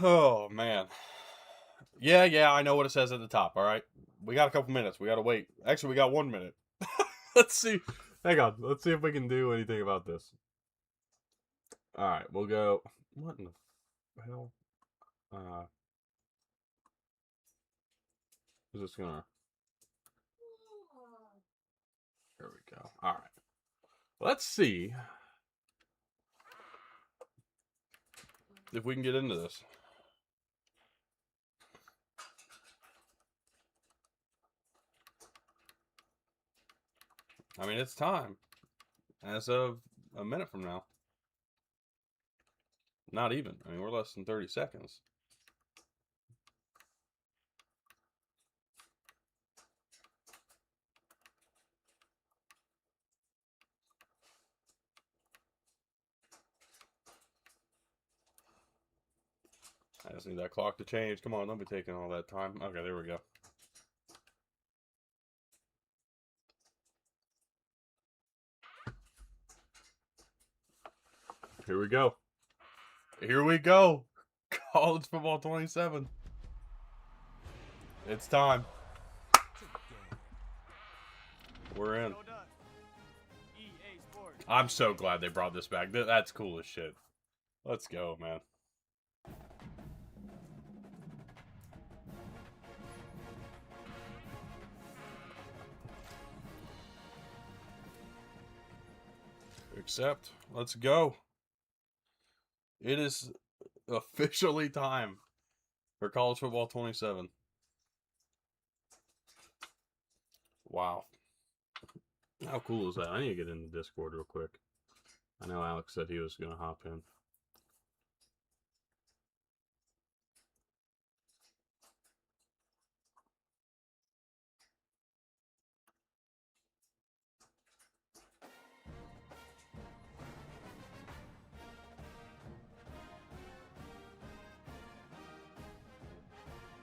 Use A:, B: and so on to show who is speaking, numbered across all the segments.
A: Oh man. Yeah, I know what it says at the top. All right. We got a couple minutes. We got to wait. Actually, we got 1 minute. Let's see. Hang on. Let's see if we can do anything about this. All right, we'll go. What in the hell? Uh, is this gonna? There we go. All right. Let's see if we can get into this. I mean, it's time. As of a minute from now. Not even. I mean, we're less than 30 seconds. I just need that clock to change. Come on, don't be taking all that time. Okay, there we go. Here we go. Here we go. College football 27. It's time. We're in. I'm so glad they brought this back. That's cool as shit. Let's go, man. Accept. Let's go. It is officially time for college football 27. Wow. How cool is that? I need to get in the Discord real quick. I know Alex said he was going to hop in.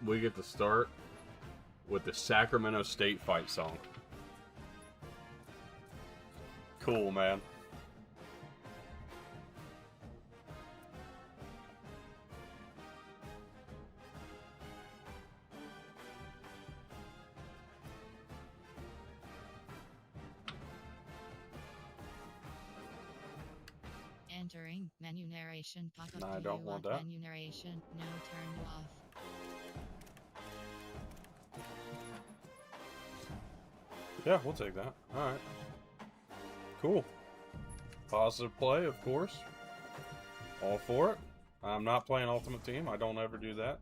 A: We get to start with the Sacramento State fight song. Cool, man.
B: Entering menu narration pop-up.
A: I don't want that.
B: Menu narration, no, turned off.
A: Yeah, we'll take that. Alright. Cool. Positive play, of course. All for it. I'm not playing Ultimate Team. I don't ever do that.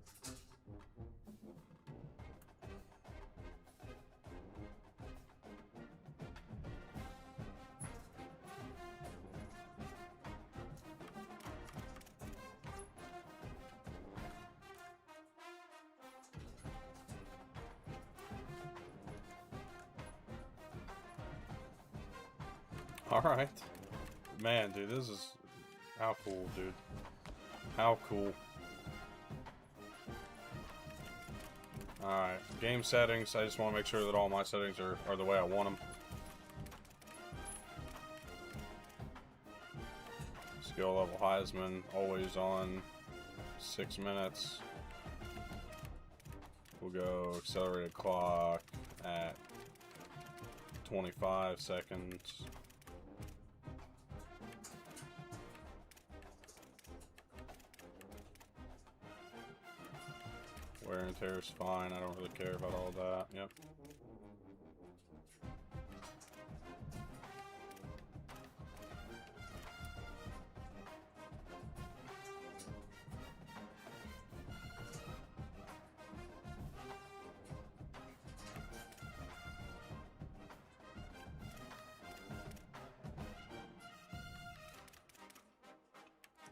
A: Alright. Man, dude, this is... How cool, dude. How cool. Alright, game settings. I just want to make sure that all my settings are the way I want them. Skill level Heisman, always on 6 minutes. We'll go accelerated clock at 25 seconds. Wear and tear is fine. I don't really care about all that. Yep.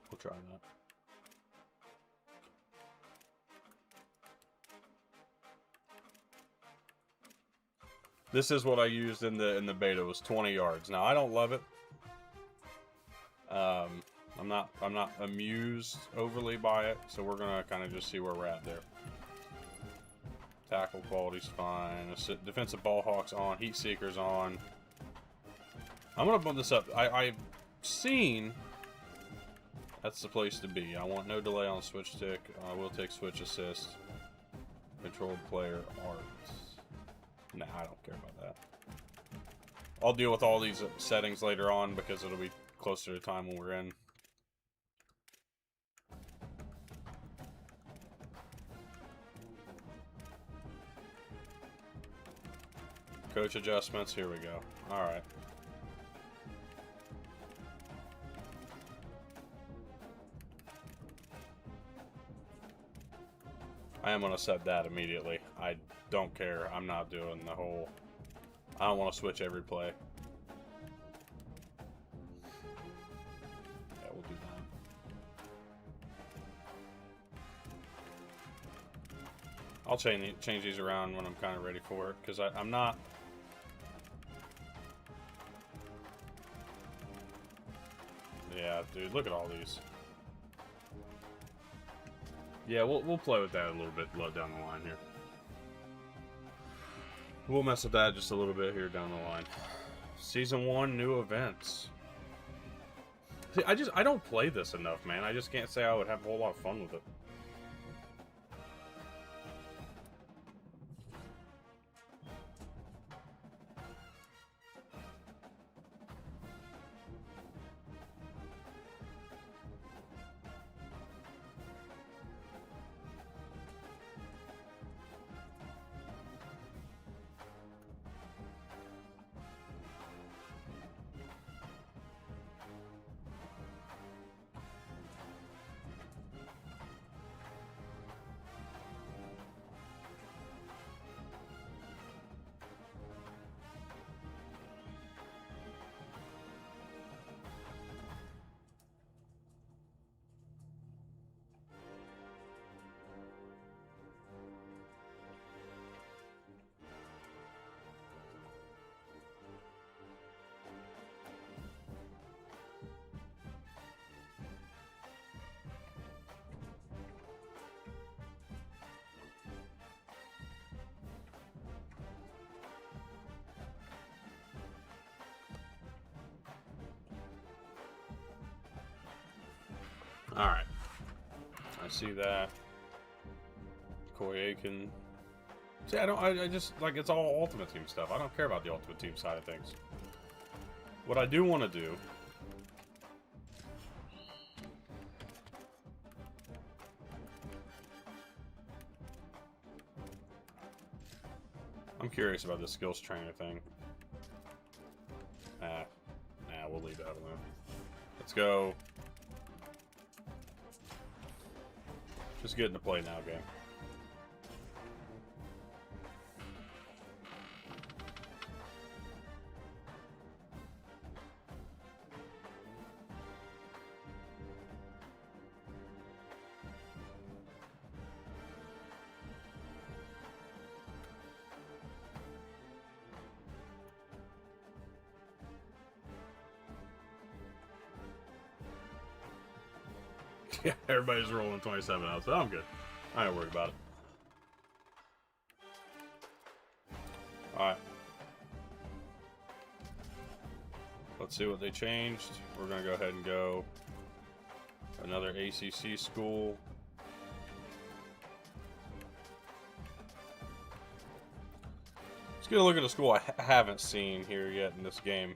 A: We'll try that. This is what I used in the beta, was 20 yards. Now I don't love it. I'm not amused overly by it, so we're gonna kind of just see where we're at there. Tackle quality's fine. Defensive ball hawks on. Heat seekers on. I'm gonna bump this up. I've seen That's the place to be. I want no delay on the switch stick. I will take switch assist. Controlled player art. Nah, I don't care about that. I'll deal with all these settings later on because it'll be closer to the time when we're in. Coach adjustments, here we go. Alright. I am going to set that immediately. I don't care. I'm not doing the whole... I don't want to switch every play. Yeah, we'll do that. I'll change these around when I'm kind of ready for it, because I'm not... Yeah, dude, look at all these. Yeah, we'll play with that a little bit down the line here. We'll mess with that just a little bit here down the line. Season 1, new events. See, I don't play this enough, man. I just can't say I would have a whole lot of fun with it. Alright. I see that. Corey Aiken. See, I just, like, it's all Ultimate Team stuff. I don't care about the Ultimate Team side of things. What I do want to do... I'm curious about the skills trainer thing. Nah, we'll leave that alone. Let's go. Just get into play now, game. Yeah, everybody's rolling 27 out, so I'm good. I ain't worried about it. Alright. Let's see what they changed. We're going to go ahead and go another ACC school. Let's get a look at a school I haven't seen here yet in this game.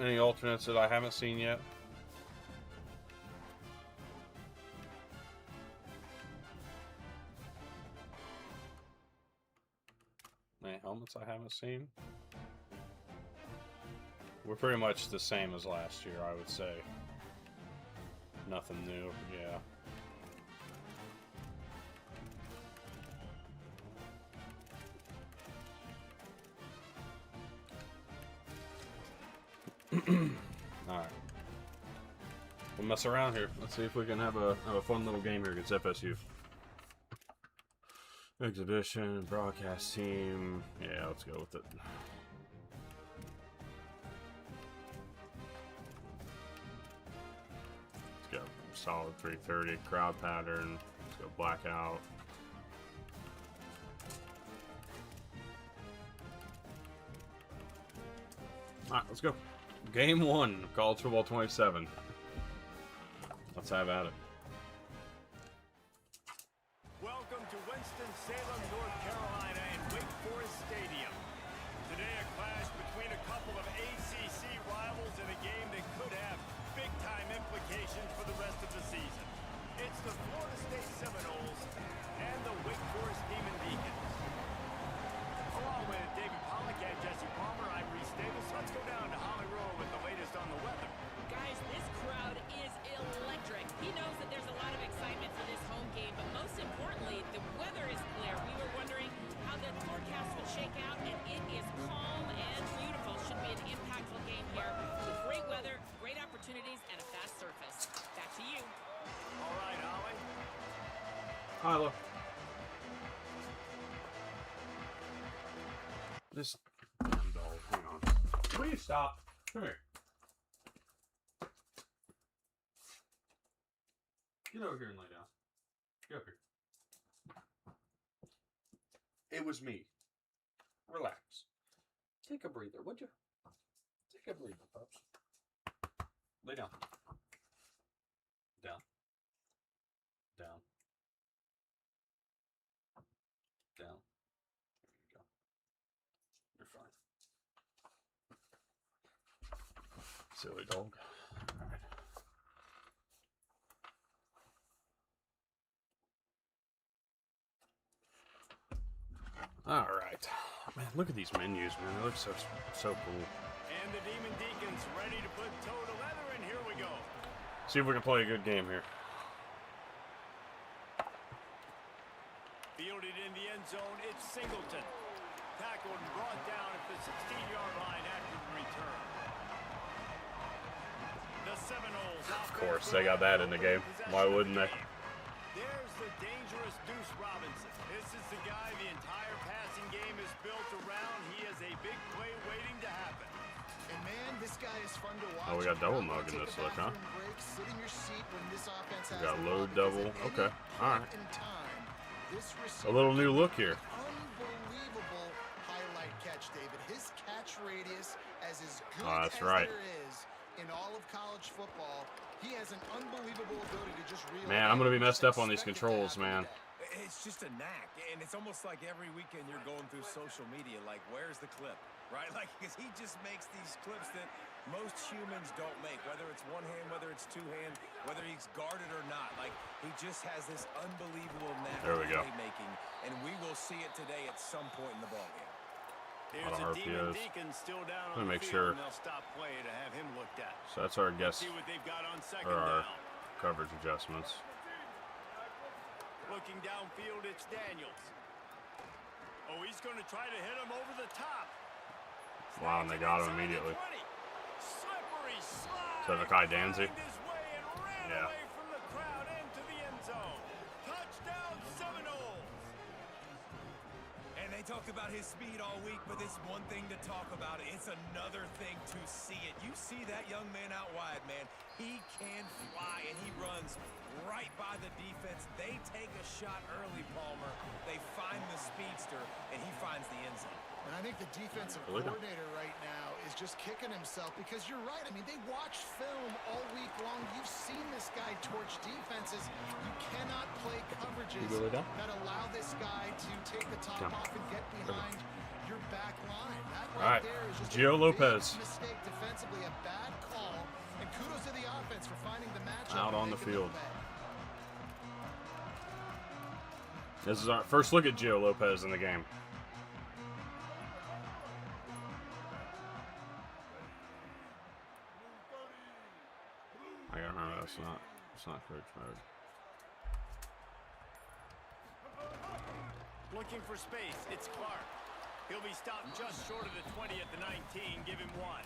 A: Any alternates that I haven't seen yet? Any helmets I haven't seen? We're pretty much the same as last year, I would say. Nothing new, yeah. Alright. We'll mess around here. Let's see if we can have a fun little game here against FSU. Exhibition, broadcast team. Yeah, let's go with it. Let's go solid 330 crowd pattern. Let's go blackout. All right, let's go. Game 1 of College Football 27. Let's have at it.
C: Welcome to Winston-Salem, North Carolina in Wake Forest Stadium. Today a clash between a couple of ACC rivals in a game that could have big-time implications for the rest of the season. It's the Florida State Seminoles and the Wake Forest Demon Deacons. Along with David Pollack and Jesse Palmer, I'm Reese Davis. Let's go down to Holly Rowe with the latest on the weather.
D: Guys, this crowd is electric. He knows that there's a lot of excitement for this home game, but most importantly, the weather is clear. We were wondering how the forecast would shake out, and it is calm and beautiful. Should be an impactful game here with great weather, great opportunities, and a fast surface. Back to you.
C: All right, Holly.
A: Hi, look. This dog, hang on. Will you stop? Come here. Get over here and lay down. Get up here. It was me. Relax. Take a breather, would you? Take a breather, pups. Lay down. Down. Down. Down. There you go. You're fine. Silly dog. All right. All right, man. Look at these menus, man. They look so cool.
C: And the Demon Deacons ready to put toe to leather, and here we go.
A: See if we can play a good game here.
C: Fielded in the end zone, it's Singleton. Tackled and brought down at the 16-yard line after the return. The Seminoles.
A: Of course, they got that in the game. Why wouldn't they?
C: There's the dangerous Deuce Robinson. This is the guy the entire passing game is built around. He has a big play waiting to happen.
E: And man, this guy is fun to watch.
A: Oh, we got double mug in this look, huh? We got load double. Okay, all right. A little new look here.
E: Unbelievable highlight catch, David. His catch radius as good
A: That's
E: as
A: right.
E: there is in all of college football. He has an unbelievable ability to just reel.
A: Man, I'm gonna be messed up on these controls, man.
F: It's just a knack, and it's almost like every weekend you're going through social media, like, where's the clip, right? Like, because he just makes these clips that most humans don't make, whether it's one hand, whether it's two hand, whether he's guarded or not. Like, he just has this unbelievable knack
A: There we go.
F: of playmaking, and we will see it today at some point in the ballgame.
C: There's
A: lot of
C: a Demon
A: RPOs.
C: Deacon still down
A: Let
C: on
A: me
C: the
A: make
C: field,
A: sure.
C: and they'll stop play to have him looked at.
A: So that's our guess
C: See what they've got on second
A: or our
C: down.
A: coverage adjustments.
C: Looking downfield, it's Daniels. Oh, he's going to try to hit him over the top.
A: Wow, and they got him
C: Inside the
A: immediately.
C: 20. Slippery slide.
A: Is that Nakai Danzy?
C: Found his way and ran
A: Yeah.
C: away from the crowd into the end zone. Touchdown, Seminoles.
F: And they talked about his speed all week, but it's one thing to talk about it. It's another thing to see it. You see that young man out wide, man. He can fly, and he runs right by the defense. They take a shot early, Palmer. They find the speedster, and he finds the end zone.
E: And I think the defensive
A: Look at him.
E: coordinator right now is just kicking himself because you're right. I mean, they watch film all week long. You've seen this guy torch defenses. You cannot play coverages
A: You go lay down?
E: that allow this guy to take the top
A: Come.
E: off and get behind your back line. That
A: All
E: right
A: right,
E: there is just
A: Gio
E: a big
A: Lopez.
E: mistake defensively, a bad call. And kudos to the offense for finding the matchup.
A: Out
E: and
A: on the
E: making
A: field.
E: play.
A: This is our first look at Gio Lopez in the game. I gotta remember it's not coach mode.
C: Looking for space, it's Clark. He'll be stopped just short of the 20 at the 19. Give him one.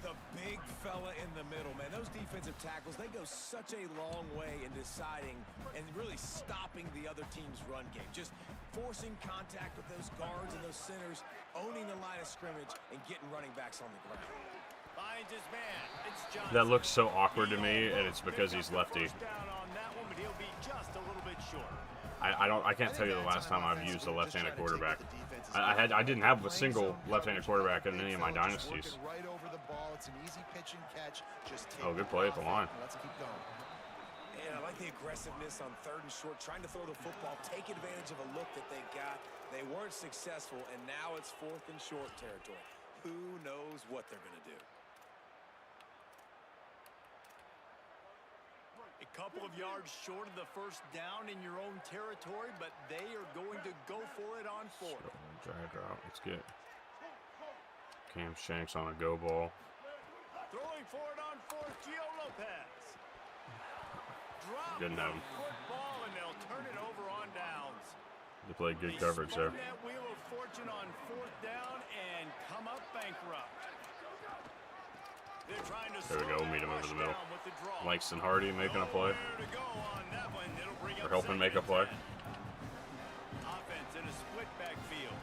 F: The big fella in the middle, man. Those defensive tackles, they go such a long way in deciding and really stopping the other team's run game. Just forcing contact with those guards and those centers, owning the line of scrimmage, and getting running backs on the ground.
C: Finds his man. It's Johnson.
A: That looks so awkward to me, and it's because he's lefty.
C: First down on that one, but he'll be just a little bit short.
A: I can't tell you the last time I've used a left-handed quarterback. I didn't have a single left-handed quarterback in any of my dynasties.
E: Right over the ball. It's an easy pitch and catch. Just take
A: Oh, good play at the line.
E: Let's keep going.
F: And I like the aggressiveness on 3rd and short, trying to throw the football, take advantage of a look that they got. They weren't successful, and now it's 4th and short territory. Who knows what they're going to do?
C: A couple of yards short of the first down in your own territory, but they are going to go for it on 4th.
A: Drag route. Let's get Cam Shanks on a go ball.
C: Throwing for it on 4th, Gio Lopez. Drop
A: Good
C: the
A: note.
C: football, and they'll turn it over on downs.
A: They played good
C: They
A: coverage there.
C: spun that wheel of fortune on 4th down and come up bankrupt. They're trying to
A: There we go,
C: slow
A: meet him
C: that
A: over the
C: rush
A: middle.
C: down with the draw.
A: Langston Hardy making a play.
C: Nowhere to go on that one. It'll bring
A: Or
C: up
A: helping make a
C: 2nd
A: play.
C: and 10. Offense in a split backfield.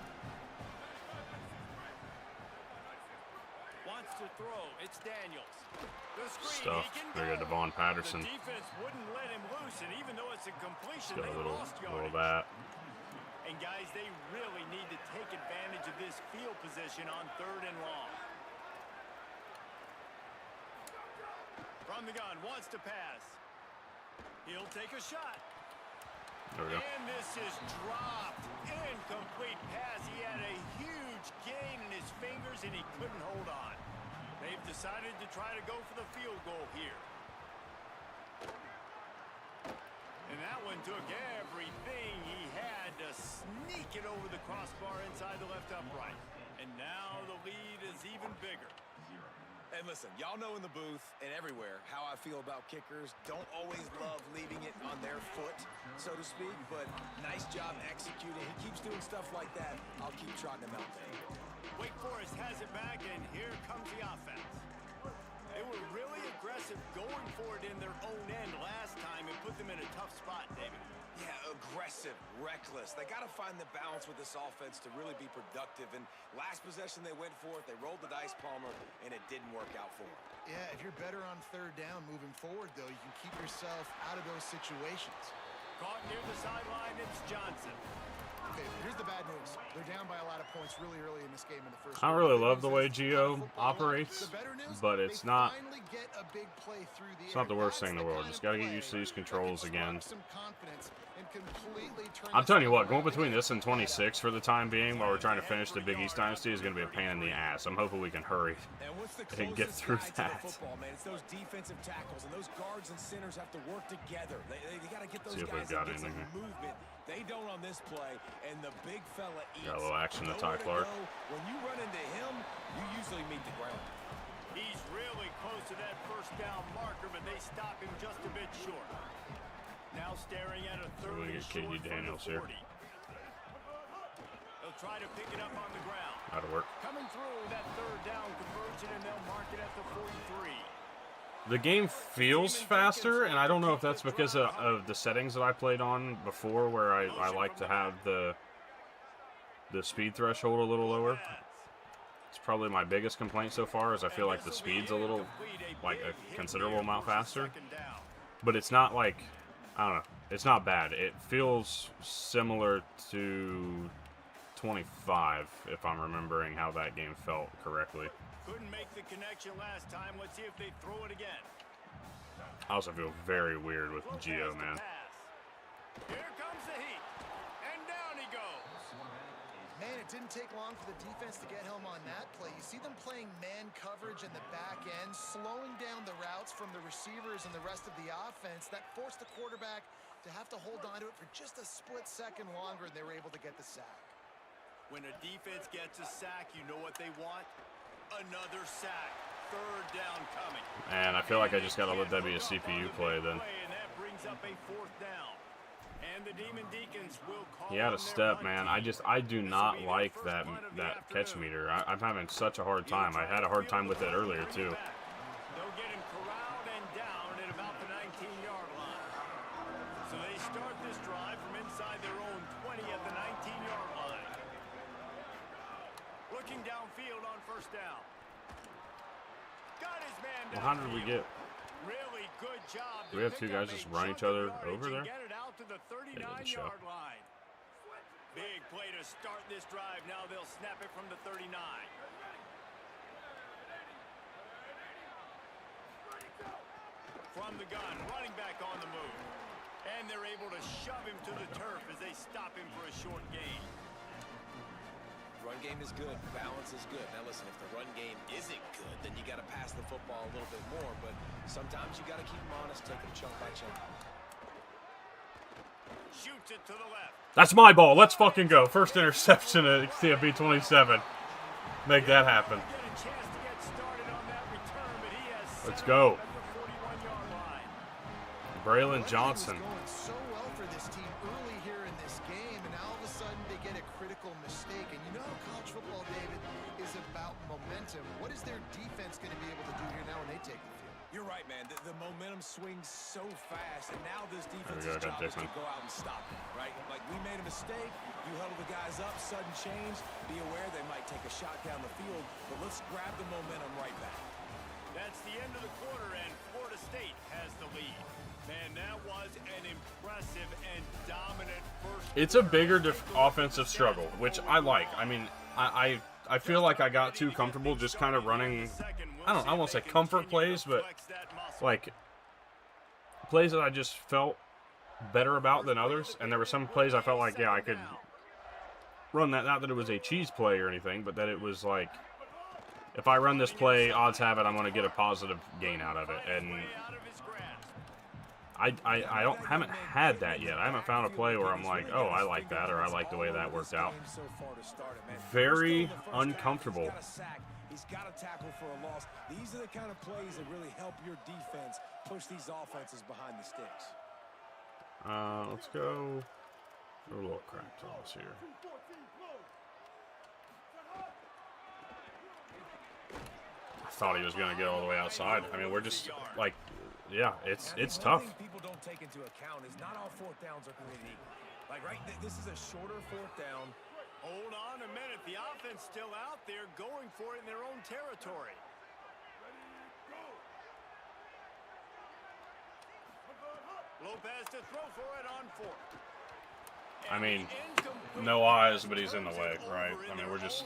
C: Wants to throw. It's Daniels. The screen,
A: Stuffed.
C: he can
A: There you go,
C: go.
A: Devon Patterson.
C: The defense wouldn't let him loose, and even though it's a completion,
A: Got
C: they
A: a little
C: lost
A: of
C: yardage.
A: that.
C: And guys, they really need to take advantage of this field position on 3rd and long. From the gun, wants to pass. He'll take a shot.
A: There we go.
C: And this is dropped. Incomplete pass. He had a huge gain in his fingers, and he couldn't hold on. They've decided to try to go for the field goal here. And that one took everything he had to sneak it over the crossbar inside the left upright. And now the lead is even bigger.
F: And listen, y'all know in the booth and everywhere how I feel about kickers. Don't always love leaving it on their foot, so to speak, but nice job executing. He keeps doing stuff like that. I'll keep trotting him out there.
C: Wake Forest has it back, and here comes the offense. They were really aggressive going for it in their own end last time and put them in a tough spot, David.
F: Yeah, aggressive, reckless. They got to find the balance with this offense to really be productive. And last possession they went for it. They rolled the dice, Palmer, and it didn't work out for them.
E: Yeah, if you're better on 3rd down moving forward, though, you can keep yourself out of those situations.
C: Caught near the sideline, it's Johnson.
E: Okay, here's the bad news. They're down by a lot of points really early in this game in the first.
A: I don't really love the way Gio operates, but it's not. It's not the worst thing in the world. Just gotta get used to these controls again. I'm telling you what, going between this and 26 for the time being while we're trying to finish the Big East Dynasty is going to be a pain in the ass. I'm hoping we can hurry and get through that.
F: Football, man. It's those defensive tackles, and those guards and centers have to work together. They got to get those
A: See if we've
F: guys
A: got
F: and get some
A: anything.
F: movement. They don't on this play, and the big fella eats.
A: Got a little action to
F: Nowhere
A: Ty Clark.
F: go. When you run into him, you usually meet the ground.
C: He's really close to that first down marker, but they stop him just a bit short. Now staring at a third
A: We're gonna
C: and
A: get
C: short
A: KD
C: from the
A: Daniels here.
C: 40. They'll try to pick it up on the ground.
A: That'll work.
C: Coming through that 3rd down conversion, and they'll mark it at the 43.
A: The game feels faster, and I don't know if that's because of the settings that I played on before, where I like to have the speed threshold a little lower. It's probably my biggest complaint so far, is I feel like the speed's a little, like a considerable amount faster. But it's not like, I don't know, it's not bad. It feels similar to 25, if I'm remembering how that game felt correctly.
C: Couldn't make the connection last time. Let's see if they throw it again.
A: I also feel very weird with
C: Lopez
A: Gio,
C: to
A: man.
C: pass. Here comes the heat. And down he goes.
E: Man, it didn't take long for the defense to get home on that play. You see them playing man coverage in the back end, slowing down the routes from the receivers and the rest of the offense. That forced the quarterback to have to hold on to it for just a split second longer, and they were able to get the sack.
C: When a defense gets a sack, you know what they want? Another sack. 3rd down coming.
A: And I feel like I just got to let that be a CPU play then.
C: And that brings up a 4th down. And the Demon Deacons will call
A: He had
C: on
A: a
C: their
A: step,
C: run
A: man.
C: team.
A: I do not
C: This will be their
A: like
C: first
A: that
C: punt of the
A: catch
C: afternoon.
A: meter. I'm having such a hard time. I had a hard time with it earlier too.
C: They'll get him corralled and down at about the 19-yard line. So they start this drive from inside their own 20 at the 19-yard line. Looking downfield on first down. Got his man
A: Well, how did we
C: downfield.
A: get?
C: Really good job.
A: Do we have two guys just run each other over there?
C: Get it out to the
A: They didn't show.
C: 39-yard line. Big play to start this drive. Now they'll snap it from the 39. From the gun, running back on the move. And they're able to shove him to the turf as they stop him for a short gain.
F: Run game is good. Balance is good. Now listen, if the run game isn't good, then you got to pass the football a little bit more. But sometimes you got to keep them honest, take them chunk by chunk.
C: Shoots it to the left.
A: That's my ball. Let's fucking go. First interception at CFB 27. Make that happen.
C: Get a chance to get started on that return, but he has
A: Let's
C: set
A: go.
C: up at the 41-yard line.
A: Braylon Johnson.
E: It was going so well for this team early here in this game, and now all of a sudden they get a critical mistake. And you know how college football, David, is about momentum. What is their defense going to be able to do here now when they take the field?
F: You're right, man. The momentum swings so fast, and now this
A: There
F: defense's
A: we go, got
F: job is to
A: Dickman.
F: go out and stop it, right? Like, we made a mistake, you huddle the guys up, sudden change, be aware they might take a shot down the field, but let's grab the momentum right back.
C: That's the end of the quarter, and Florida State has the lead. Man, that was an impressive and dominant first.
A: It's a bigger offensive struggle, which I like. I mean, I feel like I got too comfortable just kind of running. I won't say comfort plays, but like plays that I just felt better about than others. And there were some plays I felt like, yeah, I could run that. Not that it was a cheese play or anything, but that it was like, if I run this play, odds have it I'm going to get a positive gain out of it. And I haven't had that yet. I haven't found a play where I'm like, oh, I like that, or I like the way that worked out. Very uncomfortable.
F: He's got a tackle for a loss. These are the kind of plays that really help your defense push these offenses behind the sticks.
A: Let's go a little crack toss here. I thought he was going to get all the way outside. I mean, we're just like, yeah, it's tough.
F: One thing people don't take into account is not all fourth downs are created equal. Like, right, this is a shorter fourth down.
C: Hold on a minute. The offense still out there going for it in their own territory. Lopez to throw for it on fourth.
A: I mean,
C: Incomplete.
A: no eyes, but he's in the way, right? I mean, we're just.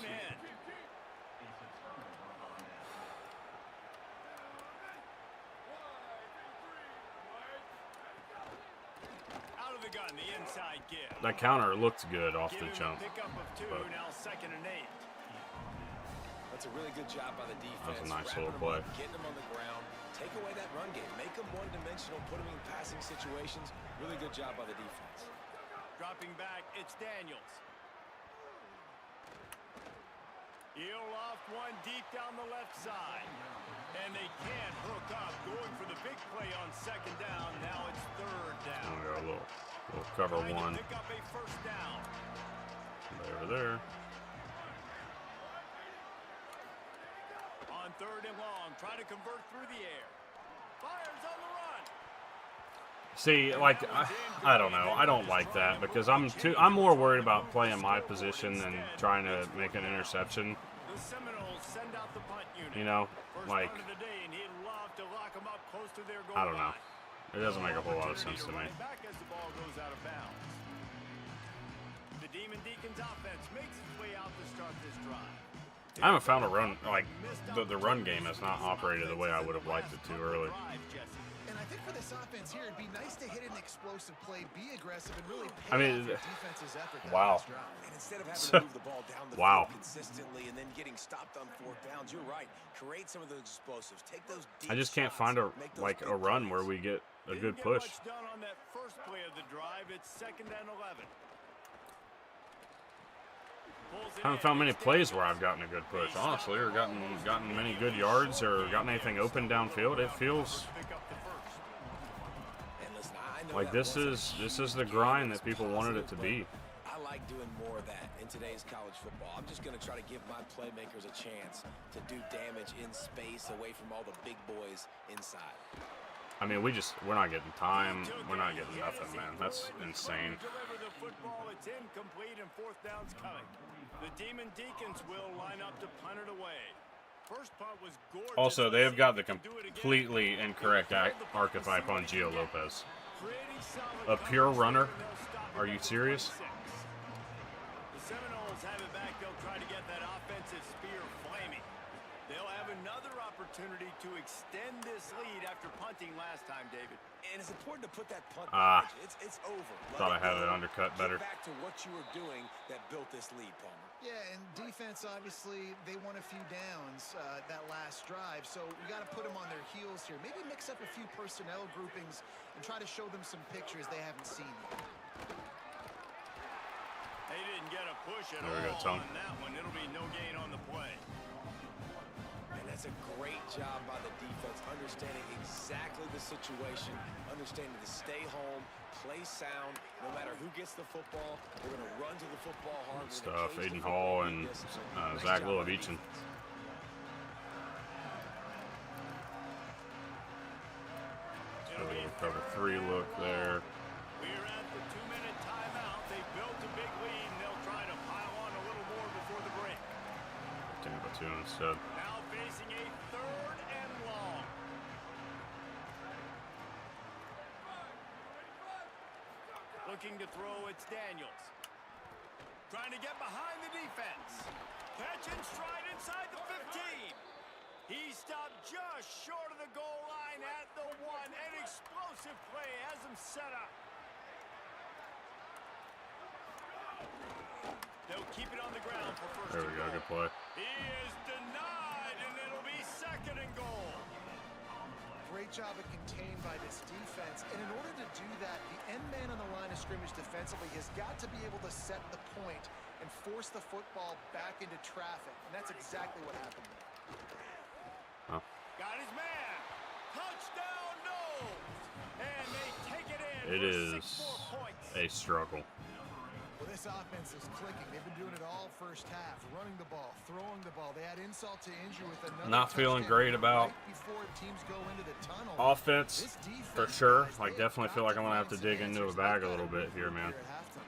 C: Out of the gun, the inside give.
A: That counter looked good off the
C: Give him a
A: jump.
C: pickup of two,
A: but-
C: now 2nd and 8.
F: That's a really good job by the defense.
A: That was a nice
F: wrapping
A: little
F: them
A: play.
F: up, getting them on the ground. Take away that run game. Make them one-dimensional. Put them in passing situations. Really good job by the defense.
C: Dropping back, it's Daniels. He'll loft one deep down the left side. And they can't hook up. Going for the big play on 2nd down. Now it's 3rd
A: There
C: down.
A: we go, a little cover
C: Trying to
A: one.
C: pick up a 1st down.
A: There.
C: On 3rd and long, trying to convert through the air. Fires on the run.
A: See, like, I don't know. I don't like that because I'm more worried about playing my position than trying to make an interception.
C: The Seminoles send out the punt unit.
A: You know,
C: First
A: like,
C: punt of the day, and he'd love to lock them up close to their goal
A: I don't know.
C: line.
A: It doesn't make a whole lot of sense to me.
C: Right back as the ball goes out of bounds. The Demon Deacons offense makes its way out to start this drive.
A: I haven't found a run, like, the run game has not operated the way I would have liked it to early.
E: And I think for this offense here, it'd be nice to hit an explosive play, be aggressive, and really pay
A: I mean,
E: off your defense's effort down
A: wow.
E: this drive.
F: And instead of having to move the ball down the
A: Wow.
F: field consistently and then getting stopped on fourth downs, you're right. Create some of those explosives. Take those deep
A: I just can't
F: shots,
A: find
F: make those
A: a
F: big
A: run
F: plays.
A: where we get a
C: Didn't
A: good
C: get
A: push.
C: much done on that first play of the drive. It's 2nd and 11.
A: I haven't found many plays where I've gotten a good push, honestly, or gotten many good yards or gotten anything open downfield. It feels
F: And listen, I know
A: Like
F: that
A: this
F: wasn't a
A: is
F: huge
A: the
F: game
A: grind
F: against
A: that people wanted it to
F: positive,
A: be.
F: but I like doing more of that in today's college football. I'm just going to try to give my playmakers a chance to do damage in space away from all the big boys inside.
A: I mean, we're not getting time. We're not getting nothing, man. That's insane.
C: Deliver the football. It's incomplete and fourth down's coming. The Demon Deacons will line up to punt it away. First punt was gorgeous.
A: Also, they
C: Let's
A: have
C: see
A: got
C: if
A: the
C: they can do it again.
A: completely incorrect archetype on Gio Lopez.
C: Pretty solid
A: A pure
C: coverage
A: runner?
C: there, and they'll stop it
A: Are you
C: at the
A: serious?
C: 26. The Seminoles have it back. They'll try to get that offensive spear flaming. They'll have another opportunity to extend this lead after punting last time, David.
F: And it's important to put that punt
A: Ah.
F: behind you. It's over. Let
A: Thought I had
F: go.
A: it undercut better.
F: Get back to what you were doing that built this lead, Palmer.
E: Yeah, and defense, obviously, they won a few downs that last drive, so we got to put them on their heels here. Maybe mix up a few personnel groupings and try to show them some pictures they haven't seen yet.
C: They didn't get a push at
A: There we go,
C: all
A: Tom.
C: on that one. It'll be no gain on the play.
F: And that's a great job by the defense, understanding exactly the situation, understanding to stay home, play sound. No matter who gets the football, we're going to run to the football hard.
A: Good
F: We're gonna
A: stuff.
F: cage
A: Aiden
F: the
A: Hall
F: football,
A: and
F: be disciplined. Nice
A: Zach
F: job by the
A: Loavichin.
F: defense.
A: A little cover 3 look there.
C: We're at the 2-minute timeout. They built a big lead, and they'll try to pile on a little more before the break.
A: Tampa 2 instead.
C: Now facing a 3rd and long. Looking to throw, it's Daniels. Trying to get behind the defense. Catch and stride inside the 15. He stopped just short of the goal line at the 1. An explosive play has him set up. They'll keep it on the ground for first
A: There we
C: and
A: go.
C: goal.
A: Good play.
C: He is denied, and it'll be 2nd and goal.
E: Great job of contained by this defense. And in order to do that, the end man on the line of scrimmage defensively has got to be able to set the point and force the football back into traffic. And that's exactly what happened.
C: Got his man. Touchdown, Knowles. And they take it in.
A: It
C: for
A: is
C: 6 more points.
A: a struggle.
E: Well, this offense is clicking. They've been doing it all first half. Running the ball, throwing the ball. They had insult to injury with another
A: Not feeling
E: touchdown
A: great about
E: right before teams go into the tunnel.
A: Offense,
E: This defense,
A: for sure.
E: guys,
A: Like,
E: they have
A: definitely
E: got
A: feel like I'm going to have to
E: find
A: dig
E: some
A: into a
E: answers.
A: bag a
E: They've
A: little
E: got
A: bit here, man.
E: at halftime.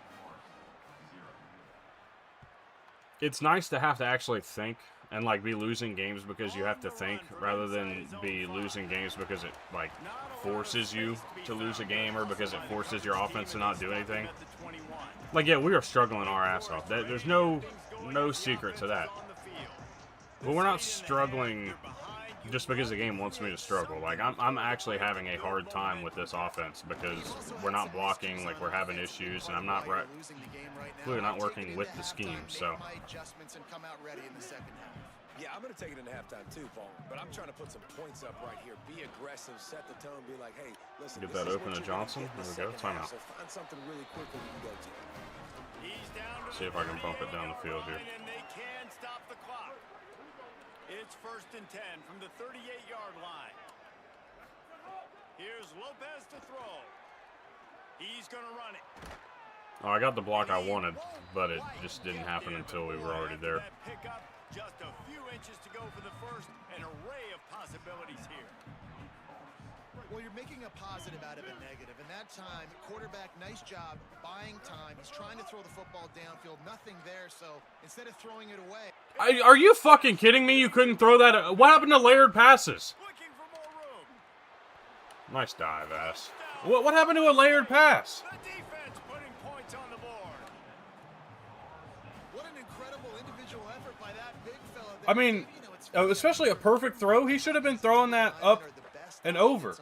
A: It's nice to have to actually think and, like, be losing games because you have to think rather than be losing games because it, like, forces you to lose a game or because it forces your offense to not do anything. Like, yeah, we are struggling our ass off. There's no secret to that. But we're not struggling just because the game wants me to struggle. Like, I'm actually having a hard time with this offense because we're not blocking, like, we're having issues, and I'm not right. Clearly not working with the scheme, so.
F: Yeah, I'm going to take it into halftime too, Paul. But I'm trying to put some points up right here. Be aggressive, set the tone, be like, hey, listen.
A: Get
F: this
A: that
F: is
A: open
F: what
A: to
F: you're gonna
A: Johnson.
F: get in the
A: There we go.
F: second half,
A: Timeout.
F: So find something really quickly we can go to.
C: He's down to
A: See if I can bump it down the field here.
C: And they can stop the clock. It's 1st and 10 from the 38-yard line. Here's Lopez to throw. He's going to run it.
A: Oh, I got the block I wanted, but it just didn't happen until we were already there.
C: That pickup, just a few inches to go for the first. An array of possibilities here.
E: Well, you're making a positive out of a negative. And that time, quarterback, nice job buying time. He's trying to throw the football downfield. Nothing there, so instead of throwing it away.
A: Are you fucking kidding me? You couldn't throw that. What happened to layered passes?
C: Looking for more room.
A: Nice dive, ass. What happened to a layered pass?
C: The defense putting points on the board.
E: What an incredible individual effort by that big fella.
A: I mean, especially a perfect throw. He should have been throwing that up and over.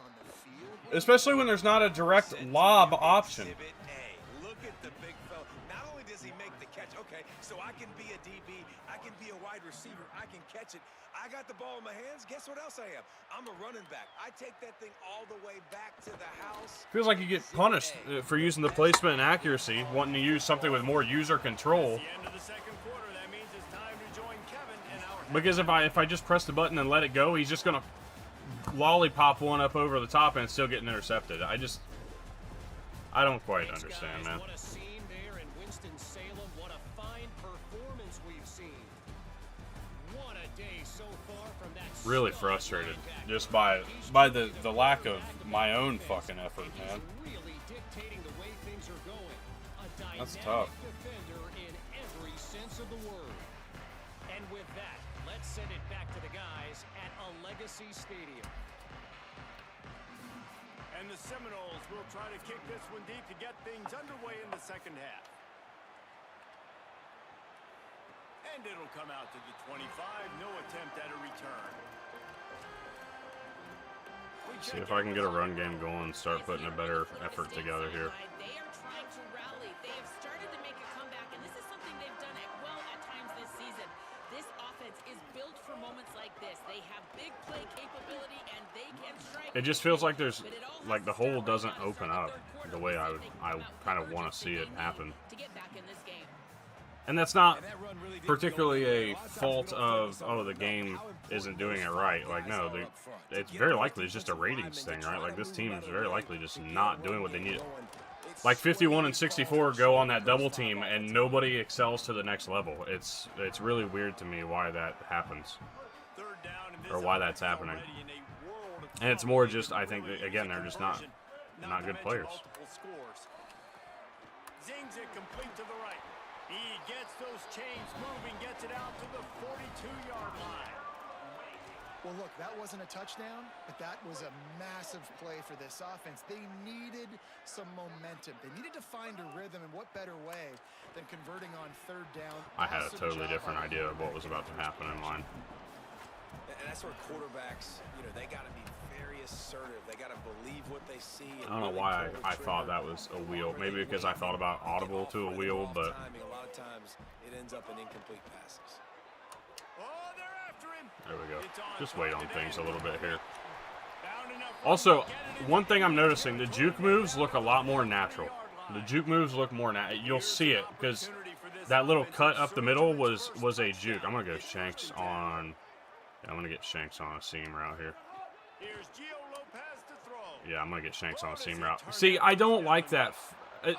A: Especially when there's not a direct lob option.
F: Exhibit A. Look at the big fella. Not only does he make the catch, okay, so I can be a DB, I can be a wide receiver, I can catch it. I got the ball in my hands. Guess what else I am? I'm a running back. I take that thing all the way back to the house.
A: Feels like you get punished for using the placement and accuracy, wanting to use something with more user control.
C: The end of the 2nd quarter. That means it's time to join Kevin and our.
A: Because if I just press the button and let it go, he's just gonna lollipop one up over the top and it's still getting intercepted. I don't quite understand, man.
G: What a scene there in Winston-Salem. What a fine performance we've seen. What a day so far from that.
A: Really frustrated just by the lack of my own fucking effort, man.
G: Really dictating the way things are going. A
A: That's
G: dynamic
A: tough.
G: defender in every sense of the word. And with that, let's send it back to the guys at a Legacy Stadium.
C: And the Seminoles will try to kick this one deep to get things underway in the second half. And it'll come out to the 25. No attempt at a return.
A: See if I can get a run game going and start putting a better effort together here.
D: They are trying to rally. They have started to make a comeback, and this is something they've done well at times this season. This offense is built for moments like this. They have big play capability, and they can strike.
A: It just feels like there's like the hole doesn't open up the way I kind of want to see it happen.
D: To get back in this game.
A: And that's not particularly a fault of, oh, the game isn't doing it right. Like, no, it's very likely it's just a ratings thing, right? Like, this team is very likely just not doing what they need. Like, 51 and 64 go on that double team, and nobody excels to the next level. It's really weird to me why that happens, or why that's happening. And it's more just, I think, that, again, they're just not good players.
C: Zings it complete to the right. He gets those chains moving, gets it out to the 42-yard line.
E: Well, look, that wasn't a touchdown, but that was a massive play for this offense. They needed some momentum. They needed to find a rhythm, and what better way than converting on third down.
A: I had a
E: Awesome
A: totally
E: job
A: different
E: on
A: idea of what was about to happen in line.
F: And that's where quarterbacks, they got to be very assertive. They got to believe what they see.
A: I don't know why I thought that was a wheel. Maybe because I thought about audible to a wheel, but
F: A lot of times it ends up in incomplete passes.
C: Oh, they're after him.
A: there we go.
C: It's on
A: Just wait on
C: target
A: things a
C: and
A: little bit here.
C: found enough room
A: Also,
C: to get it in
A: one
C: the
A: thing I'm
C: 50
A: noticing, the juke moves look a lot more natural. The juke moves look more natural. You'll see it because that little cut up the middle was a juke. I'm gonna go Shanks on. Yeah, I'm gonna get Shanks on a seam route here.
C: Here's Gio Lopez to throw.
A: Yeah, I'm gonna get Shanks on a seam route. See, I don't like that.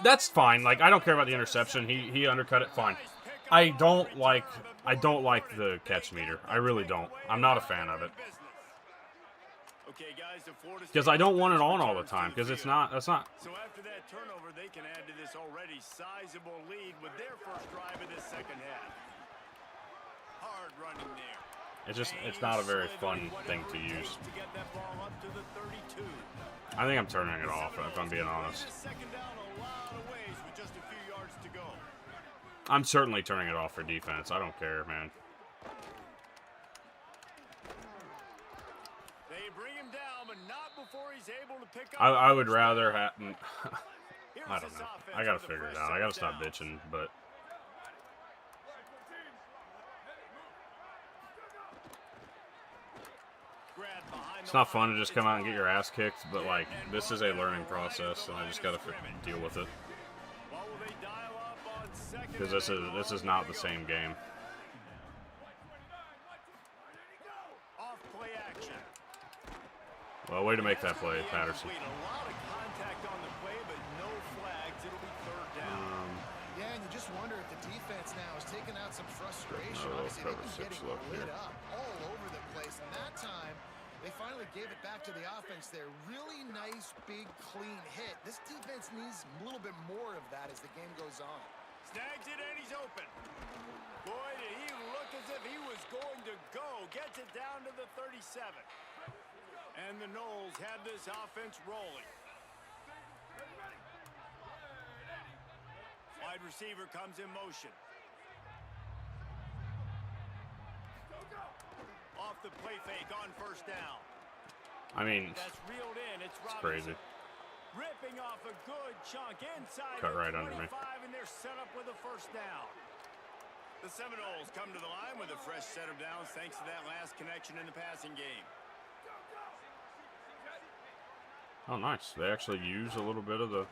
A: That's fine. Like, I don't care about the interception. He undercut it. Fine. I don't like the catch meter. I really don't. I'm not a fan of it.
C: Okay, guys, the Florida
A: Because I don't
C: State
A: want it on
C: returns
A: all the
C: to
A: time. Because it's
C: field.
A: not. That's not.
C: So after that turnover, they can add to this already sizable lead with their first drive of this second half. Hard running there.
A: It's not a very fun thing to use.
C: To get that ball up to the 32.
A: I think I'm turning it off. If I'm being honest.
C: This second down a lot of ways with just a few yards to go.
A: I'm certainly turning it off for defense. I don't care, man.
C: They bring him down, but not before he's able to pick up.
A: I would rather have.
C: Here's
A: I don't
C: this
A: know.
C: offense
A: I gotta
C: with a
A: figure it
C: fresh
A: out. I gotta
C: set
A: stop
C: down.
A: bitching, but
C: Grab behind
A: it's
C: the
A: not fun
C: line.
A: to just come out and get your ass kicked. But like, this is a learning process, and I just gotta deal with it.
C: What will they dial up on second
A: Because
C: and
A: this is not the same game.
C: off play action.
A: Well, way to make that play, Patterson.
C: A lot of contact on the play, but no flags. It'll be third down.
E: Yeah, and you just wonder if the defense now is taking out some frustration.
A: Oh,
E: Obviously, they've
A: cover
E: been
A: six
E: getting
A: look
E: lit
A: here.
E: up all over the place. And that time, they finally gave it back to the offense there. Really nice, big, clean hit. This defense needs a little bit more of that as the game goes on.
C: Snags it and he's open. Boy, did he look as if he was going to go. Gets it down to the 37. And the Noles have this offense rolling. Wide receiver comes in motion. Off the play fake on first down.
A: I mean,
C: That's reeled in. It's
A: crazy.
C: Ripping off a good chunk inside
A: Cut
C: the
A: right under me.
C: 25, and they're set up with a first down. The Seminoles come to the line with a fresh set of downs thanks to that last connection in the passing game.
A: Oh, nice. They actually use a little bit of the.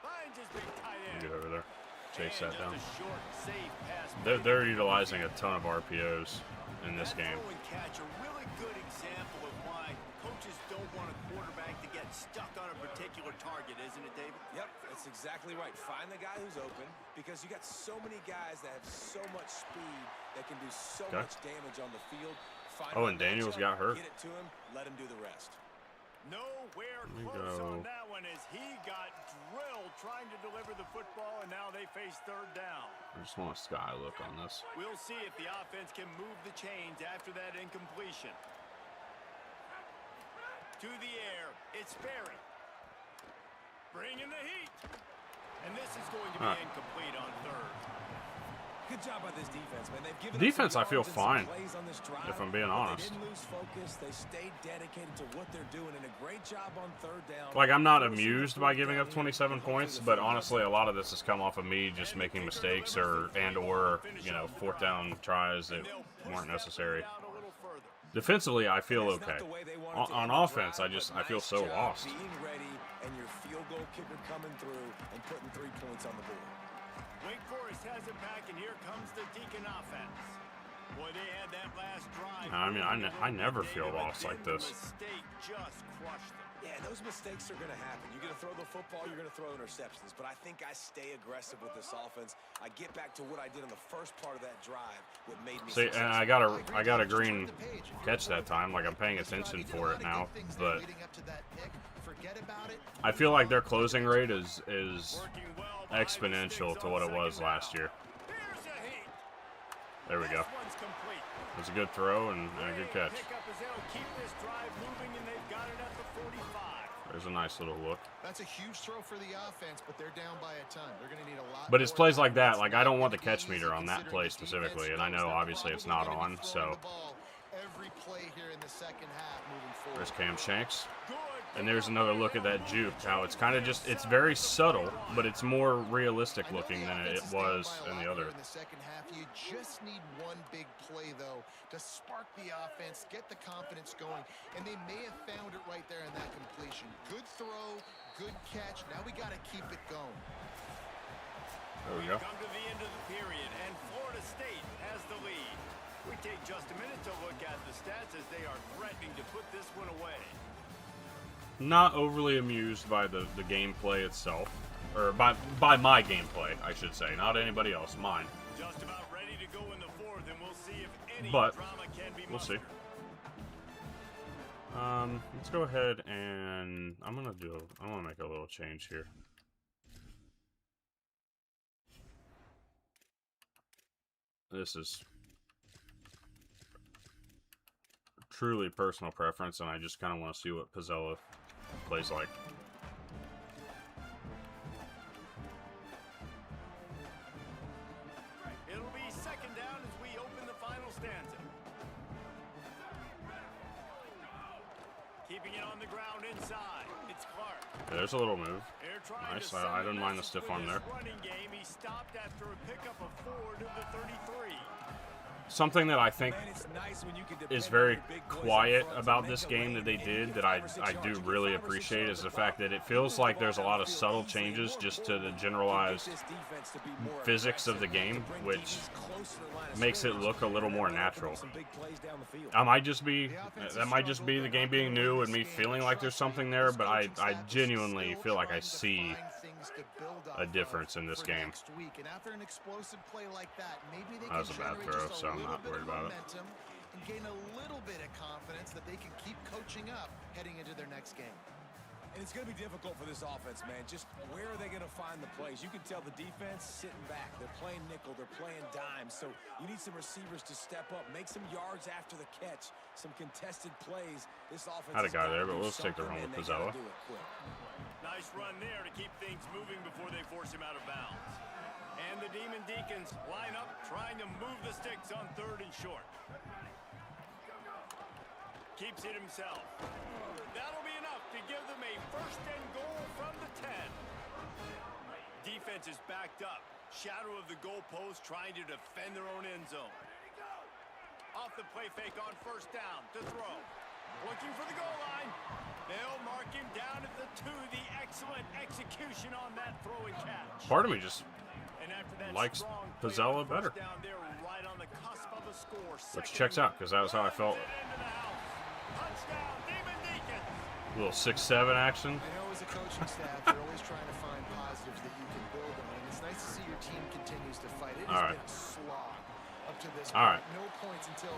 C: Finds his big tight end.
A: Get over there. Chase
C: And
A: that
C: just
A: down.
C: a short, safe pass.
A: They're utilizing a ton of RPOs in this
C: That
A: game.
C: throw and catch, a really good example of why coaches don't want a quarterback to get stuck on a particular target, isn't it, David?
F: Yep, that's exactly right. Find the guy who's open because you got so many guys that have so much speed that can do so
A: Okay.
F: much damage on the field. Find
A: Oh,
F: one
A: and Daniels
F: matchup,
A: got hurt.
F: Get it to him, let him do the rest.
C: Nowhere
A: There we
C: close
A: go.
C: on that one as he got drilled trying to deliver the football, and now they face third down.
A: I just want a sky look on this.
C: We'll see if the offense can move the chains after that incompletion. To the air, it's Sperry. Bringing the heat. And this is going to be incomplete on third.
F: Good job by this defense, man. They've given
A: Defense,
F: us some
A: I feel
F: yards and some
A: fine,
F: plays on this drive,
A: if I'm being
F: but
A: honest.
F: They didn't lose focus. They stayed dedicated to what they're doing, and a great job on third down.
A: Like, I'm not
F: Forcing the
A: amused by
F: fourth
A: giving
F: down
A: up
F: here,
A: 27
F: and hopefully
A: points,
F: the
A: but
F: field
A: honestly, a
F: goes
A: lot of this has come off of me just making mistakes or you know, fourth down tries that weren't necessary.
C: Out a little further.
A: Defensively, I feel
F: It's not
A: okay.
F: the way they wanted to
A: On
F: end the
A: offense,
F: drive,
A: I
F: but
A: feel
F: nice
A: so
F: job
A: lost.
F: Being ready and your field goal kicker coming through and putting 3 points on the board.
C: Wake Forest has it back, and here comes the Deacon offense. Boy, they had that last drive.
A: I mean, I never feel
C: David,
A: lost like
C: the
A: this.
C: mistake just crushed them.
F: Yeah, those mistakes are going to happen. You're going to throw the football, you're going to throw interceptions. But I think I stay aggressive with this offense. I get back to what I did in the first part of that drive, what made me
A: See, and
F: successful.
A: I got a green catch that time. Like, I'm paying attention for it now, but I feel like their closing rate is
C: Working well behind the
A: exponential
C: sticks
A: to
C: on
A: what it was
C: second
A: last
C: down.
A: year.
C: Here's a heat.
A: There we go.
C: This one's complete.
A: It was a good throw and a good catch.
C: Pick up as they'll keep this drive moving, and they've got it at the 45.
A: There's a nice little look.
E: That's a huge throw for the offense, but they're down by a ton. They're going to need a lot.
A: But it's
E: more
A: plays like that.
E: timeouts.
A: Like, I don't want the
E: It's
A: catch
E: easy
A: meter on that
E: considering
A: play
E: the
A: specifically,
E: defense
A: and I know
E: knows they're
A: obviously it's not
E: probably
A: on,
E: gonna be
A: so
E: throwing the ball every play here in the second half moving forward.
A: there's Cam Shanks.
C: Good.
A: And there's another look at that juke, how it's kind of just, it's very subtle, but it's more realistic
E: I know
A: looking
E: the
A: than
E: offense
A: it
E: is down
A: was
E: by a
A: in
E: lot
A: the other.
E: here in the second half. You just need one big play, though, to spark the offense, get the confidence going, and they may have found it right there in that completion. Good throw, good catch. Now we got to keep it going.
A: There we
C: We've
A: go.
C: come to the end of the period, and Florida State has the lead. We take just a minute to look at the stats as they are threatening to put this one away.
A: Not overly amused by the gameplay itself, or by my gameplay, I should say, not anybody else, mine.
C: Just about ready to go in the fourth, and we'll see if any
A: But
C: drama can be
A: we'll see.
C: mustered.
A: Let's go ahead and I'm gonna make a little change here. This is truly personal preference, and I just kind of want to see what Pizzella plays like.
C: It'll be second down as we open the final stanza. Keeping it on the ground inside. It's Clark.
A: There's a little move.
C: They're trying
A: Nice.
C: to
A: I
C: send
A: didn't mind the
C: message
A: stiff
C: with
A: arm
C: his
A: there.
C: Running game. He stopped after a pickup of 4 to the 33.
A: Something that I think
F: Man, it's nice when you can depend
A: is
F: on
A: very
F: your big boys up
A: quiet
F: front to
A: about
F: make
A: this
F: a
A: game
F: lane,
A: that they
F: and
A: did
F: you
A: that
F: get 5 or 6
A: I
F: yards.
A: do
F: You get
A: really
F: 5 or 6
A: appreciate
F: yards
A: is the
F: on
A: fact that it
F: clock.
A: feels
F: Move
A: like
F: the
A: there's a
F: ball
A: lot of
F: downfield
A: subtle
F: easily, and
A: changes
F: more
A: just to the
F: importantly,
A: generalized
F: get this defense to be more
A: physics of the
F: aggressive,
A: game,
F: to bring
A: which
F: DBs closer to the line of
A: makes it
F: scrimmage,
A: look a little
F: and
A: more
F: open up
A: natural.
F: some big plays down the field.
A: That might just be the game being new and me feeling like there's something there, but I genuinely feel like I see a difference in this game. That was a bad throw, so I'm not worried about it.
E: And gain a little bit of confidence that they can keep coaching up heading into their next game.
F: And it's going to be difficult for this offense, man. Just where are they going to find the plays? You can tell the defense sitting back. They're playing nickel. They're playing dime. So you need some receivers to step up, make some yards after the catch, some contested plays. This offense
A: Had a
F: has
A: guy
F: gotta
A: there,
F: do
A: but let's take the
F: something,
A: run with
F: and they gotta
A: Pizzella.
F: do it quick.
C: Nice run there to keep things moving before they force him out of bounds. And the Demon Deacons line up, trying to move the sticks on 3rd and short. Keeps it himself. That'll be enough to give them a 1st and goal from the 10. Defense is backed up. Shadow of the goalpost trying to defend their own end zone. Off the play fake on 1st down to throw. Looking for the goal line. They'll mark him down at the 2. The excellent execution on that throw and catch.
A: Part of me just
C: And after that
A: likes
C: strong play
A: Pizzella
C: on 1st
A: better.
C: down, they're right on the cusp of a score.
A: Which
C: Second
A: checks out, because that was how I felt
C: runs it into the house. Touchdown, Demon Deacons.
A: little 6-7 action.
E: I know as a coaching staff, you're always trying to find positives that you can build on, and it's nice to see your team continues to fight. It has been a slog up to this point. No points until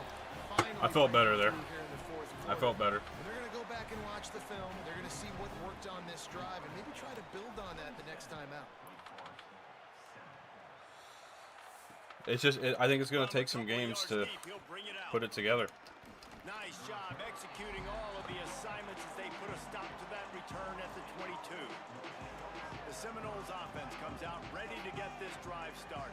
E: finally.
A: I felt better there.
E: Here in the fourth
A: I felt better.
E: and they're going to go back and watch the film. They're going to see what worked on this drive and maybe try to build on that the next time out.
A: It's just, I think it's going to take some games to put it together.
C: Nice job executing all of the assignments as they put a stop to that return at the 22. The Seminoles offense comes out ready to get this drive started.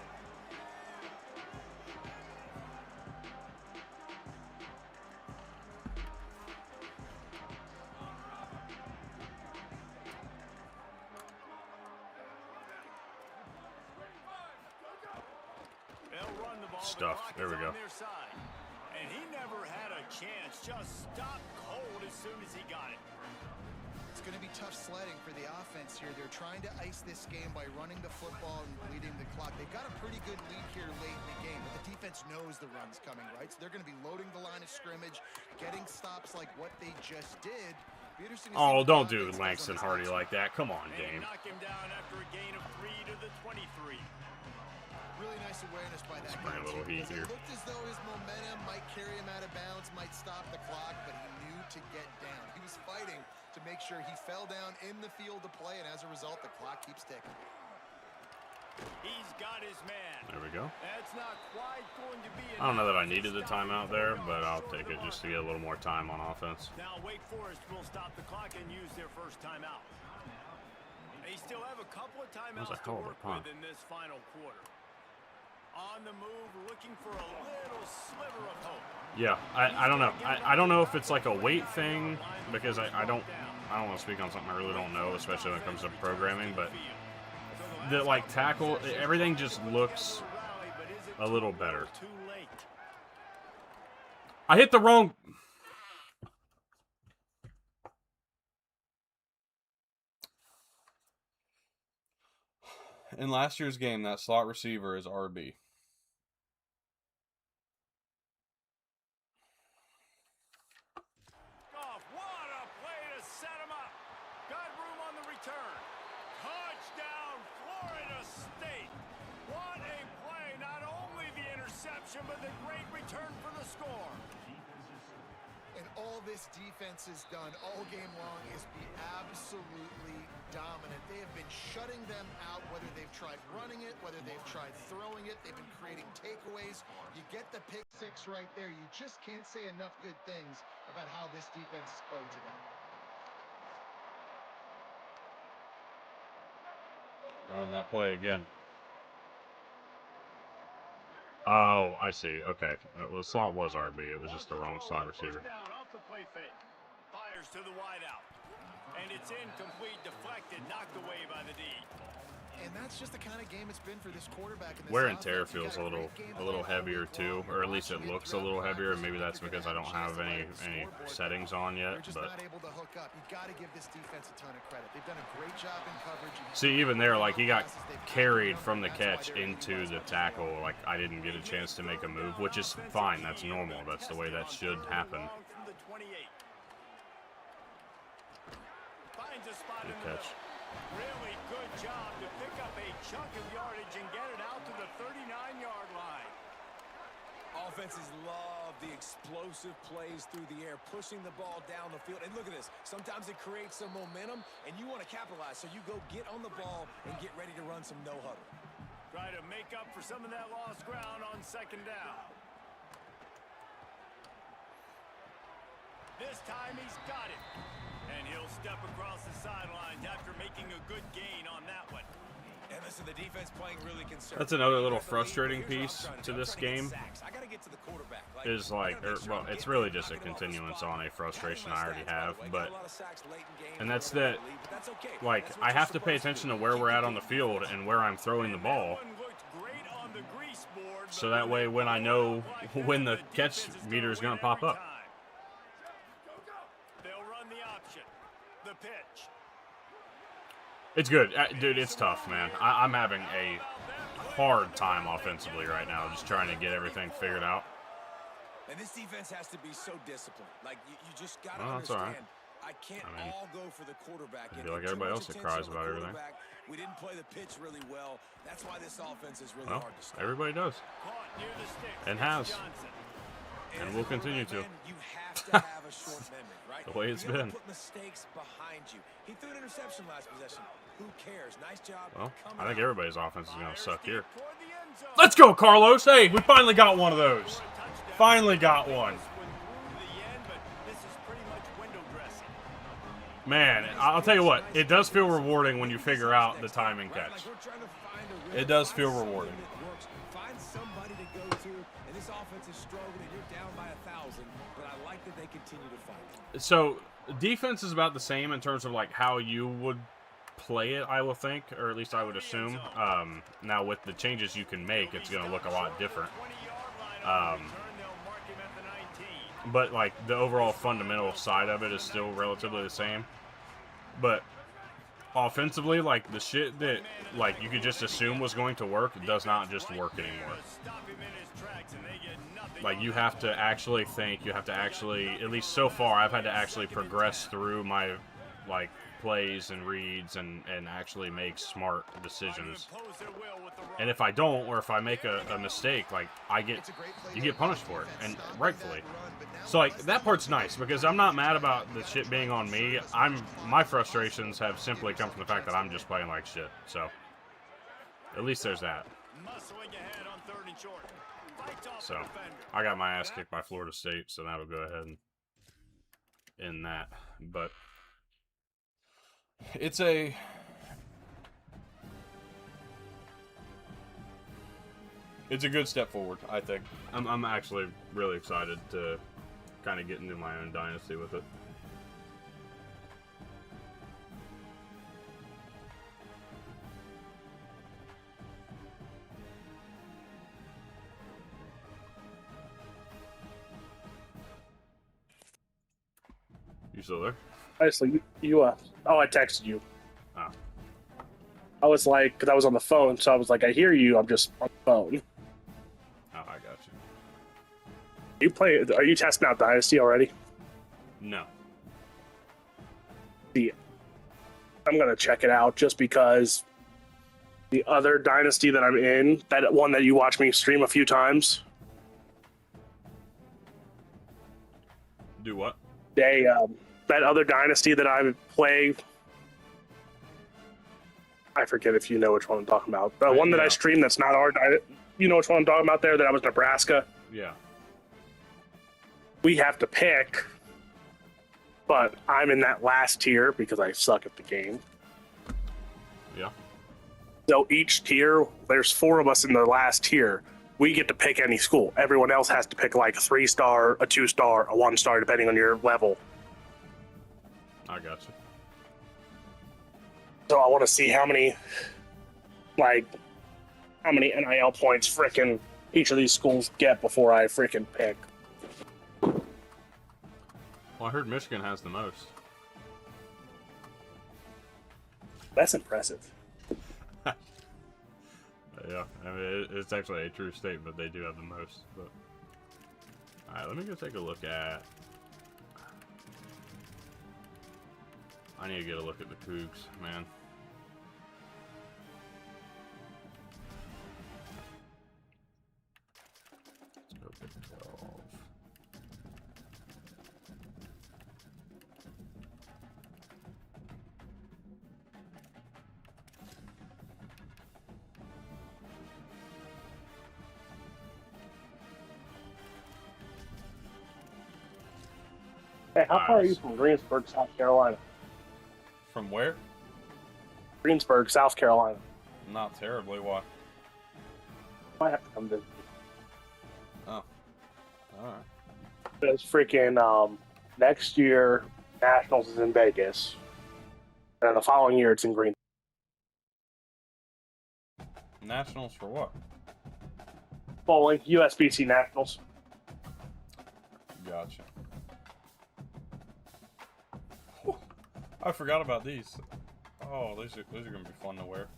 C: They'll run the ball.
A: Stuff. There we go.
C: And he never had a chance. Just stopped cold as soon as he got it.
E: It's going to be tough sledding for the offense here. They're trying to ice this game by running the football and bleeding the clock. They've got a pretty good lead here late in the game, but the defense knows the run's coming, right? So they're going to be loading the line of scrimmage, getting stops like what they just did.
A: Oh, don't do Langston Hardy like that. Come on, Dame.
C: Knock him down after a gain of 3 to the 23.
E: Really nice awareness by that
A: guy. A little heat here.
E: It looked as though his momentum might carry him out of bounds, might stop the clock, but he knew to get down. He was fighting to make sure he fell down in the field to play, and as a result, the clock keeps ticking.
C: He's got his man.
A: There we go.
C: That's not quite going to be
A: I don't know that I needed the timeout there, but I'll take it just to get a little more time on offense.
C: Now Wake Forest will stop the clock and use their first timeout. They still have a couple of timeouts to work with in this final quarter. On the move, looking for a little sliver of hope.
A: Yeah, I don't know. I don't know if it's like a weight thing, because I don't want to speak on something I really don't know, especially when it comes to programming, but the like tackle, everything just looks a little better. I hit the wrong. In last year's game, that slot receiver is RB.
C: What a play to set him up. Got room on the return. Touchdown, Florida State. What a play. Not only the interception, but the great return for the score.
E: And all this defense has done all game long is be absolutely dominant. They have been shutting them out, whether they've tried running it, whether they've tried throwing it. They've been creating takeaways. You get the pick six right there. You just can't say enough good things about how this defense is played today.
A: Run that play again. Oh, I see. Okay. Well, the slot was RB. It was just the wrong slot receiver.
C: Off the play fake. Fires to the wideout. And it's incomplete, deflected, knocked away by the D.
E: And that's just the kind of game it's been for this quarterback.
A: Wear and tear feels a little heavier too, or at least it looks a little heavier. And maybe that's because I don't have any settings on yet. But
E: not able to hook up. You got to give this defense a ton of credit. They've done a great job in coverage.
A: See, even there, like he got carried from the catch into the tackle. Like I didn't get a chance to make a move, which is fine. That's normal. That's the way that should happen. Good catch.
C: Really good job to pick up a chunk of yardage and get it out to the 39-yard line.
F: Offenses love the explosive plays through the air, pushing the ball down the field. And look at this. Sometimes it creates some momentum, and you want to capitalize. So you go get on the ball and get ready to run some no-huddle.
C: Try to make up for some of that lost ground on second down. This time he's got it. And he'll step across the sidelines after making a good gain on that one.
F: And listen, the defense playing really conservative.
A: That's another little frustrating piece to this game. Is like, well, it's really just a continuance on a frustration I already have, but, and that's that, like, I have to pay attention to where we're at on the field and where I'm throwing the ball. So that way, when I know when the catch meter is going to pop up. It's good. Dude, it's tough, man. I'm having a hard time offensively right now, just trying to get everything figured out.
F: And this defense has to be so disciplined. Like, you just got to
A: that's all
F: understand.
A: right.
F: I can't
A: I mean,
F: all go for the quarterback.
A: I feel like everybody else that cries about everything.
F: We didn't play the pitch really well. That's why this offense is really
A: Well,
F: hard to stop.
A: everybody does.
C: Caught near the sticks.
A: And
C: It's
A: has.
C: Johnson.
A: And
F: as
A: will
F: a
A: continue
F: quarterback,
A: to.
F: man, you have to have a short memory, right?
A: The way it's
F: you gotta
A: been.
F: Put mistakes behind you. He threw an interception last possession. Who cares? Nice job.
A: Well,
F: coming
A: I think
F: out.
A: everybody's offense is going to
C: Fires
A: suck
C: deep
A: here.
C: toward the end zone.
A: Let's go, Carlos. Hey, we finally got one of those.
C: For a touchdown.
A: Finally got one.
C: This went through the end, but this is pretty much window dressing.
A: Man, I'll tell you what. It does feel rewarding when you figure out the timing
F: Right?
A: catch.
F: Like we're trying to find a
A: It
F: rhythm,
A: does
F: find
A: feel
F: something
A: rewarding.
F: that works. Find somebody to go to, and this offense is struggling, and you're down by 1,000, but I like that they continue to fight.
A: So, defense is about the same in terms of like how you would play it, I will think, or at least I would assume. Now, with the changes you can make, it's going to look a lot different.
C: 20-yard line on the return, they'll mark him at the 19.
A: But like the overall fundamental side of it is still relatively the same. But offensively, like the shit that like you could just assume was going to work does not just work anymore.
C: Stop him in his tracks and they get nothing.
A: Like you have to actually think, you have to actually, at least so far, I've had to actually progress through my like plays and reads and actually make smart decisions.
C: Impose their will with the run.
A: And if I don't, or if I make a mistake, like you get punished for it, and rightfully. So like that part's nice because I'm not mad about the shit being on me. My frustrations have simply come from the fact that I'm just playing like shit. So at least there's that.
C: Muscling ahead on 3rd and short. Fights off
A: So
C: the defender.
A: I got my ass kicked by Florida State, so that'll go ahead and end that. But it's a good step forward, I think. I'm actually really excited to kind of get into my own dynasty with it. You still there?
H: Honestly, I texted you.
A: Oh.
H: I was like, because I was on the phone, so I was like, I hear you, I'm just on the phone.
A: Oh, I got you.
H: Are you testing out Dynasty already?
A: No.
H: I'm going to check it out just because the other Dynasty that I'm in, that one that you watch me stream a few times,
A: Do what?
H: that other Dynasty that I'm playing, I forget if you know which one I'm talking about. The one that I
A: yeah.
H: stream that's not our Dynasty, you know which one I'm talking about there, that I was Nebraska?
A: Yeah.
H: We have to pick, but I'm in that last tier because I suck at the game.
A: Yeah.
H: So each tier, there's 4 of us in the last tier. We get to pick any school. Everyone else has to pick like a 3-star, a 2-star, a 1-star, depending on your level.
A: I got you.
H: So I want to see how many NIL points frickin' each of these schools get before I frickin' pick.
A: Well, I heard Michigan has the most.
H: That's impressive.
A: Yeah, I mean, it's actually a true statement. They do have the most. But all right, let me go take a look at. I need to get a look at the Cougs, man. Let's go pick 12.
H: Hey, how far are you
A: Nice.
H: from Greensburg, South Carolina?
A: From where?
H: Greensburg, South Carolina.
A: Not terribly. Why?
H: Might have to come visit.
A: Oh, all right.
H: It's freaking next year, Nationals is in Vegas, and then the following year it's in Green.
A: Nationals for what?
H: Bowling, USBC Nationals.
A: Gotcha. Whew. I forgot about these. Oh, these are gonna be fun to wear.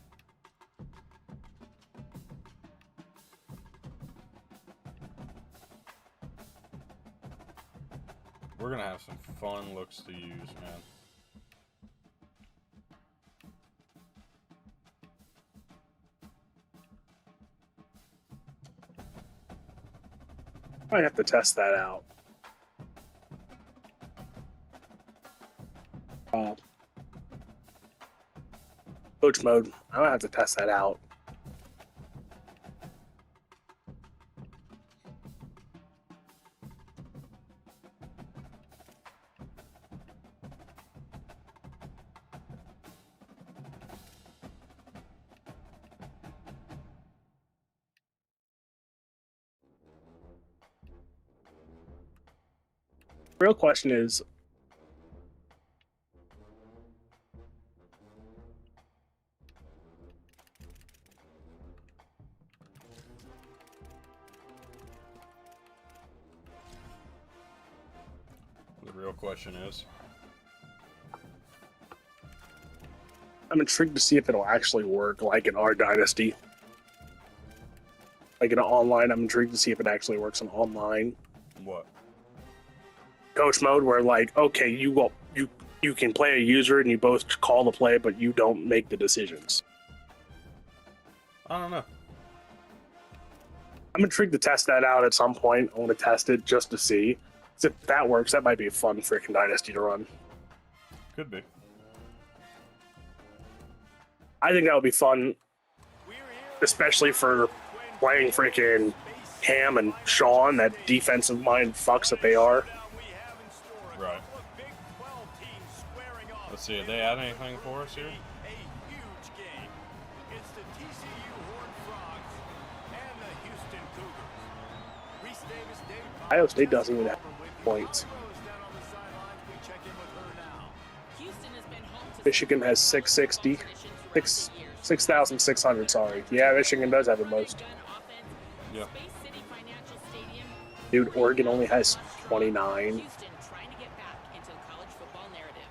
A: We're gonna have some fun looks to use, man.
H: Might have to test that out. Coach mode. I might have to test that out. Real question is,
A: The real question is,
H: I'm intrigued to see if it'll actually work like in our dynasty. Like in online, I'm intrigued to see if it actually works in online.
A: what?
H: Coach mode where like, okay, you can play a user and you both call the play, but you don't make the decisions.
A: I don't know.
H: I'm intrigued to test that out at some point. I want to test it just to see. 'Cause if that works, that might be a fun freaking dynasty to run.
A: Could be.
H: I think that would be fun, especially for playing freaking Cam and Sean, that defensive mind fucks that they are.
A: Right. Let's see, have they had anything for us here?
C: A huge game. It's the TCU Horned Frogs and the Houston Cougars. Reese Davis, David
H: Ohio State doesn't even have points.
D: Houston has been home to
H: Michigan has 660. 6,600, sorry. Yeah, Michigan does have the most.
A: Yeah.
D: Space City Financial Stadium.
H: Dude, Oregon only has 29.
D: Houston trying to get back into the college football narrative.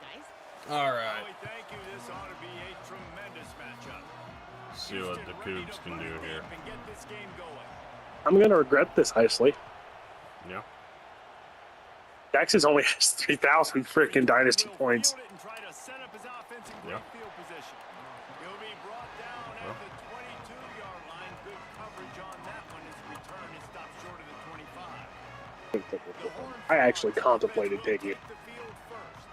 D: Guys,
A: All right.
C: Thank you. This ought to be a tremendous matchup.
A: See what the Cougs can do here.
C: And get this game going.
H: I'm going to regret this, Heisley.
A: Yeah.
H: Texas only has 3,000 freaking dynasty points.
C: And try to set up his offense in
A: Yeah.
C: great field position. He'll be brought down at the 22-yard line. Good coverage on that one. His return is stopped short of the 25.
H: I actually contemplated taking it.
C: The field first.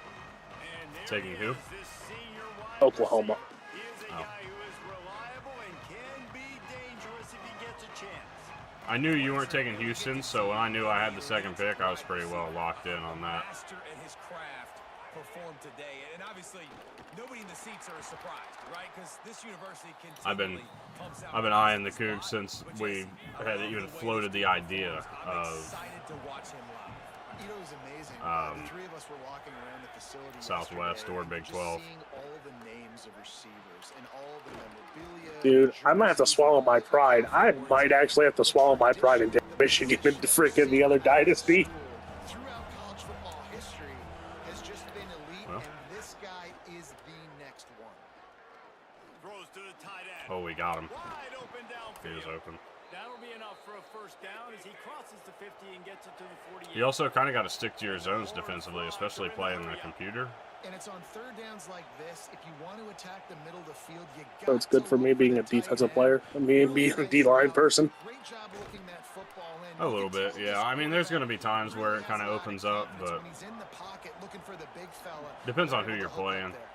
C: And there
A: Taking
C: he
A: who?
C: is, this senior wide
H: Oklahoma.
C: receiver. He is a
A: Oh.
C: guy who is reliable and can be dangerous if he gets a chance.
A: I knew you weren't taking Houston, so when I knew I had the second pick, I was pretty well locked in on that.
F: Master at his craft performed today, and obviously nobody in the seats are surprised, right? Because this university
A: I've been
F: pumps out
A: eyeing the
F: players.
A: Cougs since we
F: But
A: had even floated the idea
F: I'm
A: of
F: excited to watch him live.
E: You know, it was amazing. The three of us were walking around the facility
A: Southwest
E: yesterday
A: or
E: and
A: Big
E: just
A: 12.
E: seeing all the names of receivers and all the memorabilia.
H: Dude, I might have to swallow my pride. I might actually have to swallow my pride and take Michigan into freaking the other dynasty.
E: Throughout college football history has just been elite,
A: Well.
E: and this guy is the next one.
C: Throws to the tight end.
A: Oh, we got him.
C: Wide open
A: He was
C: downfield.
A: open.
C: That'll be enough for a first down as he crosses the 50 and gets it to the 48.
A: You also kind of got to stick to your zones defensively, especially playing the computer.
E: And it's on third downs like this. If you want to attack the middle of the field, you got
H: So it's good
E: to
H: for me
E: look
H: being a
E: the tight
H: defensive
E: end.
H: player, and me being a D-line person.
E: Great job looking that football in.
A: A
E: You
A: little
E: can
A: bit,
E: tell
A: yeah.
E: this
A: I mean, there's going to be
E: quarterback
A: times where it
E: really
A: kind of
E: has a lot
A: opens up,
E: confidence
A: but
E: when he's in the pocket looking for the big fella.
A: depends on who
E: Able
A: you're
E: to hook up
A: playing.
E: there.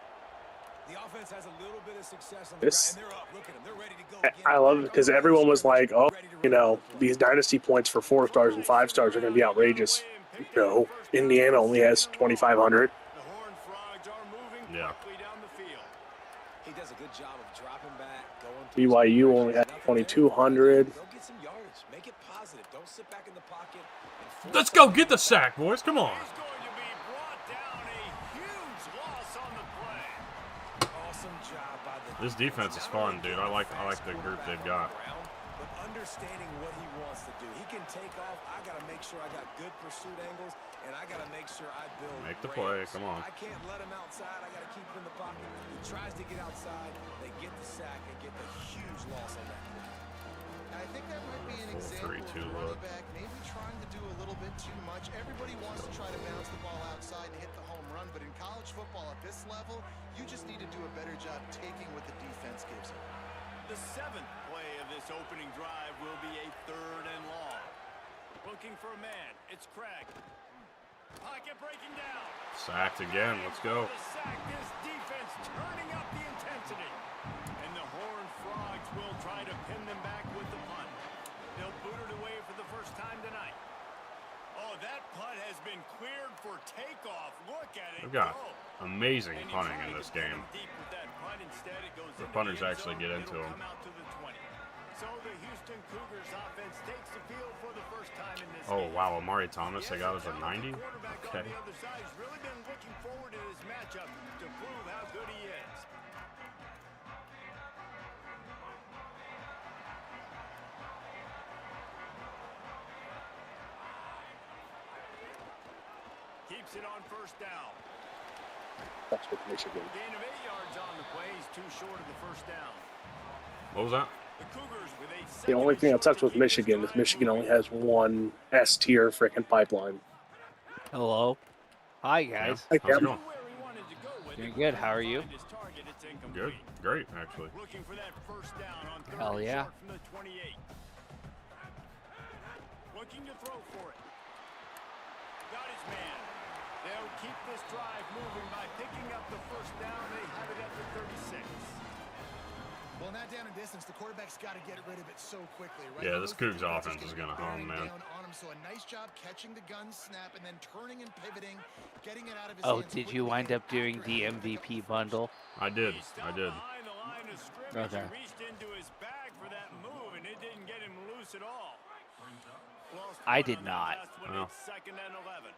F: The offense has a little bit of success on the
H: This-
F: ground, and they're up. Look at them. They're ready to go.
H: I love it because everyone was like, oh, you know, these dynasty points for 4 stars and 5 stars are going to be outrageous. No, Indiana only has 2,500.
C: The Horned Frogs are moving
A: Yeah.
C: quickly down the field.
F: He does a good job of dropping back, going.
H: BYU only has 2,200.
F: Go get some yardage. Make it positive. Don't sit back in the pocket. and force
A: Let's go get the sack, boys. Come on.
C: He's going to be brought down. A huge loss on the play.
F: Awesome job by the
A: This defense is fun, dude. I like the group they've got.
F: But understanding what he wants to do. He can take off. I got to make sure I got good pursuit angles, and I got to make sure I build
A: Make the play,
F: ramps.
A: come on.
F: I can't let him outside. I got to keep him in the pocket. He tries to get outside. They get the sack and get the huge loss on that play.
E: And I think that might be an
A: Full
E: example
A: 3-2
E: of the
A: look.
E: running back maybe trying to do a little bit too much. Everybody wants to try to bounce the ball outside and hit the home run, but in college football at this level, you just need to do a better job taking what the defense gives you.
C: The 7th play of this opening drive will be a 3rd and long. Looking for a man. It's Craig. Pocket breaking down.
A: Sacked again. Let's go.
C: The sack, this defense turning up the intensity. And the Horned Frogs will try to pin them back with the punt. They'll boot it away for the first time tonight. Oh, that punt has been cleared for takeoff. Look at it
A: We've got
C: go.
A: amazing
C: And he
A: punting
C: tried
A: in
C: to
A: this
C: pin
A: game.
C: him deep with that punt. Instead, it goes
A: The
C: into
A: punters
C: end
A: actually
C: zone.
A: get into
C: It'll
A: him.
C: come out to the 20. So the Houston Cougars offense takes the field for the first time in this
A: Oh,
C: game.
A: wow. Amari Thomas, they got us a
C: Yes,
A: 90?
C: quarterback
A: Okay.
C: on the other side has really been looking forward to this matchup to prove how good he is. Keeps it on first down.
H: That's with Michigan.
C: Gain of 8 yards on the play. He's too short of the first down.
A: What was that?
C: The Cougars with a
H: The only thing that sucks with
C: second short to
H: Michigan
C: keep
H: is
C: this
H: Michigan
C: drive
H: only
C: moving.
H: has one S-tier freaking pipeline.
I: Hello. Hi, guys.
H: Hey,
A: How's it
H: Kevin.
A: going?
C: Where he wanted to go with
I: Doing
C: it,
I: good.
C: but
I: How are you?
C: find his target. It's incomplete.
A: Good. Great, actually.
C: Looking for that first down on 3rd
I: Hell
C: and
I: yeah.
C: short from the 28. Looking to throw for it. Got his man. They'll keep this drive moving by picking up the first down. They have it at the 36.
E: Well, not down in distance, the quarterback's got to get rid of it so quickly, right?
A: Yeah,
E: He
A: this
E: knows the
A: Cougs
E: defense
A: offense is
E: gonna
A: gonna
E: be
A: hum,
E: bearing
A: man.
E: down on him, so a nice job catching the gun snap and then turning and pivoting, getting it out of his
I: Oh,
E: hands
I: did
E: quickly
I: you wind
E: and
I: up doing
E: after
I: the
E: having to pick up
I: MVP
E: the
I: bundle?
A: I did.
C: He
A: I
C: stopped
A: did.
C: behind the line of scrimmage
I: Okay.
C: and reached into his bag for that move, and it didn't get him loose at all. Lost
I: I
C: one
I: did
C: on that
I: not.
C: last one.
A: Well.
C: It's 2nd and 11.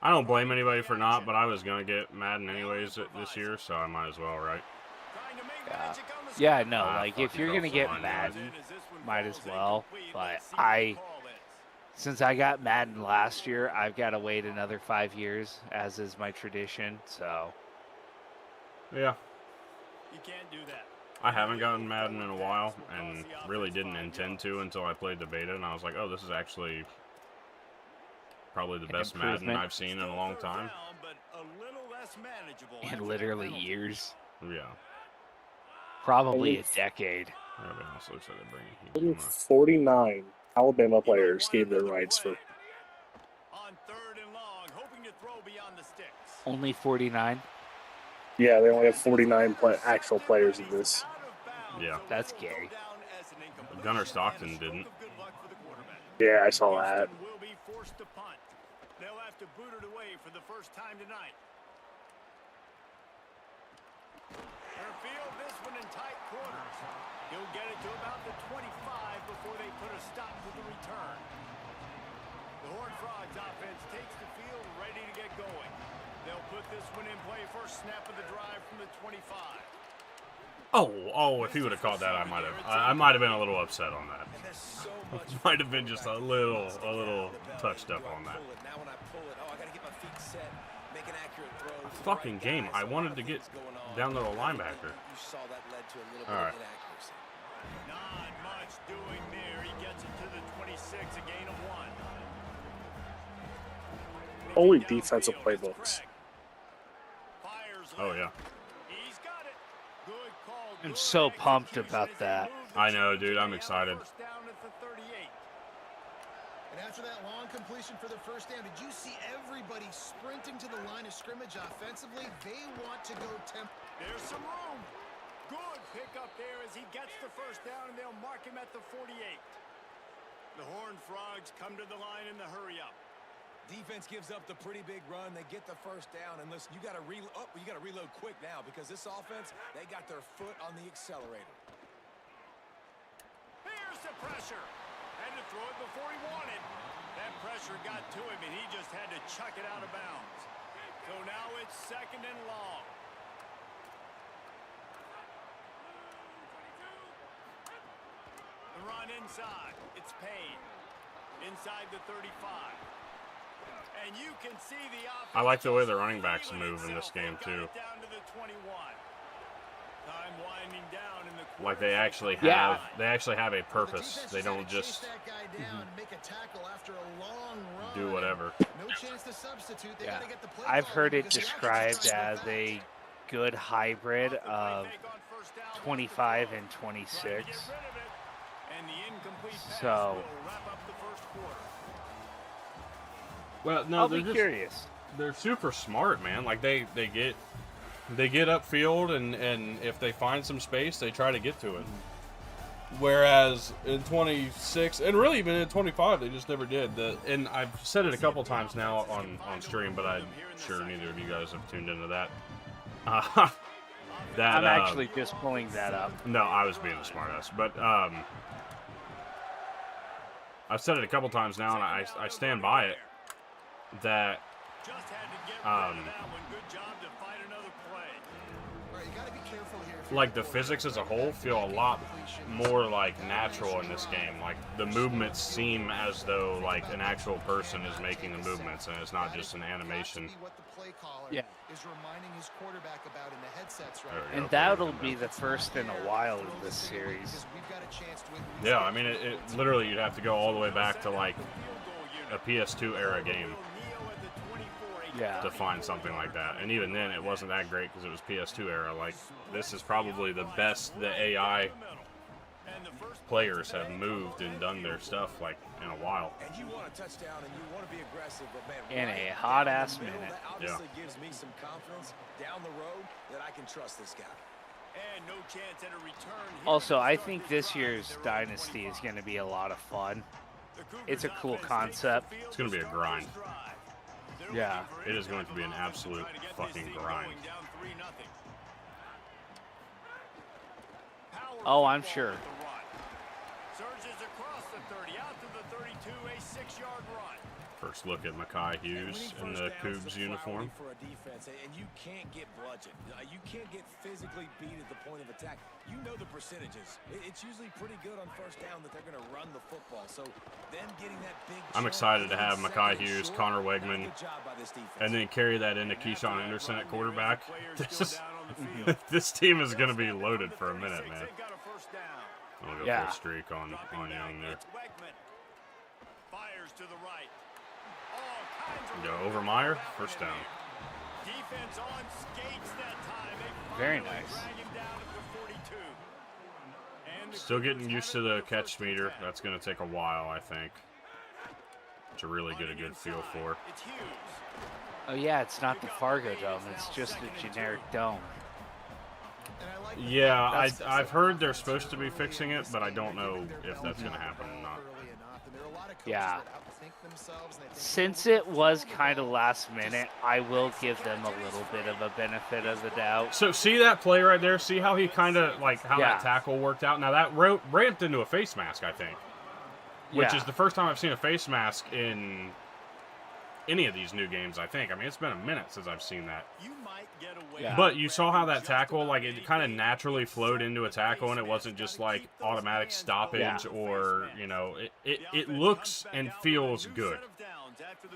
A: I don't blame anybody for not, but I was going to get Madden anyways this year, so I might as well, right?
C: Trying to make
I: Yeah.
C: magic on the
I: Yeah,
C: scoreboard.
I: no,
A: Ah,
I: like, if
A: fucking
I: you're
A: go
I: going to
A: for
I: get
A: mine,
I: Madden,
C: As this one
I: might as
C: falls
I: well,
C: incomplete,
I: but
C: let's see what the
I: I,
C: call is.
I: since I got Madden last year, I've got to wait another 5 years, as is my tradition, so.
A: Yeah.
C: You can't do that.
A: I haven't gotten Madden in a while, and really didn't intend to until I played the beta, and I was like, oh, this is actually probably the
I: An
A: best Madden
I: improvement.
A: I've seen in a long time.
C: Down, but a little less manageable after
I: In
C: that
I: literally
C: penalty.
I: years.
A: Yeah.
I: Probably a decade.
A: Everybody else looks like they're bringing
H: Only
A: heat.
H: 49 Alabama
C: He
H: players
C: might
H: gave
C: want
H: their
C: another
H: rights for.
C: play. On 3rd and long, hoping to throw beyond the sticks.
I: Only 49?
H: Yeah, they only have 49 actual players in this.
A: Yeah.
I: That's gay.
A: Gunnar Stockton didn't.
H: Yeah, I saw that.
C: Houston will be forced to punt. They'll have to boot it away for the first time tonight. Airfield, this one in tight quarters. He'll get it to about the 25 before they put a stop to the return. The Horned Frogs offense takes the field, ready to get going. They'll put this one in play first snap of the drive from the 25.
A: Oh, if he would have caught that, I might have been a little upset on that.
F: And there's so much
A: Might have been just a little touched up on that.
F: Now when I pull it, oh, I gotta get my feet set, make an accurate throw. to the
A: Fucking
F: right
A: game.
F: guy,
A: I
F: so a
A: wanted
F: lot
A: to
F: of
A: get
F: things going on.
A: down to the
F: And
A: linebacker.
F: You saw that led to a little
A: All right.
F: bit of inaccuracy.
C: Not much doing there. He gets it to the 26, a gain of 1.
H: Only
C: Looking
H: defensive
C: downfield, it's
H: playbooks.
C: Craig. Fires
A: Oh,
C: left.
A: yeah.
C: He's got it. Good call.
I: I'm
C: Good
I: so pumped
C: execution
I: about
C: as they
I: that.
C: move
A: I
C: the
A: know,
C: chains
A: dude,
C: and
A: I'm
C: they have
A: excited.
C: first down at the 38.
E: And after that long completion for the first down, did you see everybody sprinting to the line of scrimmage offensively? They want to go temp.
C: There's some room. Good pickup there as he gets the first down, and they'll mark him at the 48. The Horned Frogs come to the line in the hurry-up.
F: Defense gives up the pretty big run. They get the first down, and listen, you got to reload quick now because this offense, they got their foot on the accelerator.
C: Here's the pressure. Had to throw it before he wanted. That pressure got to him, and he just had to chuck it out of bounds. So now it's 2nd and long. The run inside. It's Payne. Inside the 35. And you can see the offense.
A: I like the way the running backs move in this game, too.
C: Down to the 21. Time winding down in the
A: Like they actually have,
I: Yeah.
A: they actually have a purpose. They don't just do whatever.
I: Yeah. I've heard it described as a good hybrid of 25 and 26. So,
A: Well, no,
I: I'll
A: they're
I: be
A: just,
I: curious.
A: they're super smart, man. Like they get upfield, and if they find some space, they try to get to it. Whereas in 26, and really even in 25, they just never did. And I've said it a couple times now on stream, but I'm sure neither of you guys have tuned into that.
I: I'm actually just pulling that up.
A: No, I was being a smartass, but I've said it a couple times now, and I stand by it. That like the physics as a whole feel a lot more like natural in this game. Like the movements seem as though like an actual person is making the movements, and it's not just an animation.
I: Yeah.
A: And
I: And that'll be the first in a while in this series.
A: Yeah, I mean, it literally you'd have to go all the way back to like a PS2 era game
I: Yeah.
A: to find something like that. And even then, it wasn't that great because it was PS2 era. Like, this is probably the best the AI players have moved and done their stuff, like, in a while.
F: And you want a touchdown and you want to be aggressive, but man,
I: In
F: right
I: a
F: in the
I: hot-ass
F: middle,
I: minute.
F: that obviously gives me some confidence down the road that I can trust this guy.
C: And no chance at a return here
I: Also,
C: to
I: I
C: start
I: think
C: their
I: this
C: drive.
I: year's
C: They're
I: Dynasty
C: off
I: is
C: the
I: going to be a lot of fun.
C: The Cougars
I: It's a cool
C: offense
I: concept.
C: takes the field
A: It's gonna be a
C: to start
A: grind.
C: this drive. They're
I: Yeah.
C: looking for
A: It
C: any
A: is going
C: type
A: to be
C: of
A: an
C: offense
A: absolute
C: try to get this
A: fucking
C: thing
A: grind.
C: going down 3-0. Power
I: Oh, I'm
C: football
I: sure.
C: with the run. Surges across the 30, out to the 32, a 6-yard run.
A: First look at Mekhi Hughes in the Cougs uniform.
F: For a defense, and you can't get bludgeoned. You can't get physically beat at the point of attack. You know the percentages. It's usually pretty good on first down that they're going to run the football. So them getting that big.
A: I'm excited to have Mekhi Hughes, Connor Wegman,
F: Good job by this defense.
A: and then carry that into Keyshawn Anderson at quarterback.
C: Players
A: This
C: go down on the field.
A: this team is going to be loaded for a minute, man.
C: They've got a first down.
A: I'll go
I: Yeah.
A: full streak on Young there.
C: It's Wegman. Fires to the right. All kinds of
A: Go over Meyer, first down.
C: defense on skates that time. They
I: Very
C: finally
I: nice.
C: drag him down at the 42. And the
A: Still getting
C: Cougars
A: used to
C: try
A: the
C: get their
A: catch
C: first
A: meter.
C: down.
A: That's going to take a while, I think, to really get a good feel for.
C: It's Hughes.
I: Oh, yeah, it's not the Fargo Dome. It's just a generic dome.
A: Yeah, I've heard they're supposed to be fixing it, but I don't know if that's going to happen or not.
I: Yeah. Since it was kind of last minute, I will give them a little bit of a benefit of the doubt.
A: So see that play right there? See how he kind of, like, how
I: Yeah.
A: that tackle worked out? Now that ramped into a face mask, I think. Which
I: Yeah.
A: is the first time I've seen a face mask in any of these new games, I think. I mean, it's been a minute since I've seen that.
C: You might get away.
I: Yeah.
A: But you saw how that tackle, like, it kind of naturally flowed into a tackle, and it wasn't just, like, automatic stoppage
I: Yeah.
A: or, you know, it looks and feels good.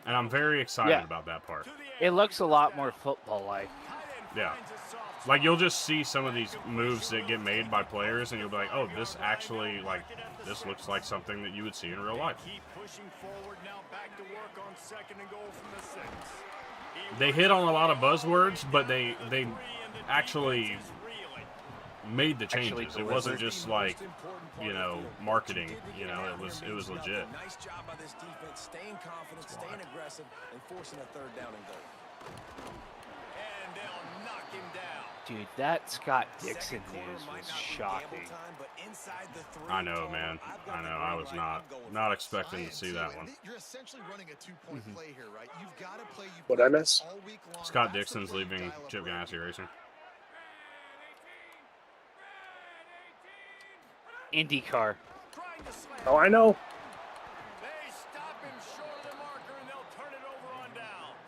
A: And I'm very excited
I: Yeah.
A: about that part.
I: It looks a lot more football-like.
A: Yeah. Like, you'll just see some of these moves that get made by players, and you'll be like, oh, this actually, like, this looks like something that you would see in real life.
C: Keep pushing forward now, back to work on 2nd and goal from the 6.
A: They hit on a lot of buzzwords, but they actually made the
I: Actually
A: changes. It wasn't
I: delivered.
A: just like, you know, marketing. You know, it was legit.
F: Nice job by this defense, staying confident, staying aggressive, and forcing a 3rd down and goal.
C: And they'll knock him down.
I: Dude, that Scott Dixon
F: Second quarter
I: news
F: might
I: was
F: not be
I: shocking.
F: gamble time, but inside the 3
A: I know,
F: cone,
A: man.
F: I've got
A: I
F: the
A: know. I
F: green
A: was
F: light,
A: not
F: I'm going
A: not
F: for it.
A: expecting to see that one.
E: You're essentially running a two-point play here, right? You've got to play.
H: What'd I miss?
E: all week long.
A: Scott
E: That's the
A: Dixon's
E: play you
A: leaving
E: dial up
A: Chip
E: early.
A: Ganassi Racing.
I: IndyCar.
C: Trying to slam.
H: Oh, I know.
C: They stop him short of the marker, and they'll turn it over on downs.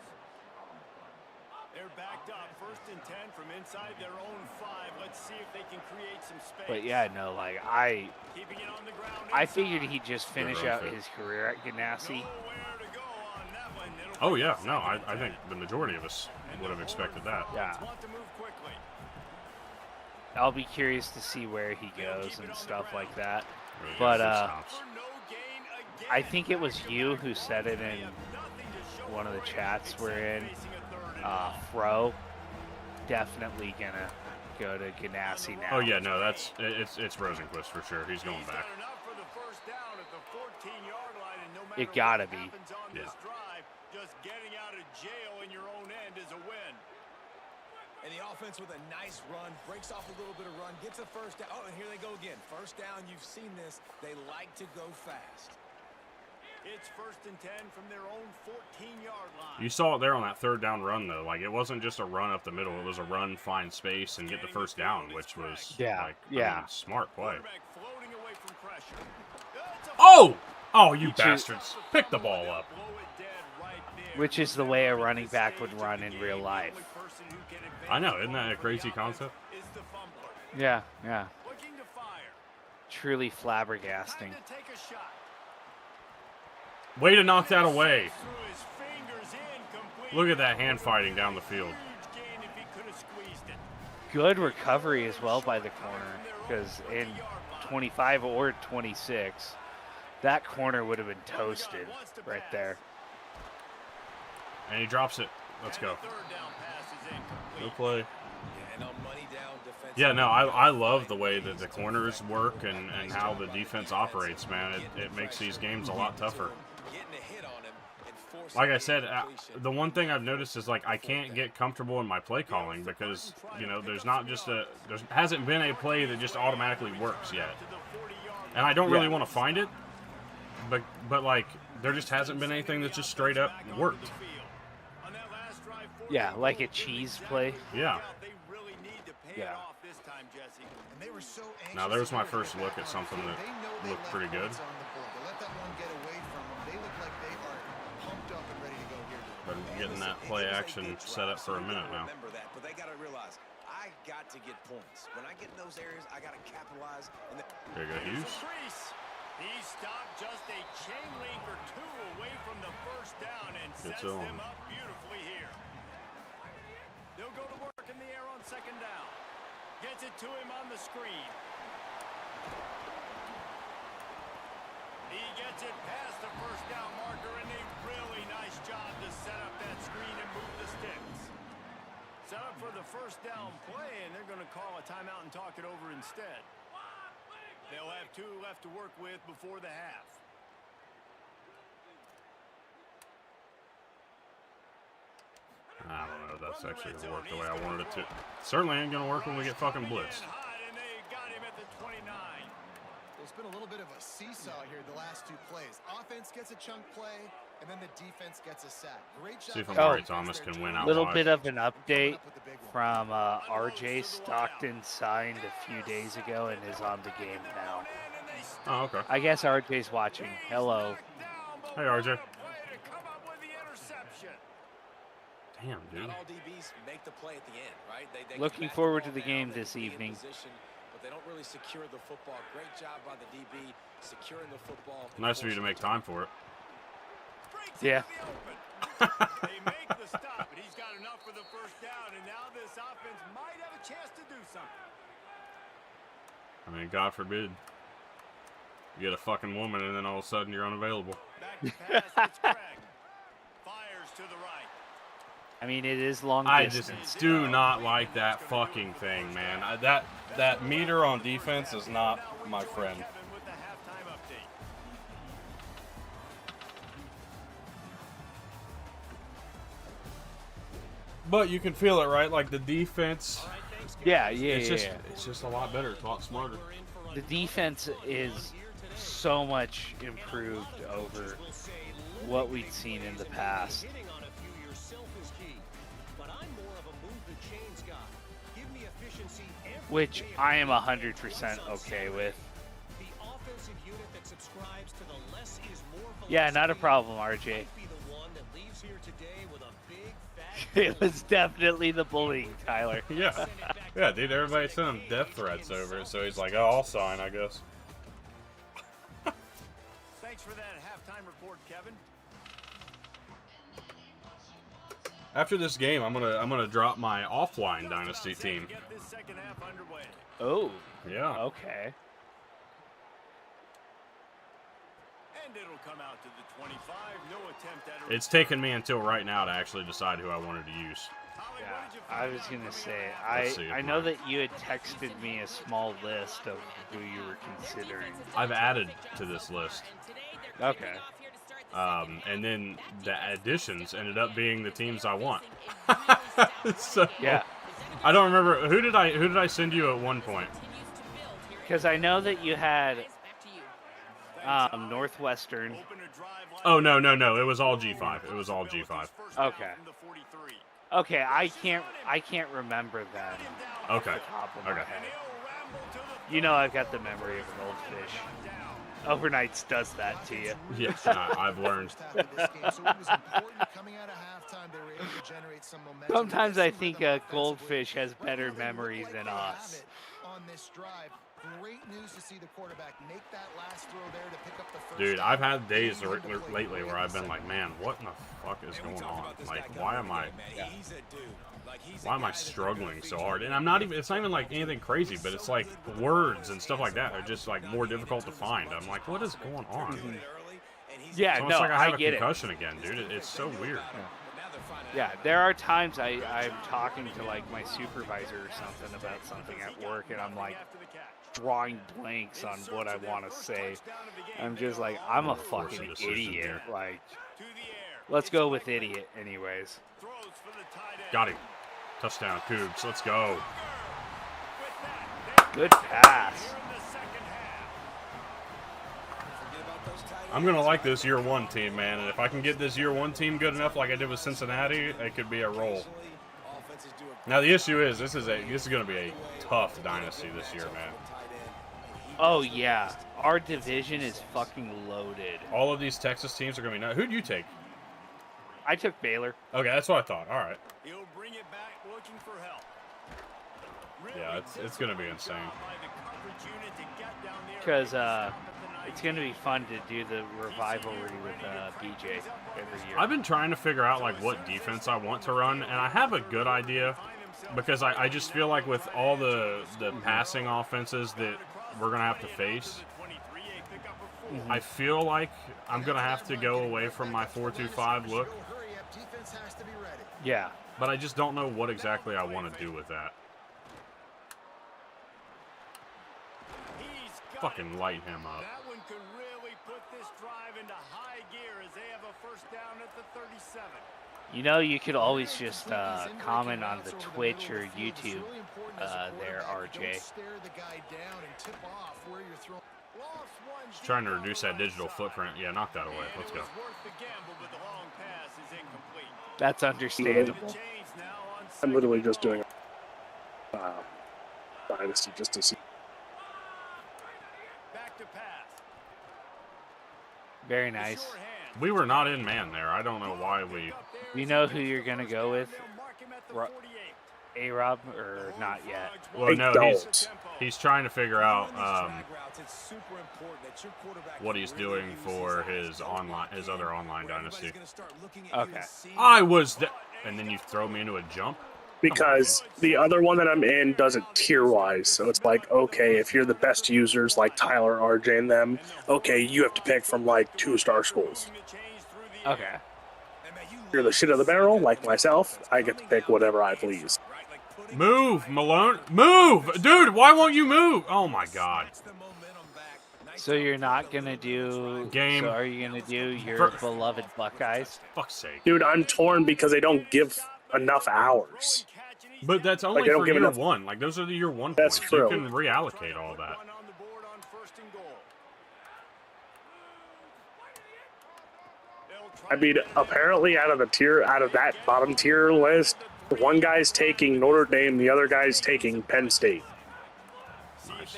C: They're backed up. 1st and 10 from inside their own 5. Let's see if they can create some space.
I: But yeah, no, like, I
C: Keeping it on the ground
I: figured
C: inside.
I: he'd just finish
A: really
I: out
A: fit.
I: his career at Ganassi.
C: Nowhere to go on that one. It'll
A: Oh,
C: be
A: yeah.
C: a
A: No,
C: second
A: I
C: and
A: think
C: 10.
A: the majority of us would have expected that.
I: Yeah.
C: Want to move quickly.
I: I'll be curious to see where he goes and stuff like that.
J: Really
I: But
J: good stops.
I: I think it was you who said it in one of the chats we're in. Fro definitely gonna go to Ganassi now.
J: Oh yeah, no, it's Rosenquist for sure. He's going back.
I: It gotta be.
J: Yeah.
C: Just getting out of jail in your own end is a win.
F: And the offense with a nice run, breaks off a little bit of run, gets a first down. Oh, and here they go again. First down, you've seen this. They like to go fast.
C: It's 1st and 10 from their own 14-yard line.
J: You saw it there on that third down run, though. Like, it wasn't just a run up the middle. It was a run, find space, and get the first down, which was, I mean, smart play.
C: Floating away from pressure.
J: Oh! Oh, you bastards. Pick the ball up.
I: Which is the way a running back would run in real life.
J: I know. Isn't that a crazy concept?
I: Yeah, yeah. Truly flabbergasting.
J: Way to knock that away. Look at that hand fighting down the field.
I: Good recovery as well by the corner, because in 25 or 26, that corner would have been toasted right there.
J: And he drops it. Let's go. Good play. Yeah, no, I love the way that the corners work and how the defense operates, man. It makes these games a lot tougher. Like I said, the one thing I've noticed is, like, I can't get comfortable in my play calling because, you know, there hasn't been a play that just automatically works yet. And I don't really want to find it, but like, there just hasn't been anything that just straight up worked.
I: Yeah, like a cheese play.
J: Yeah.
I: Yeah.
J: Now, there's my first look at something that looked pretty good. But getting that play action set up for a minute now.
F: But they got to realize, I got to get points. When I get in those areas, I got to capitalize.
J: There you go, Hughes.
C: He stopped just a chain link or two away from the first down and sets them up beautifully here. They'll go to work in the air on 2nd down. Gets it to him on the screen. He gets it past the first down marker, and a really nice job to set up that screen and move the sticks. Set up for the first down play, and they're going to call a timeout and talk it over instead. They'll have 2 left to work with before the half.
J: I don't know if that's actually going to work the way I wanted it to. Certainly ain't going to work when we get fucking blitzed.
E: There's been a little bit of a seesaw here the last 2 plays. Offense gets a chunk play, and then the defense gets a sack. Great job.
J: See if Amari Thomas can win out.
I: A little bit of an update from RJ Stockton signed a few days ago and is on the game now.
J: Oh, okay.
I: I guess RJ's watching. Hello.
J: Hey, RJ. Damn, dude.
F: Not all DBs make the play at the end, right? They
I: Looking forward to the game this evening.
F: But they don't really secure the football. Great job by the DB securing the football.
J: Nice of you to make time for it.
I: Yeah.
C: They make the stop, but he's got enough for the first down, and now this offense might have a chance to do something.
J: I mean, God forbid you get a fucking woman and then all of a sudden you're unavailable.
C: Back to pass, it's Craig. Fires to the right.
I: I mean, it is long
J: I
I: distance.
J: just do not like that fucking thing, man.
A: That meter on defense is not my friend. But you can feel it, right? Like the defense.
I: Yeah.
A: It's just a lot better. It's a lot smarter.
I: The defense is so much improved over what we'd seen in the past. Which I am 100% okay with. Yeah, not a problem, RJ. It was definitely the bullying, Tyler.
J: Yeah. Yeah, dude, everybody sent him death threats over it, so he's like, oh, I'll sign, I guess.
C: Thanks for that halftime report, Kevin.
A: After this game, I'm gonna drop my offline dynasty team.
I: Oh.
A: Yeah.
I: Okay.
C: And it'll come out to the 25. No attempt at
J: It's taken me until right now to actually decide who I wanted to use.
I: Yeah, I was gonna say,
J: Let's see
I: I
J: if
I: know
J: my-
I: that you had texted me a small list of who you were considering.
J: I've added to this list.
I: Okay.
J: And then the additions ended up being the teams I want. So,
I: Yeah.
J: I don't remember who did I send you at one point.
I: Because I know that you had Northwestern.
J: Oh no, it was all G5. It was all G5.
I: Okay. Okay, I can't remember that.
J: Okay.
I: Off the top of my
J: Okay.
I: head. You know I've got the memory of an old fish. Overnights does that to you.
J: Yeah, I've learned.
I: Sometimes I think a goldfish has better memories than us.
E: On this drive, great news to see the quarterback make that last throw there to pick up the first.
J: Dude, I've had days lately where I've been like, man, what in the fuck is going on? Like, why am I struggling so hard? And it's not even like anything crazy, but it's like words and stuff like that are just like more difficult to find. I'm like, what is going on?
I: Yeah,
J: It's almost
I: no,
J: like I have a
I: get it.
J: concussion again, dude. It's so weird.
I: Yeah, there are times I'm talking to like my supervisor or something about something at work, and I'm like drawing blanks on what I want to say. I'm just like, I'm a fucking idiot. Like, let's go with idiot, anyways.
J: Got him. Touchdown, Cougs. Let's go.
I: Good pass.
J: I'm going to like this year one team, man. And if I can get this year one team good enough like I did with Cincinnati, it could be a roll. Now, the issue is this is going to be a tough dynasty this year, man.
I: Oh, yeah. Our division is fucking loaded.
J: All of these Texas teams are going to be nuts. Who'd you take?
I: I took Baylor.
J: Okay, that's what I thought. All right.
C: He'll bring it back looking for help.
J: Yeah, it's going to be insane.
I: Because it's going to be fun to do the rivalry with BJ every year.
J: I've been trying to figure out like what defense I want to run, and I have a good idea because I just feel like with all the passing offenses that we're going to have to face, I feel like I'm going to have to go away from my 4-2-5 look.
I: Yeah.
J: But I just don't know what exactly I want to do with that. Fucking light him up.
C: That one could really put this drive into high gear as they have a first down at the 37.
I: You know, you could always just comment on the Twitch or YouTube there, RJ.
J: Trying to reduce that digital footprint. Yeah, knock that away. Let's go.
I: That's understandable.
H: I'm literally just doing dynasty just to see.
I: Very nice.
J: We were not in man there. I don't know why we...
I: You know who you're going to go with? A-Rob, or not yet?
J: Well, no, he's trying to figure out what he's doing for his other online dynasty.
I: Okay.
J: I was... And then you throw me into a jump?
H: Because the other one that I'm in does it tier-wise. So it's like, okay, if you're the best users like Tyler, RJ, and them, okay, you have to pick from like 2-star schools.
I: Okay.
H: If you're the shit of the barrel, like myself, I get to pick whatever I please.
J: Move, Malone. Move! Dude, why won't you move? Oh, my God.
I: So you're not going to do...
J: Game.
I: So are you going to do your beloved Buckeyes?
J: Fuck's sake.
H: Dude, I'm torn because they don't give enough hours.
J: But that's only
H: Like, they don't
J: for
H: give
J: year
H: enough-
J: one. Like, those are the year one
H: That's
J: points.
H: true.
J: You can reallocate all that.
H: I mean, apparently out of that bottom tier list, one guy's taking Notre Dame, the other guy's taking Penn State.
J: Nice.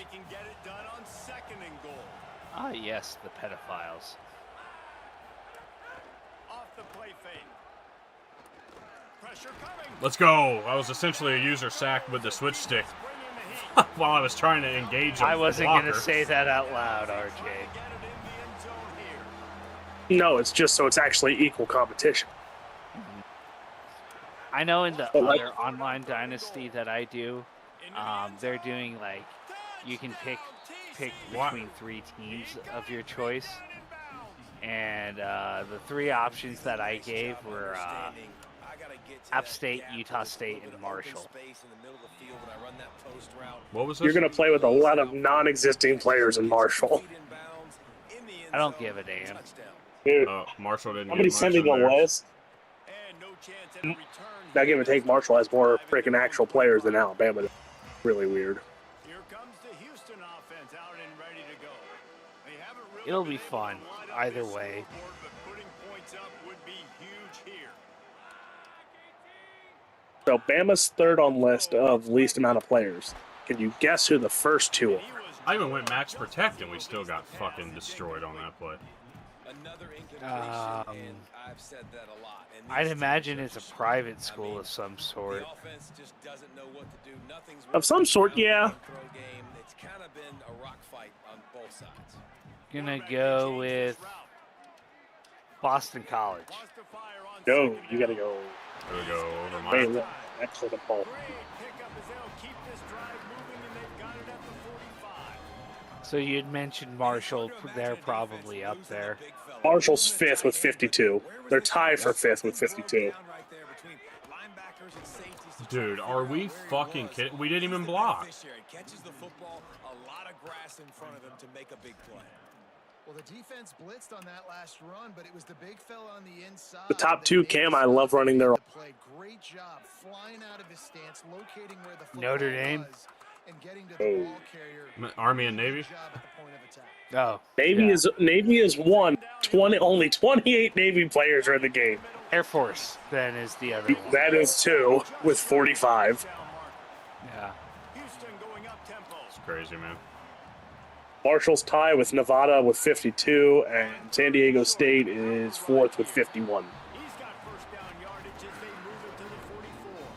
I: Ah, yes, the pedophiles.
J: Let's go. I was essentially a user sack with the switch stick while I was trying to engage a
I: I wasn't going to
J: blocker.
I: say that out loud, RJ.
H: No, it's just so it's actually equal competition.
I: I know in the
H: But, like-
I: other online dynasty that I do, they're doing like you can pick
J: What?
I: between 3 teams of your choice, and the 3 options that I gave were App State, Utah State, and Marshall.
J: What was this?
H: You're going to play with a lot of non-existing players in Marshall.
I: I don't give a damn.
H: Dude,
J: Marshall didn't.
H: somebody
J: get
H: send
J: much
H: me
J: in
H: the
J: there.
H: list. Now, give and take, Marshall has more freaking actual players than Alabama. Really weird.
C: Here comes the Houston offense out and ready to go. They haven't really
I: It'll
C: been
I: be
C: able to
I: fun
C: light up
I: either
C: this
I: way.
C: scoreboard, but putting points up would be huge here.
H: So, Bama's third on list of least amount of players. Can you guess who the first 2 are?
J: I even went max protect and we still got fucking destroyed on that play.
F: I've said that a lot. And
I: I'd
F: these
I: imagine
F: teams
I: it's a
F: are
I: private
F: struggling.
I: school of some sort.
F: The offense just doesn't know what to do. Nothing's
H: Of some sort, yeah.
F: throw game. It's kind of been a rock fight on both sides.
I: Gonna go with Boston College.
H: Go. You got to go.
J: There we go over
H: Hey,
J: my.
H: look. Excellent ball.
C: Great pickup as they'll keep this drive moving, and they've got it at the 45.
I: So you'd mentioned Marshall. They're probably up there.
H: Marshall's 5th with 52. They're tied for 5th with 52.
J: Dude, are we fucking kidding? We didn't even block.
F: Catches the football, a lot of grass in front of him to make a big play.
E: Well, the defense blitzed on that last run, but it was the big fella on the inside.
H: The top
E: that
H: 2
E: made
H: Cam,
E: the
H: I love running their.
E: play. Great job flying out of his stance, locating where the football
I: Notre Dame?
E: was, and getting to the
H: Oh.
E: ball carrier.
J: Army and Navy.
E: Good job at the point of attack.
I: Oh,
H: Navy is 1. Only 28 Navy players are in the game.
I: Air Force then is the other one.
H: That is 2 with 45.
I: Yeah.
C: Houston going up tempo.
J: It's crazy, man.
H: Marshall's tied with Nevada with 52, and San Diego State is 4th with 51.
C: He's got first down yardage as they move it to the 44.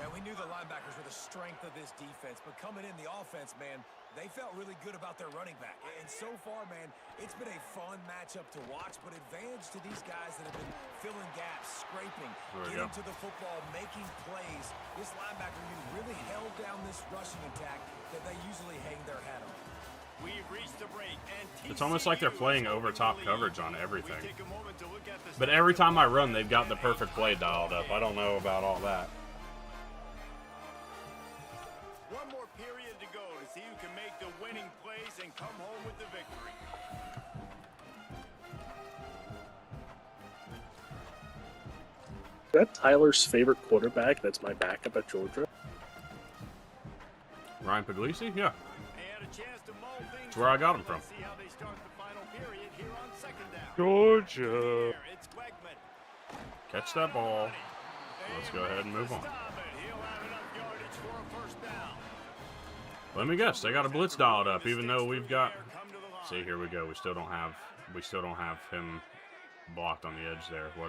F: And we knew the linebackers were the strength of this defense, but coming in the offense, man, they felt really good about their running back. And so far, man, it's been a fun matchup to watch, but advantage to these guys that have been filling gaps, scraping,
J: There we
F: getting
J: go.
F: to the football, making plays. This linebacker unit really held down this rushing attack that they usually hang their hat on.
C: We've reached the break, and
J: It's almost like they're
C: TCU
J: playing
C: is
J: over
C: open
J: top
C: lead.
J: coverage on
C: We
J: everything.
C: take a moment to look at the
J: But every time I run, they've got the perfect play dialed up. I don't know about all that.
C: One more period to go to see who can make the winning plays and come home with the victory.
H: Is that Tyler's favorite quarterback? That's my backup at Georgia.
J: Ryan Puglisi? Yeah.
C: They had a chance to mull things.
J: That's where I got him from.
C: Let's see how they start the final period here on second down.
I: Georgia.
C: Here, it's Wegman.
J: Catch that ball. Let's go ahead and move on.
C: Stop it. He'll have enough yardage for a first down.
J: Let me guess. They got a blitz dialed up, even though we've got.
C: Come to the line.
J: See, here we go. We still don't have him blocked on the edge there. Why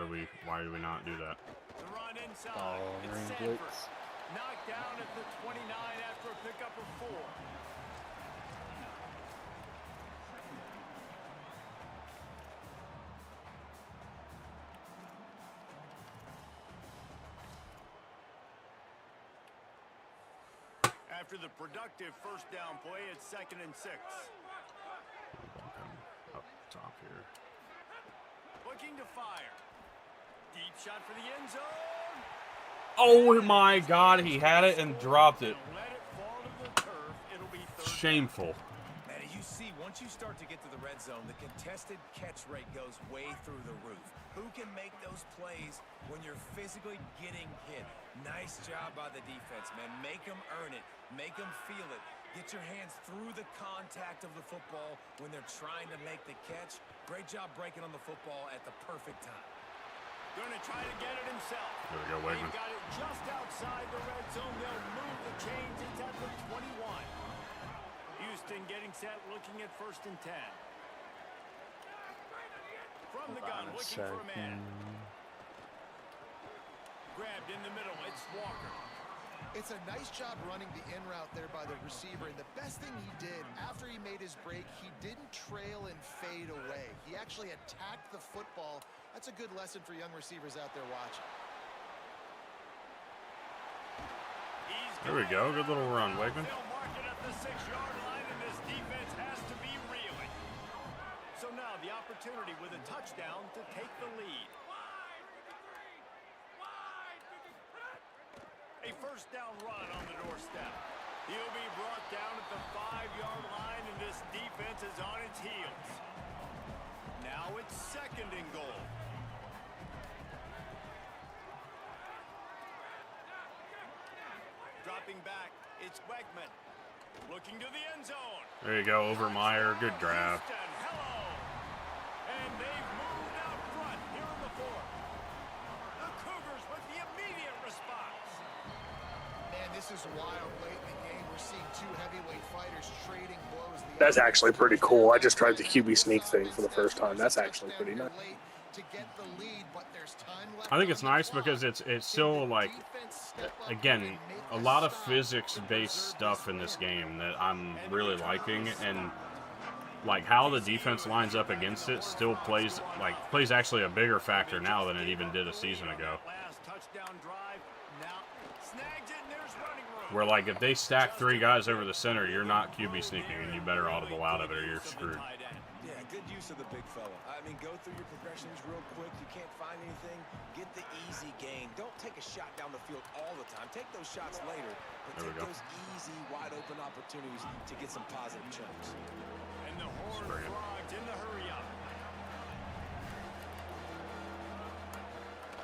J: do we not do that?
C: The run inside.
I: Oh,
C: It's
I: we're in
C: Sanford.
I: blitz.
C: Knocked down at the 29 after a pickup of 4. After the productive first down play, it's 2nd and 6.
J: Up top here.
C: Looking to fire. Deep shot for the end zone.
A: Oh my God, he had it and dropped it.
C: Let it fall to the turf. It'll be third.
J: Shameful.
F: Man, you see, once you start to get to the red zone, the contested catch rate goes way through the roof. Who can make those plays when you're physically getting hit? Nice job by the defense, man. Make them earn it. Make them feel it. Get your hands through the contact of the football when they're trying to make the catch. Great job breaking on the football at the perfect time.
C: Going to try to get it himself.
J: There we go, Wegman.
C: They've got it just outside the red zone. They'll move the chains. It's at the 21. Houston getting set, looking at 1st and 10. From the gun, looking for a man. Grabbed in the middle. It's Walker.
E: It's a nice job running the in route there by the receiver, and the best thing he did after he made his break, he didn't trail and fade away. He actually attacked the football. That's a good lesson for young receivers out there watching.
J: There we go. Good little run, Wakeman.
C: They'll mark it at the 6-yard line, and this defense has to be reeling. So now the opportunity with a touchdown to take the lead. A first down run on the doorstep. He'll be brought down at the 5-yard line, and this defense is on its heels. Now it's 2nd and goal. Dropping back, it's Wegman. Looking to the end zone.
J: There you go, Overmeyer. Good grab.
C: Houston, hello. And they've moved out front here in the 4th. The Cougars with the immediate response.
E: Man, this is wild late in the game. We're seeing two heavyweight fighters trading blows.
H: That's actually pretty cool. I just tried the QB sneak thing for the first time. That's actually pretty nice.
J: I think it's nice because it's still like, again, a lot of physics-based stuff in this game that I'm really liking, and like how the defense lines up against it still plays actually a bigger factor now than it even did a season ago. Where like if they stack 3 guys over the center, you're not QB sneaking, and you better audible out of it or you're screwed.
F: Yeah, good use of the big fella. I mean, go through your progressions real quick. You can't find anything, get the easy gain. Don't take a shot down the field all the time. Take those shots later, but take those easy, wide-open opportunities to get some positive chunks.
C: And the Horned Frogs in the hurry-up.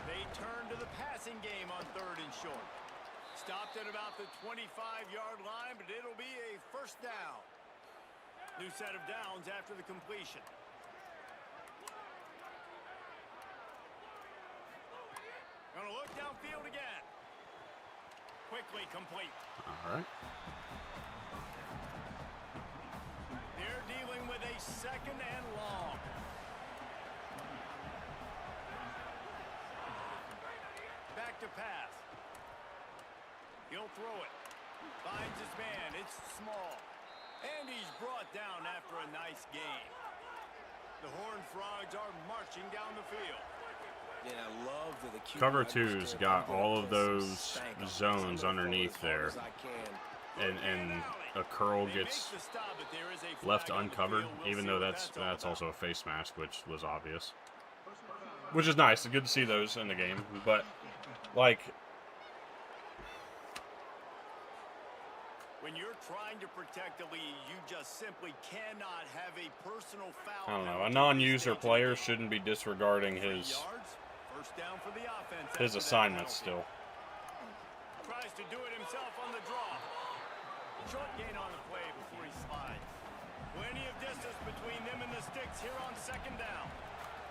C: They turn to the passing game on 3rd and short. Stopped at about the 25-yard line, but it'll be a first down. New set of downs after the completion. Gonna look downfield again. Quickly complete.
J: All right.
C: They're dealing with a 2nd and long. Back to pass. He'll throw it. Finds his man. It's Small. And he's brought down after a nice gain. The Horned Frogs are marching down the field.
F: Yeah, I love that the
J: Cover 2's got all of those zones underneath there, and a curl gets left uncovered, even though that's also a face mask, which was obvious. Which is nice. It's good to see those in the game, but like,
C: when you're trying to protect the lead, you just simply cannot have a personal foul.
J: I don't know. A non-user player shouldn't be disregarding his assignments still.
C: Tries to do it himself on the draw. Short gain on the play before he slides. Plenty of distance between them and the sticks here on 2nd down.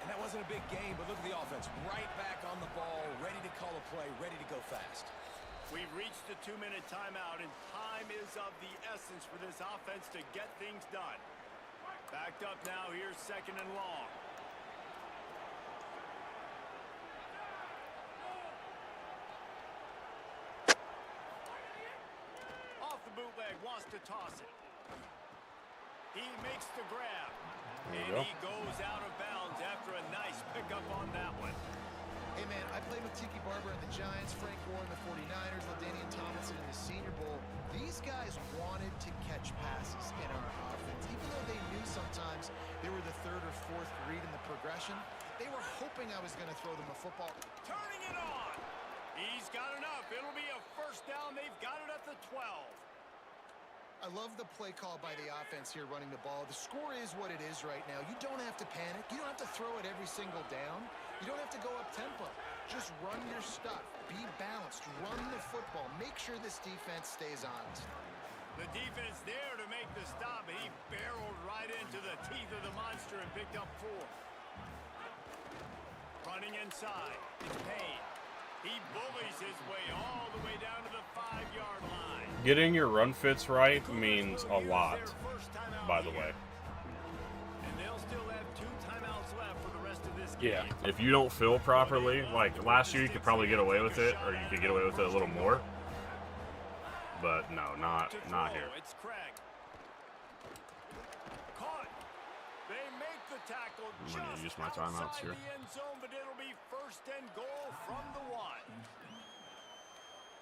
F: And that wasn't a big game, but look at the offense. Right back on the ball, ready to call a play, ready to go fast.
C: We've reached the 2-minute timeout, and time is of the essence for this offense to get things done. Backed up now, here's 2nd and long. Off the bootleg, wants to toss it. He makes the grab. And he goes out of bounds after a nice pickup on that one.
E: Hey, man, I played with Tiki Barber and the Giants, Frank Gore and the 49ers, LaDainian Tomlinson in the Senior Bowl. These guys wanted to catch passes in our offense. Even though they knew sometimes they were the 3rd or 4th read in the progression, they were hoping I was going to throw them a football.
C: Turning it on. He's got enough. It'll be a first down. They've got it at the 12.
E: I love the play call by the offense here running the ball. The score is what it is right now. You don't have to panic. You don't have to throw it every single down. You don't have to go up tempo. Just run your stuff. Be balanced. Run the football. Make sure this defense stays honest.
C: The defense there to make the stop, and he barreled right into the teeth of the monster and picked up 4. Running inside, it's Payne. He bullies his way all the way down to the 5-yard line.
J: Getting your run fits right means a lot, by the way.
C: And they'll still have 2 timeouts left for the rest of this game.
J: Yeah. If you don't fill properly, like last year you could probably get away with it, or you could get away with it a little more. But no, not here.
C: It's Craig. Caught. They make the tackle
J: I'm going to use my timeouts here.
C: the end zone, but it'll be 1st and goal from the 1.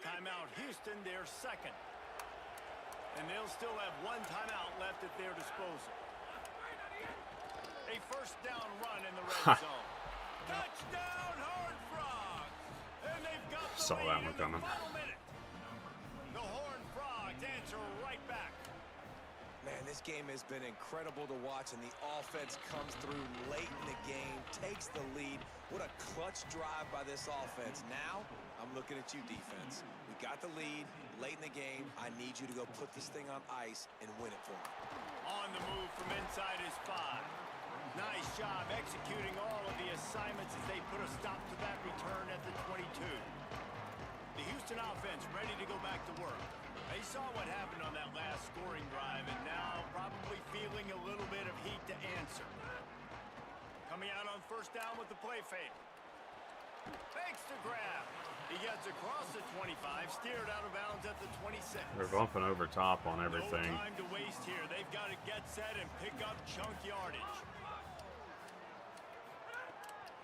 C: Timeout Houston, their second. And they'll still have one timeout left at their disposal. A first down run in the red zone. Touchdown, Horned Frogs! And they've got the
J: Saw that
C: lead
J: one
C: in the
J: coming.
C: final minute. The Horned Frogs answer right back.
F: Man, this game has been incredible to watch, and the offense comes through late in the game, takes the lead. What a clutch drive by this offense. Now, I'm looking at you, defense. We got the lead late in the game. I need you to go put this thing on ice and win it for me.
C: On the move from inside his 5. Nice job executing all of the assignments as they put a stop to that return at the 22. The Houston offense ready to go back to work. They saw what happened on that last scoring drive and now probably feeling a little bit of heat to answer. Coming out on first down with the play fake. Fakes to grab. He gets across the 25, steered out of bounds at the 26.
J: They're bumping over top on everything.
C: No time to waste here. They've got to get set and pick up chunk yardage.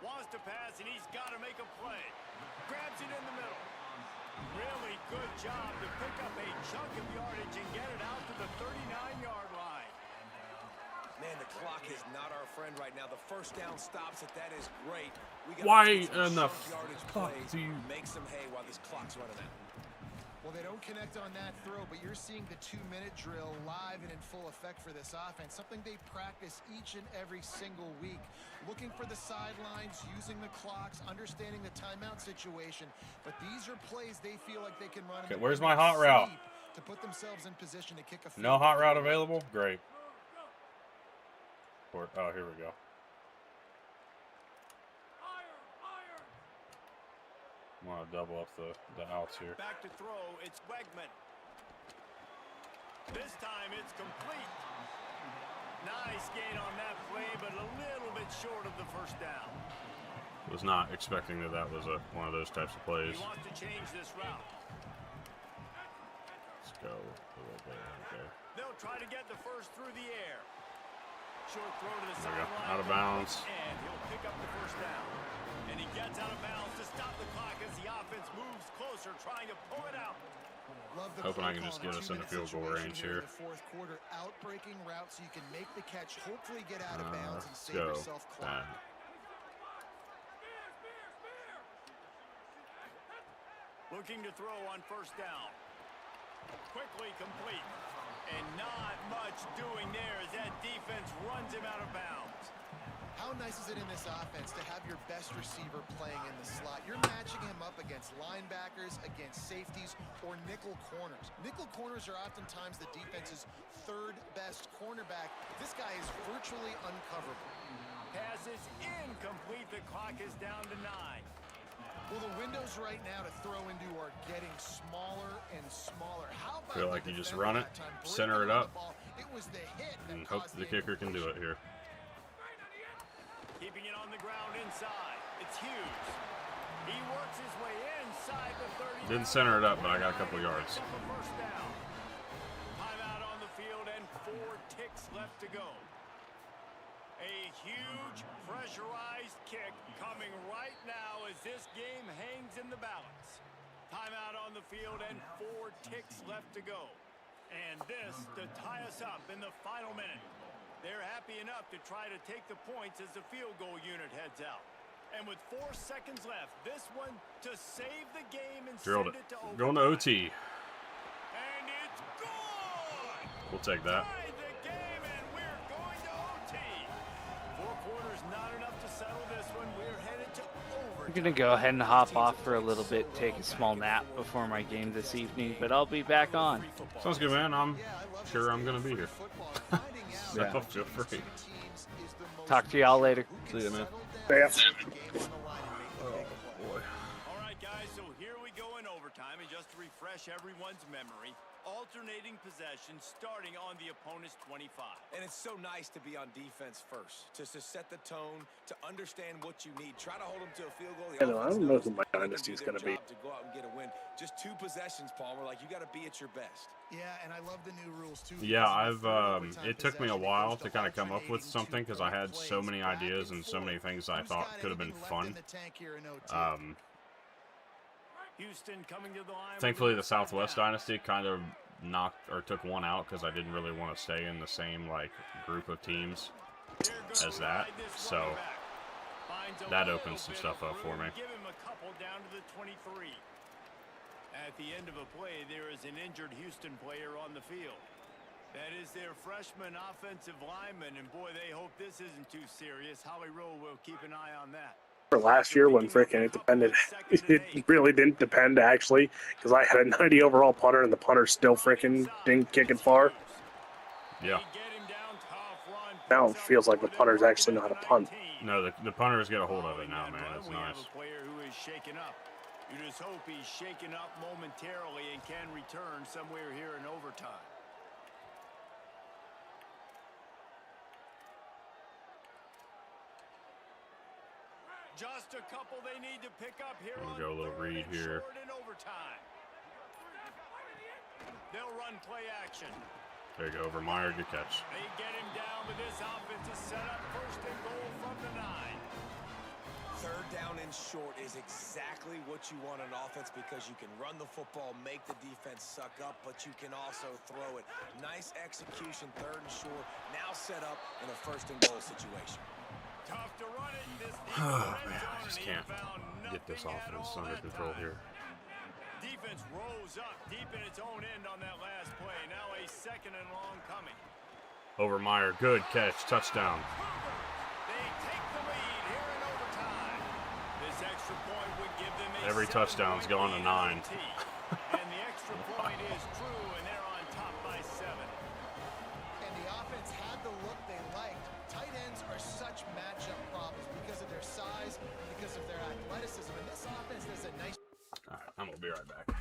C: Wants to pass, and he's got to make a play. Grabs it in the middle. Really good job to pick up a chunk of yardage and get it out to the 39-yard line.
F: Man, the clock is not our friend right now. The first down stops it. That is great. We got
J: Why
F: some
J: in the
F: chunk yardage
J: fuck
F: plays.
J: do you...
F: Make some hay while this clock's running out.
E: Well, they don't connect on that throw, but you're seeing the 2-minute drill live and in full effect for this offense, something they practice each and every single week. Looking for the sidelines, using the clocks, understanding the timeout situation. But these are plays they feel like they can run.
A: Okay, where's my hot route?
E: To put themselves in position to kick a field
A: No hot
E: goal.
A: route available? Great. Oh, here we go. I'm going to double up the outs here.
C: Back to throw, it's Wegman. This time it's complete. Nice gain on that play, but a little bit short of the first down.
J: Was not expecting that was one of those types of plays.
C: He wants to change this route.
J: Let's go a little bit right there.
C: They'll try to get the first through the air. Short throw to the
J: There we go.
C: sideline.
J: Out of bounds.
C: And he'll pick up the first down. And he gets out of bounds to stop the clock as the offense moves closer, trying to pull it out.
E: Love the
J: Hoping
E: play
J: I can
E: call
J: just
E: in a
J: get us into
E: 2-minute
J: field goal
E: situation
J: range
E: in
J: here.
E: the fourth quarter, outbreaking route so you can make the catch, hopefully get out of bounds and
J: Let's
E: save
J: go.
E: yourself clock.
C: Looking to throw on first down. Quickly complete. And not much doing there as that defense runs him out of bounds.
E: How nice is it in this offense to have your best receiver playing in the slot? You're matching him up against linebackers, against safeties, or nickel corners. Nickel corners are oftentimes the defense's third best cornerback. This guy is virtually uncoverable.
C: Pass is incomplete. The clock is down to 9.
E: Well, the windows right now to throw into are getting smaller and smaller. How about
J: Feel
E: the
J: like you just
E: defender
J: run it,
E: that time
J: center
E: breaking
J: it
E: on
J: up,
E: the ball? It was the hit that
J: and hope
E: caused
J: the kicker can do it here.
C: Keeping it on the ground inside. It's Hughes. He works his way inside the 30.
J: Didn't center it up, but I got a couple yards.
C: First down. Timeout on the field and 4 ticks left to go. A huge pressurized kick coming right now as this game hangs in the balance. Timeout on the field and 4 ticks left to go. And this to tie us up in the final minute. They're happy enough to try to take the points as the field goal unit heads out. And with 4 seconds left, this one to save the game and
J: Drilled
C: send
J: it.
C: it to overtime.
J: Going to OT.
C: And it's good!
J: We'll take that.
C: Tied the game and we're going to OT. 4 quarters not enough to settle this one. We're headed to overtime.
I: I'm gonna go ahead and hop off for a little bit, take a small nap before my game this evening, but I'll be back on.
J: Sounds good, man. I'm sure I'm gonna be here. So
I: Yeah.
J: feel free.
I: Talk to y'all later.
J: See ya, man.
H: Yeah.
C: All right, guys, so here we go in overtime. And just to refresh everyone's memory, alternating possession starting on the opponent's 25.
F: And it's so nice to be on defense first, just to set the tone, to understand what you need. Try to hold them to a field goal. The
H: I
F: offense
H: don't know
F: knows
H: who my
F: they can
H: dynasty
F: do
H: is
F: their
H: going to be.
F: job to go out and get a win. Just 2 possessions, Palmer. Like, you got to be at your best.
E: Yeah, and I love the new rules too.
J: Yeah,
E: because in the third overtime
J: it took me a
E: possession, it
J: while
E: goes
J: to kind of come up with
E: alternating
J: something because I had
E: two
J: so many
E: plays,
J: ideas
E: back
J: and so many
E: forth.
J: things I
E: Who's
J: thought
E: got
J: could have been
E: anything left
J: fun.
E: in the tank here in OT?
C: Houston coming to the line.
J: Thankfully, the Southwest Dynasty kind of took one out because I didn't really want to stay in the same like group of teams as that. So that opens some stuff up for me.
C: Give him a couple down to the 23. At the end of a play, there is an injured Houston player on the field. That is their freshman offensive lineman, and boy, they hope this isn't too serious. Howie Rowe will keep an eye on that.
H: For last year when frickin' it depended, it really didn't depend actually, because I had a 90 overall punter and the punter still frickin' didn't kick it far.
J: Yeah.
H: Now it feels like the punters actually know how to punt.
J: No, the punters get a hold of it now, man. It's nice.
C: Player who is shaken up. You just hope he's shaken up momentarily and can return somewhere here in overtime. Just a couple they need to pick up here.
J: I'm gonna go a little read here.
C: They'll run play action.
J: There you go, Overmeyer, good catch.
C: They get him down, but this offense is set up first and goal from the 9.
F: Third down and short is exactly what you want on offense because you can run the football, make the defense suck up, but you can also throw it. Nice execution, third and short, now set up in a first and goal situation.
C: Tough to run it. This
J: Oh, man, I just can't get this offense under control here.
C: Defense rose up deep in its own end on that last play. Now a second and long coming.
J: Overmeyer, good catch, touchdown.
C: They take the lead here in overtime. This extra point would give them a
J: Every touchdown's gone to 9.
C: and the extra point is true, and they're on top by 7.
E: And the offense had the look they liked. Tight ends are such matchup problems because of their size, because of their athleticism, and this offense does a nice.
J: All right, I'm gonna be right back.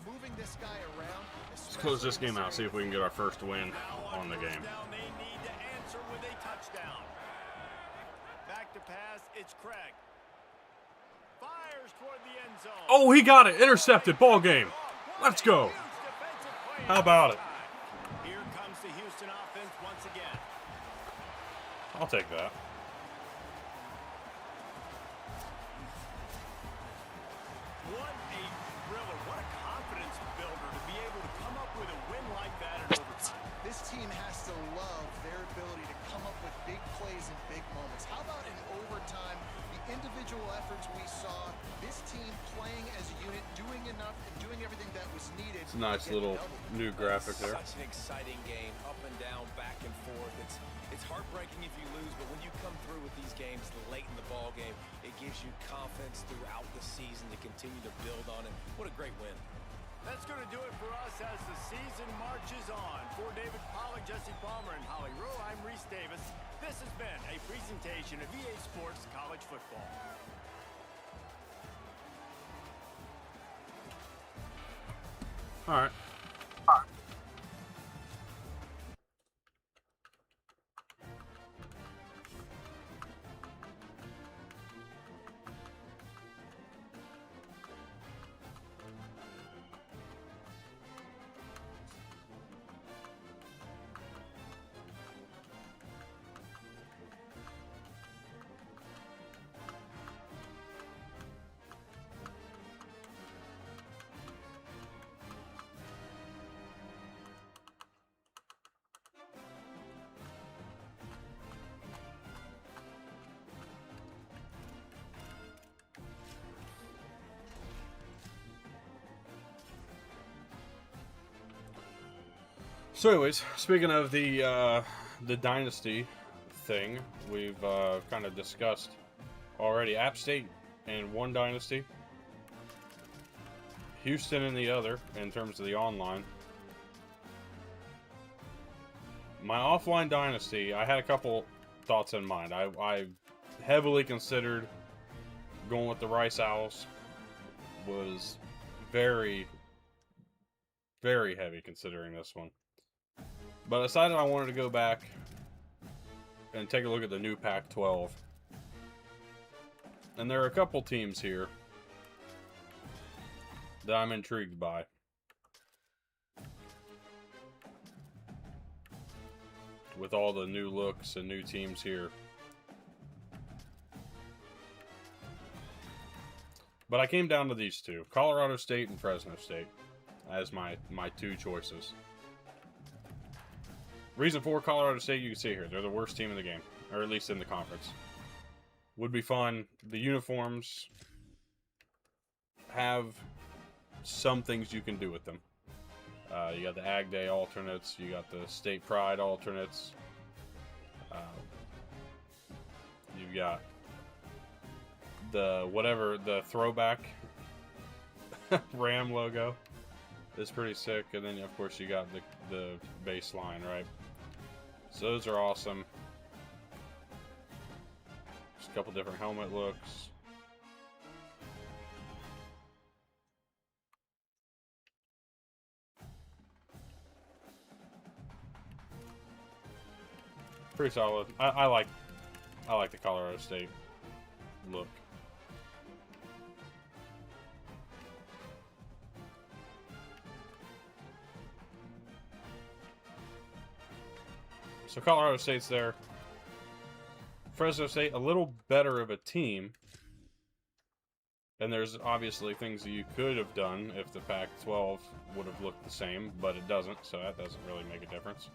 E: Moving this guy around.
J: Let's close this game out, see if we can get our first win on the game.
C: They need to answer with a touchdown. Back to pass, it's Craig. Fires toward the end zone.
J: Oh, he got it. Intercepted. Ball game. Let's go. How about it?
C: Here comes the Houston offense once again.
J: I'll take that.
C: What a thriller. What a confidence builder to be able to come up with a win like that in overtime.
E: This team has to love their ability to come up with big plays and big moments. How about in overtime, the individual efforts we saw, this team playing as a unit, doing enough and doing everything that was needed.
A: It's a nice little new graphic there.
F: Such an exciting game, up and down, back and forth. It's heartbreaking if you lose, but when you come through with these games late in the ball game, it gives you confidence throughout the season to continue to build on it. What a great win.
C: That's going to do it for us as the season marches on. For David Pollack, Jesse Palmer, and Holly Rowe, I'm Reese Davis. This has been a presentation of EA Sports College Football.
J: All right. So anyways, speaking of the dynasty thing, we've kind of discussed already. App State in one dynasty, Houston in the other in terms of the online. My offline dynasty, I had a couple thoughts in mind. I heavily considered going with the Rice Owls. Was very, very heavy considering this one. But I decided I wanted to go back and take a look at the new Pac-12. And there are a couple teams here that I'm intrigued by. With all the new looks and new teams here. But I came down to these two, Colorado State and Fresno State, as my two choices. Reason for Colorado State, you can see here, they're the worst team in the game, or at least in the conference. Would be fun. The uniforms have some things you can do with them. You got the Ag Day alternates, you got the State Pride alternates. You've got the throwback Ram logo is pretty sick, and then of course you got the baseline, right? So those are awesome. Just a couple different helmet looks. Pretty solid. I like the Colorado State look. So Colorado State's there. Fresno State, a little better of a team. And there's obviously things that you could have done if the Pac-12 would have looked the same, but it doesn't, so that doesn't really make a difference.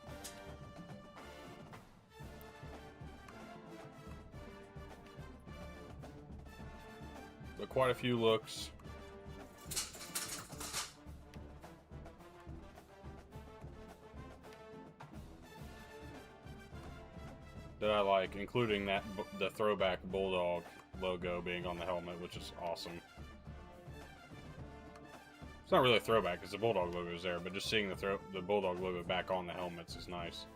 J: But quite a few looks. That I like, including the throwback Bulldog logo being on the helmet, which is awesome. It's not really a throwback because the Bulldog logo is there, but just seeing the Bulldog logo back on the helmets is nice.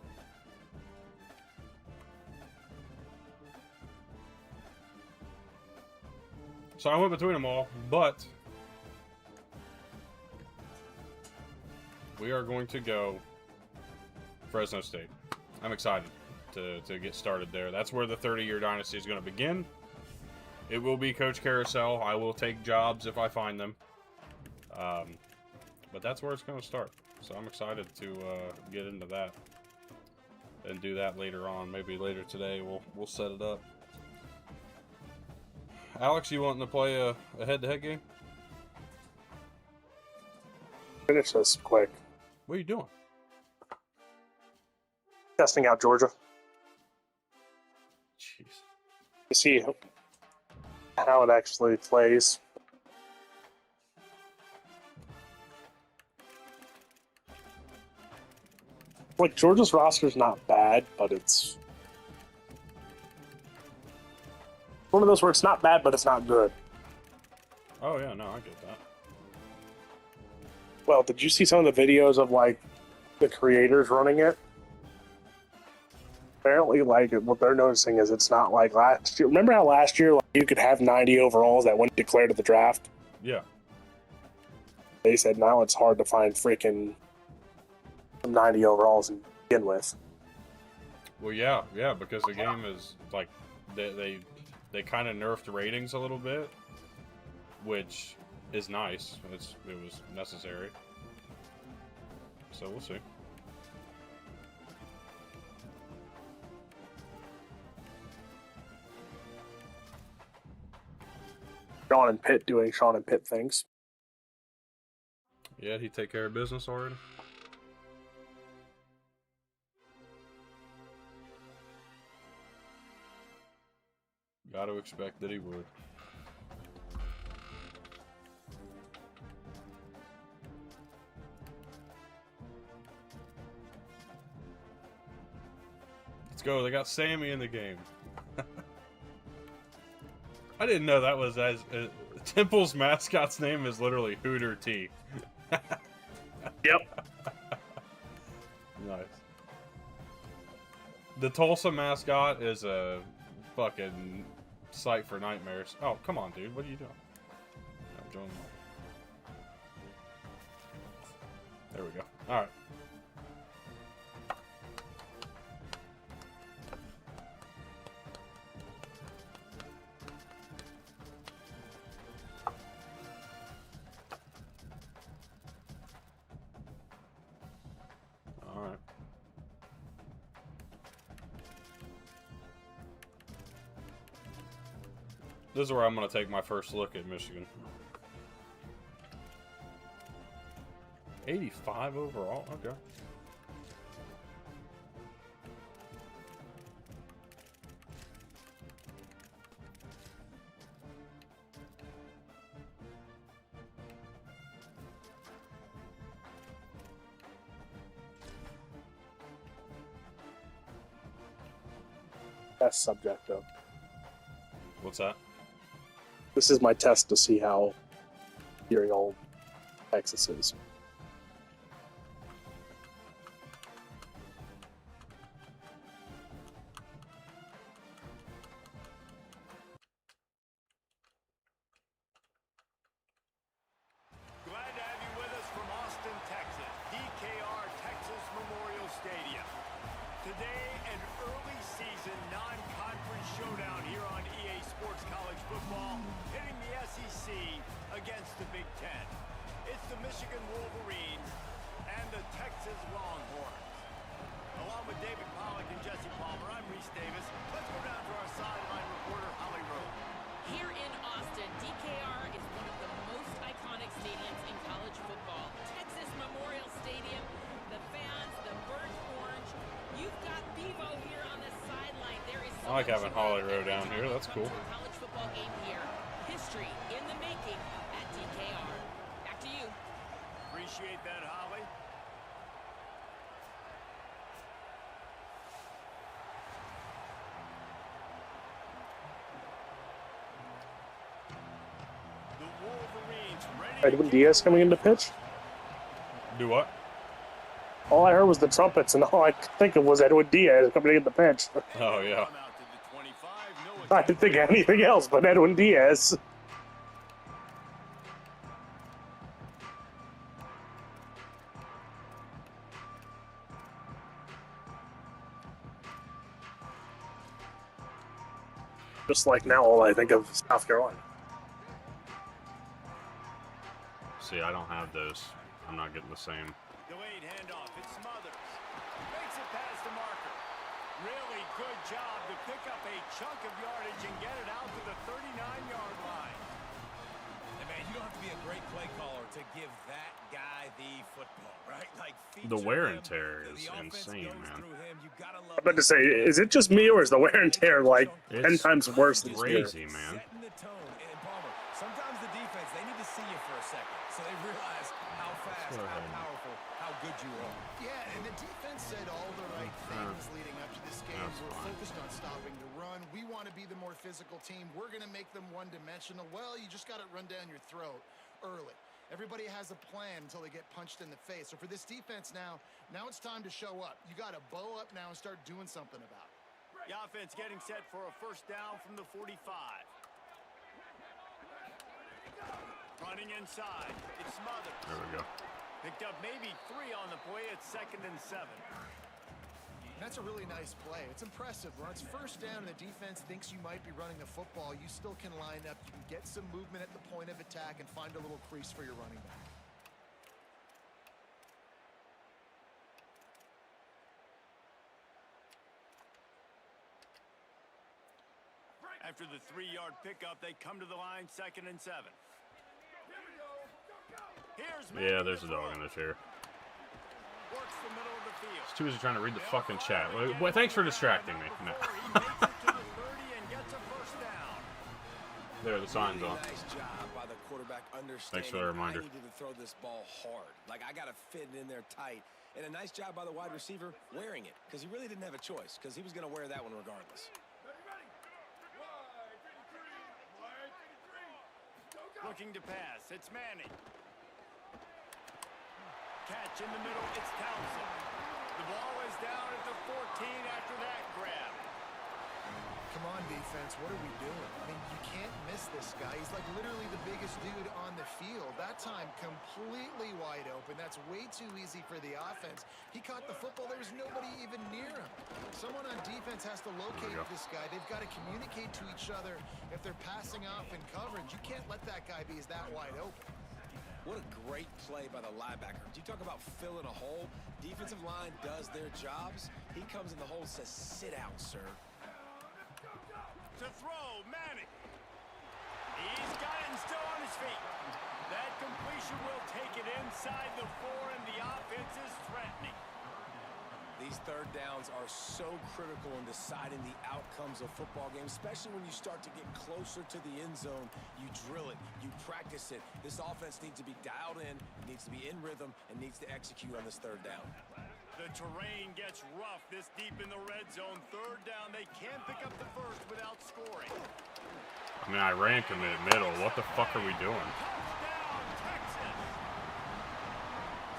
J: So I went between them all, but we are going to go Fresno State. I'm excited to get started there. That's where the 30-year dynasty is going to begin. It will be Coach Carousel. I will take jobs if I find them. But that's where it's going to start. So I'm excited to get into that and do that later on. Maybe later today we'll set it up. Alex, you wanting to play a head-to-head game?
H: Finish this quick.
A: What are you doing?
H: testing out Georgia
A: Jeez.
H: to see how it actually plays. Like, Georgia's roster's not bad, but it's one of those where it's not bad, but it's not good.
A: Oh yeah, no, I get that.
H: Well, did you see some of the videos of, like, the creators running it? Apparently, like, what they're noticing is it's not like last year. Remember how last year, like, you could have 90 overalls that went declared at the draft?
A: Yeah.
H: They said now it's hard to find freaking 90 overalls to begin with.
A: Well, yeah, because the game is like they kind of nerfed the ratings a little bit, which is nice. It was necessary. So we'll see.
H: Sean and Pitt doing Sean and Pitt things.
A: Yeah, he take care of business already. Got to expect that he would. Let's go. They got Sammy in the game. I didn't know that was Temple's mascot's name is literally Hooter T.
H: Yep.
A: Nice. The Tulsa mascot is a fucking sight for nightmares. Oh, come on, dude. What are you doing? I'm doing There we go. Alright. Alright. This is where I'm going to take my first look at Michigan. 85 overall? Okay.
H: Test subject, though.
A: What's that?
H: This is my test to see how hearing old Texas is.
C: Glad to have you with us from Austin, Texas, DKR Texas Memorial Stadium. Today, an early season non-conference showdown here on EA Sports College Football, pitting the SEC against the Big Ten. It's the Michigan Wolverines and the Texas Longhorns. Along with David Pollack and Jesse Palmer, I'm Reese Davis. Let's go down to our sideline reporter, Holly Rowe.
D: Here in Austin, DKR is one of the most iconic stadiums in college football. Texas Memorial Stadium, the fans, the burnt orange. You've got Bevo here on the sideline. There is
A: I like having Holly Rowe down here. That's cool.
D: College football game here. History in the making at DKR. Back to you.
C: Appreciate that, Holly. The Wolverines ready.
H: Edwin Diaz coming into pitch?
A: Do what?
H: All I heard was the trumpets, and all I could think of was Edwin Diaz coming in the pitch.
A: Oh, yeah.
C: Out to the 25. No
H: I didn't think of anything else but Edwin Diaz. Just like now, all I think of is South Carolina.
J: See, I don't have those. I'm not getting the same.
C: Delayed handoff. It Smothers. Makes it past the marker. Really good job to pick up a chunk of yardage and get it out to the 39-yard line.
F: And man, you don't have to be a great play caller to give that guy the football, right? Like
J: The wear and tear is insane, man.
H: I'm about to say, is it just me or is the wear and tear like 10
J: It's
H: times worse this year?
J: crazy, man.
F: Setting the tone. And Palmer, sometimes the defense, they need to see you for a second so they realize how fast, how powerful, how good you are.
E: Yeah, and the defense said all the right things leading up to this game.
J: That's
E: We're
J: fine.
E: focused on stopping the run. We want to be the more physical team. We're going to make them one-dimensional. Well, you just got to run down your throat early. Everybody has a plan until they get punched in the face. So for this defense now it's time to show up. You got to bow up now and start doing something about it.
C: The offense getting set for a first down from the 45. Running inside. It's smothered.
J: There we go.
C: Picked up maybe 3 on the play. It's 2nd and 7.
E: That's a really nice play. It's impressive. When it's first down and the defense thinks you might be running the football, you still can line up. You can get some movement at the point of attack and find a little crease for your running back.
C: After the 3-yard pickup, they come to the line, 2nd and 7. Here's
J: Yeah, there's a dog in the chair.
C: Works the middle of the field.
J: It's too busy trying to read the fucking chat. Well, thanks for distracting me. No. There, the sign's on.
F: Nice job by the quarterback understanding.
J: Thanks for the reminder.
F: I needed to throw this ball hard. Like, I got to fit it in there tight. And a nice job by the wide receiver wearing it, because he really didn't have a choice, because he was going to wear that one regardless.
C: Looking to pass. It's Manning. Catch in the middle. It's Townsend. The ball is down at the 14 after that grab.
E: Come on, defense. What are we doing? I mean, you can't miss this guy. He's like literally the biggest dude on the field. That time, completely wide open. That's way too easy for the offense. He caught the football. There was nobody even near him. Someone on defense has to locate this guy. They've got to communicate to each other if they're passing off in coverage. You can't let that guy be that wide open.
F: What a great play by the linebacker. You talk about filling a hole. Defensive line does their jobs. He comes in the hole and says, sit out, sir.
C: To throw, Manning. He's got it and still on his feet. That completion will take it inside the 4, and the offense is threatening.
F: These third downs are so critical in deciding the outcomes of football games, especially when you start to get closer to the end zone. You drill it, you practice it. This offense needs to be dialed in, needs to be in rhythm, and needs to execute on this third down.
C: The terrain gets rough this deep in the red zone. Third down, they can't pick up the first without scoring.
J: I mean, I ran commit middle. What the fuck are we doing?
C: Touchdown, Texas!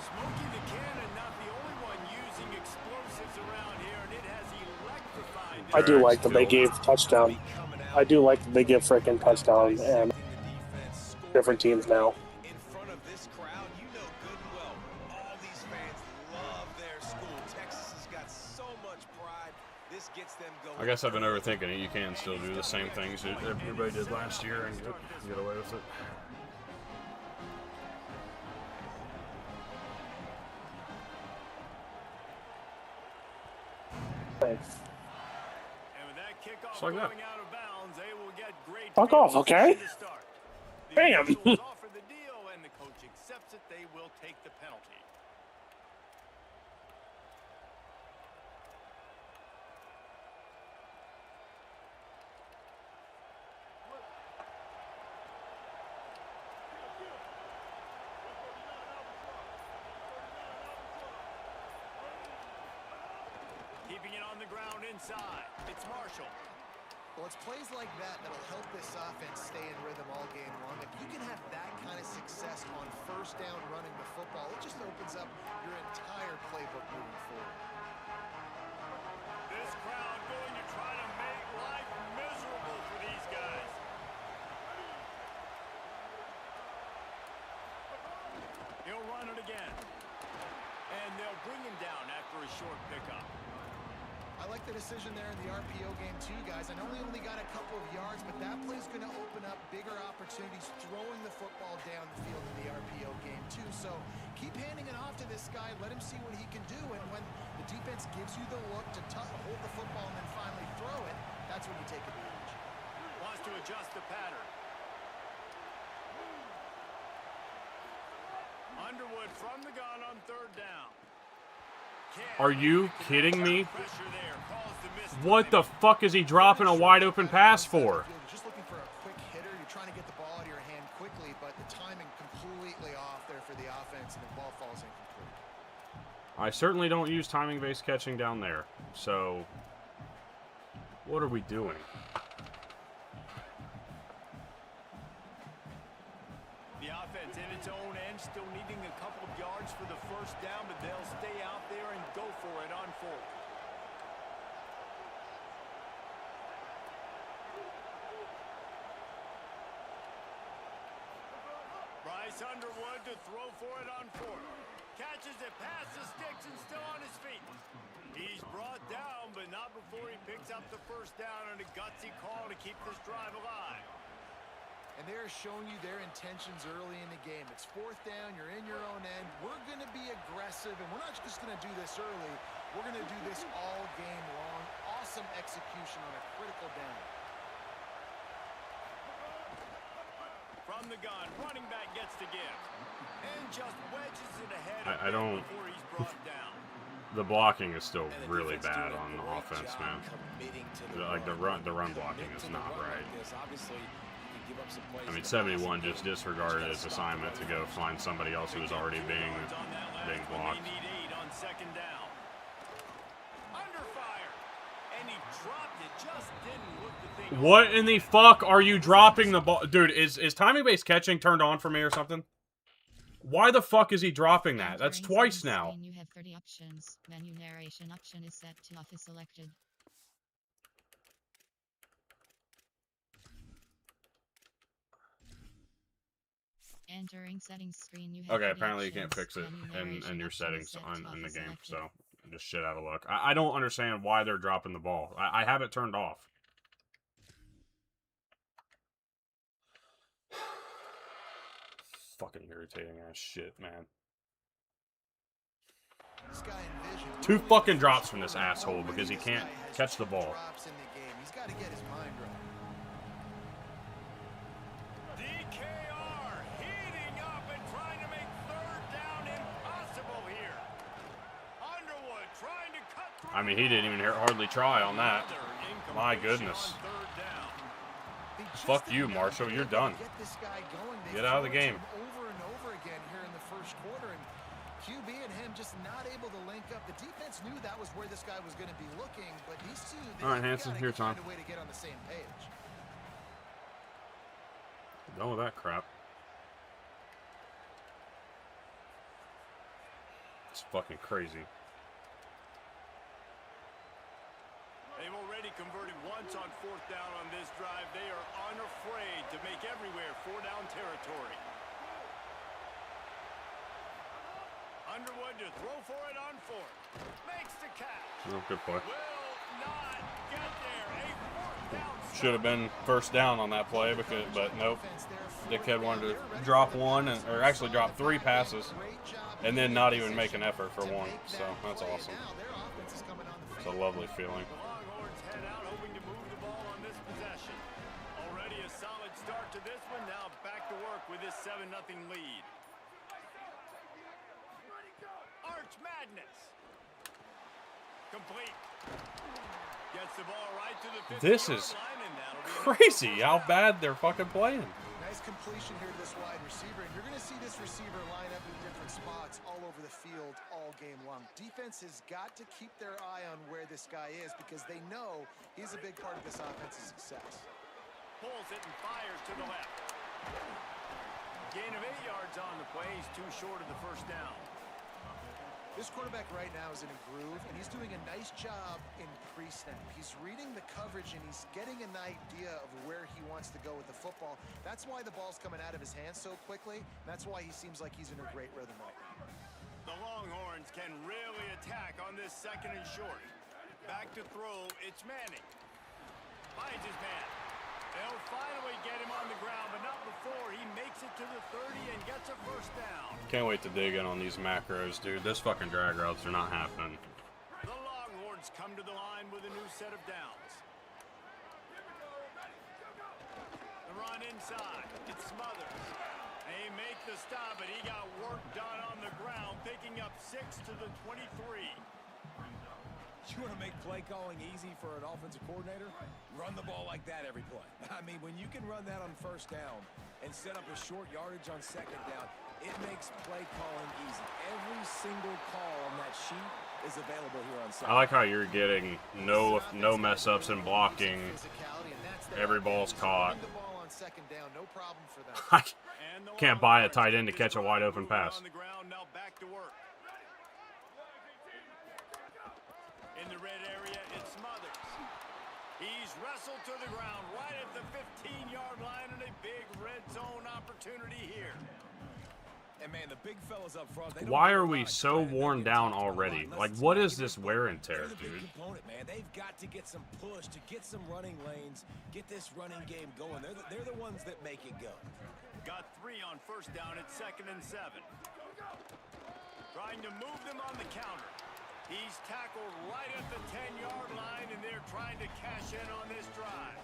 C: Smokey the Cannon, not the only one using explosives around here, and it has electrified.
H: I do like that they gave touchdown. I do like that they give freaking touchdown and different teams now.
F: In front of this crowd, you know good and well, all these fans love their school. Texas has got so much pride. This gets them going.
J: I guess I've been overthinking it. You can still do the same things that everybody did last year and get away with it.
H: Thanks.
C: And with that kickoff
J: Just like that.
C: going out of bounds, they will get great
H: Fuck off,
C: field
H: okay?
C: position to start. The
H: Bam.
C: officials offer the deal, and the coach accepts it. They will take the penalty. Keeping it on the ground inside. It's Marshall.
E: Well, it's plays like that that'll help this offense stay in rhythm all game long. If you can have that kind of success on first down running the football, it just opens up your entire playbook moving forward.
C: This crowd going to try to make life miserable for these guys. He'll run it again. And they'll bring him down after a short pickup.
E: I like the decision there in the RPO game too, guys. I know he only got a couple of yards, but that play's going to open up bigger opportunities throwing the football down the field in the RPO game too. So keep handing it off to this guy. Let him see what he can do. And when the defense gives you the look to hold the football and then finally throw it, that's when you take advantage.
C: Wants to adjust the pattern. Underwood from the gun on third down.
J: Are you kidding me? What the fuck is he dropping a wide open pass for?
E: Just looking for a quick hitter. You're trying to get the ball out of your hand quickly, but the timing completely off there for the offense, and the ball falls incomplete.
J: I certainly don't use timing-based catching down there. So, what are we doing?
C: The offense in its own end, still needing a couple of yards for the first down, but they'll stay out there and go for it on fourth. Bryce Underwood to throw for it on fourth. Catches it past the sticks and still on his feet. He's brought down, but not before he picks up the first down and a gutsy call to keep this drive alive.
E: And they're showing you their intentions early in the game. It's fourth down. You're in your own end. We're going to be aggressive, and we're not just going to do this early. We're going to do this all game long. Awesome execution on a critical down.
C: From the gun, running back gets the give. And just wedges it ahead
J: I don't...
C: before he's brought down.
J: The blocking is still really bad on the offense, man. Like the run blocking is not right. I mean, 71 just disregarded his assignment to go find somebody else who was already being blocked. What in the fuck are you dropping the ball? Dude, is timing-based catching turned on for me or something? Why the fuck is he dropping that? That's twice now.
B: You have 30 options. Menu narration option is set to office selected. Entering settings screen. You have
J: Okay,
B: 30
J: apparently you
B: options.
J: can't fix it
B: Menu
J: in
B: narration
J: your
B: option is
J: settings
B: set to
J: in the
B: office
J: game,
B: selected.
J: so just shit out of luck. I don't understand why they're dropping the ball. I have it turned off. Fucking irritating ass shit, man.
E: This guy envisioned
J: 2 fucking drops from this asshole because he can't catch the ball.
E: drops in the game. He's got to get his mind right.
C: DKR heating up and trying to make third down impossible here. Underwood trying to cut through.
J: I mean, he didn't even hardly try on that. My goodness. Fuck you, Marshall. You're done.
E: Get this guy going. They
J: Get out of the
E: throw it to
J: game.
E: him over and over again here in the first quarter, and QB and him just not able to link up. The defense knew that was where this guy was going to be looking, but these two,
J: All right, Hanson, your time.
E: find a way to get on the same page.
J: Done with that crap. It's fucking crazy.
C: They've already converted once on fourth down on this drive. They are unafraid to make everywhere four-down territory. Underwood to throw for it on fourth. Makes the catch.
J: Oh, good play.
C: Will not get there. A fourth down stop.
A: Should have been first down on that play, but nope. Dickhead wanted to drop one, or actually drop 3 passes, and then not even make an effort for one. So that's awesome. It's a lovely feeling.
C: Longhorns head out hoping to move the ball on this possession. Already a solid start to this one. Now back to work with this 7-0 lead. Arch Madness. Complete. Gets the ball right to the 50-yard
A: This is
C: line, and that'll be
A: crazy how bad they're fucking playing.
E: Nice completion here to this wide receiver, and you're going to see this receiver line up in different spots all over the field all game long. Defense has got to keep their eye on where this guy is because they know he's a big part of this offense's success.
C: Pulls it and fires to the left. Gain of 8 yards on the play. He's too short of the first down.
E: This quarterback right now is in a groove, and he's doing a nice job in pre-snap. He's reading the coverage, and he's getting an idea of where he wants to go with the football. That's why the ball's coming out of his hands so quickly. That's why he seems like he's in a great rhythm right now.
C: The Longhorns can really attack on this second and short. Back to throw, it's Manning. Finds his man. They'll finally get him on the ground, but not before he makes it to the 30 and gets a first down.
A: Can't wait to dig in on these macros, dude. This fucking drag routes are not happening.
C: The Longhorns come to the line with a new set of downs. The run inside. It's Smothers. They make the stop, but he got work done on the ground, picking up 6 to the 23.
F: You want to make play calling easy for an offensive coordinator? Run the ball like that every play. I mean, when you can run that on first down and set up a short yardage on second down, it makes play calling easy. Every single call on that sheet is available here on second.
J: I like how you're getting no mess ups in blocking. Every ball's caught. I can't buy a tight end to catch a wide open pass.
C: On the ground, now back to work. In the red area, it's Smothers. He's wrestled to the ground right at the 15-yard line, and a big red zone opportunity here.
F: And man, the big fellas up front.
J: Why are we so worn down already? Like, what is this wear and tear, dude?
F: Component, man. They've got to get some push, to get some running lanes, get this running game going. They're the ones that make it go.
C: Got 3 on first down at 2nd and 7. Trying to move them on the counter. He's tackled right at the 10-yard line, and they're trying to cash in on this drive.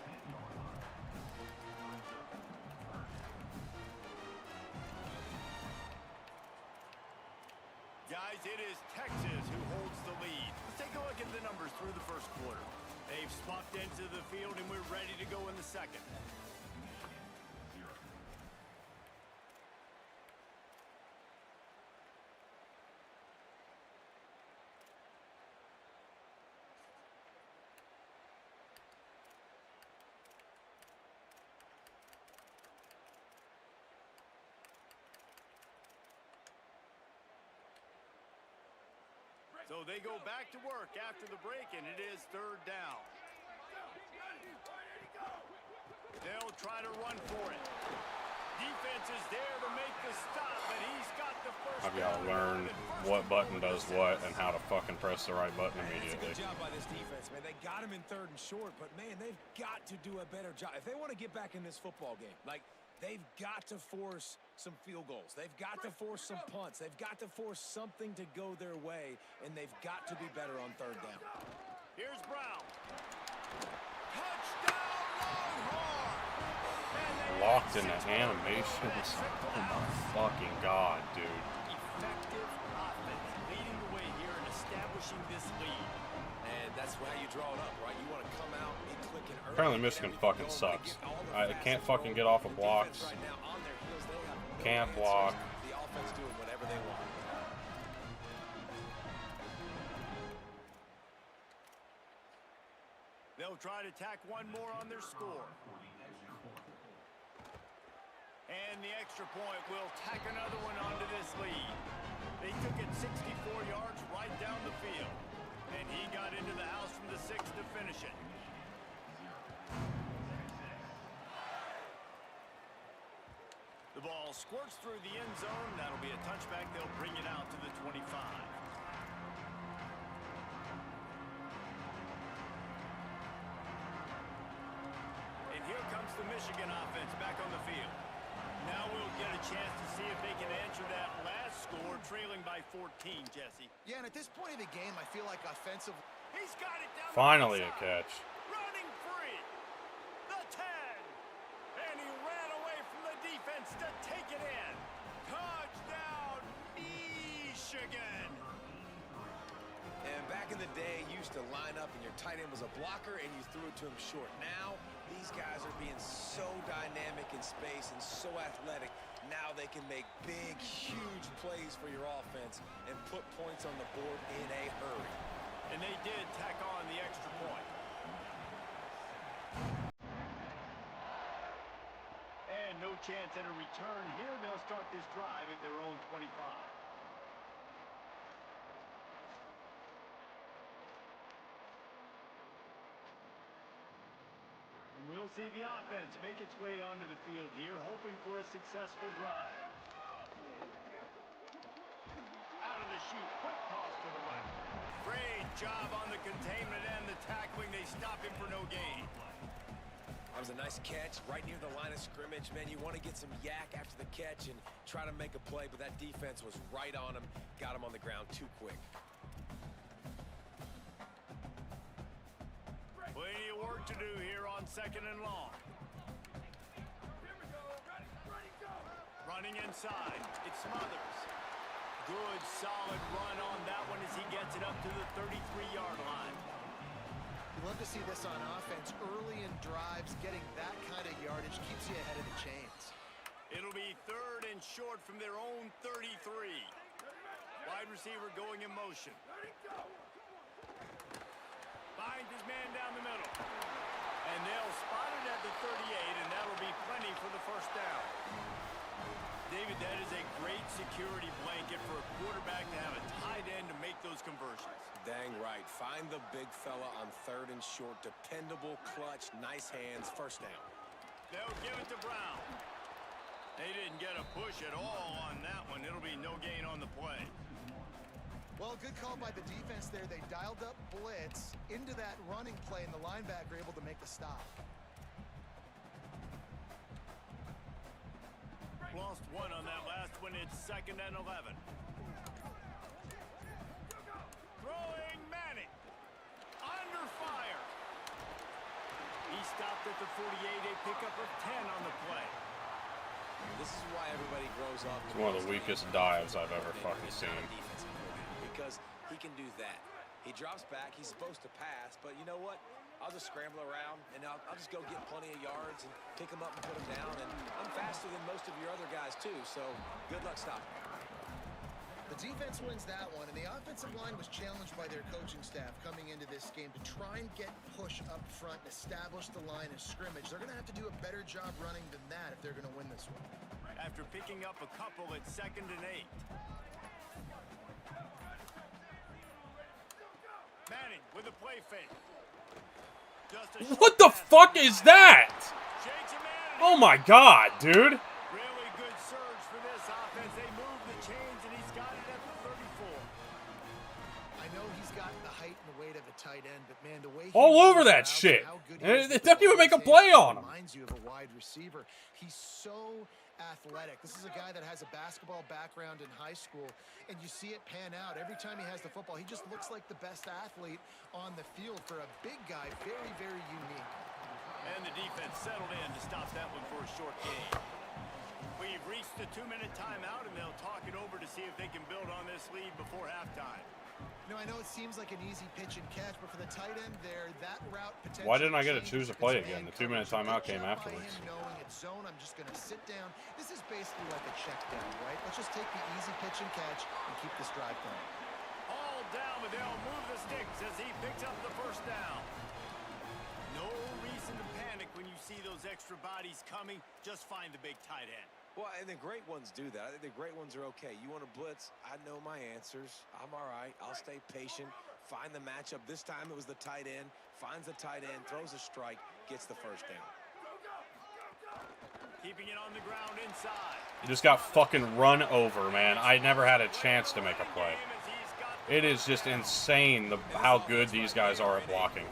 C: Guys, it is Texas who holds the lead. Let's take a look at the numbers through the first quarter. They've swapped into the field, and we're ready to go in the second. So they go back to work after the break, and it is 3rd down. They'll try to run for it. Defense is there to make the stop, but he's got the first.
J: I've got to learn what button does what and how to fucking press the right button immediately.
F: It's a good job by this defense, man. They got him in 3rd and short, but man, they've got to do a better job. If they want to get back in this football game, like, they've got to force some field goals. They've got to force some punts. They've got to force something to go their way, and they've got to be better on 3rd down.
C: Here's Brown. Touchdown, Longhorn!
J: Locked in the animations. Oh my fucking god, dude.
C: Effective offense, leading the way here and establishing this lead.
F: And that's how you draw it up, right? You want to come out and click it early.
J: Apparently Michigan fucking sucks. I can't fucking get off of blocks. Can't block.
F: The offense doing whatever they want.
C: They'll try to tack one more on their score. And the extra point will tack another one onto this lead. They took it 64 yards right down the field. And he got into the house from the 6 to finish it. The ball squirts through the end zone. That'll be a touchback. They'll bring it out to the 25. And here comes the Michigan offense back on the field. Now we'll get a chance to see if they can answer that last score, trailing by 14, Jesse.
E: Yeah, and at this point of the game, I feel like offensive.
C: He's got it down.
J: Finally a catch.
C: Running free. The 10. And he ran away from the defense to take it in. Touchdown, Michigan.
F: And back in the day, you used to line up and your tight end was a blocker and you threw it to him short. Now, these guys are being so dynamic in space and so athletic. Now they can make big, huge plays for your offense and put points on the board in a hurry.
C: And they did tack on the extra point. And no chance at a return here. They'll start this drive at their own 25. We'll see the offense make its way onto the field here, hoping for a successful drive. Out of the chute, quick toss to the right. Great job on the containment and the tackling. They stop him for no gain.
F: That was a nice catch right near the line of scrimmage. Man, you want to get some yak after the catch and try to make a play, but that defense was right on him. Got him on the ground too quick.
C: Plenty of work to do here on 2nd and long. Running inside. It Smothers. Good, solid run on that one as he gets it up to the 33-yard line.
E: You love to see this on offense. Early in drives, getting that kind of yardage keeps you ahead of the chains.
C: It'll be 3rd and short from their own 33. Wide receiver going in motion. Finds his man down the middle. And they'll spot it at the 38, and that'll be plenty for the first down. David, that is a great security blanket for a quarterback to have a tight end to make those conversions.
F: Dang right. Find the big fella on 3rd and short. Dependable, clutch, nice hands, first down.
C: They'll give it to Brown. They didn't get a push at all on that one. It'll be no gain on the play.
E: Well, good call by the defense there. They dialed up blitz into that running play, and the linebacker able to make the stop.
C: Lost one on that last one. It's 2nd and 11. Throwing Manning. Under fire. He stopped at the 48. A pickup of 10 on the play.
F: This is why everybody grows up.
A: It's one of the weakest dives I've ever fucking seen.
F: Because he can do that. He drops back. He's supposed to pass, but you know what? I'll just scramble around, and I'll just go get plenty of yards and pick them up and put them down. And I'm faster than most of your other guys, too, so good luck stopping.
E: The defense wins that one, and the offensive line was challenged by their coaching staff coming into this game to try and get push up front and establish the line of scrimmage. They're going to have to do a better job running than that if they're going to win this one.
C: After picking up a couple, it's 2nd and 8. Manning with a play fake.
A: What the fuck is that? Oh my god, dude.
C: Really good surge for this offense. They move the chains, and he's got it at the 34.
E: I know he's got the height and the weight of a tight end, but man, the way he
A: All over
E: moves
A: that
E: out
A: shit.
E: and how good he
A: And
E: is
A: it
E: with
A: doesn't
E: the
A: even make a
E: hands
A: play on him.
E: Reminds you of a wide receiver. He's so athletic. This is a guy that has a basketball background in high school, and you see it pan out. Every time he has the football, he just looks like the best athlete on the field. For a big guy, very, very unique.
C: And the defense settled in to stop that one for a short gain. We've reached the 2-minute timeout, and they'll talk it over to see if they can build on this lead before halftime.
E: You know, I know it seems like an easy pitch and catch, but for the tight end there, that route potentially.
A: Why didn't I get to
E: changes
A: choose a
E: because
A: play
E: man
A: again? The 2-minute
E: coverage,
A: timeout
E: good
A: came
E: job by
A: afterwards.
E: him knowing it's zone, I'm just going to sit down. This is basically like a check down, right? Let's just take the easy pitch and catch and keep this drive going.
C: All down, but they'll move the sticks as he picks up the first down. No reason to panic when you see those extra bodies coming. Just find the big tight end.
F: Well, and the great ones do that. I think the great ones are okay. You want to blitz? I know my answers. I'm all right. I'll stay patient. Find the matchup. This time it was the tight end. Finds the tight end, throws a strike, gets the first down.
C: Keeping it on the ground inside.
A: You just got fucking run over, man. I never had a chance to make a play. It is just insane how good these guys are at blocking.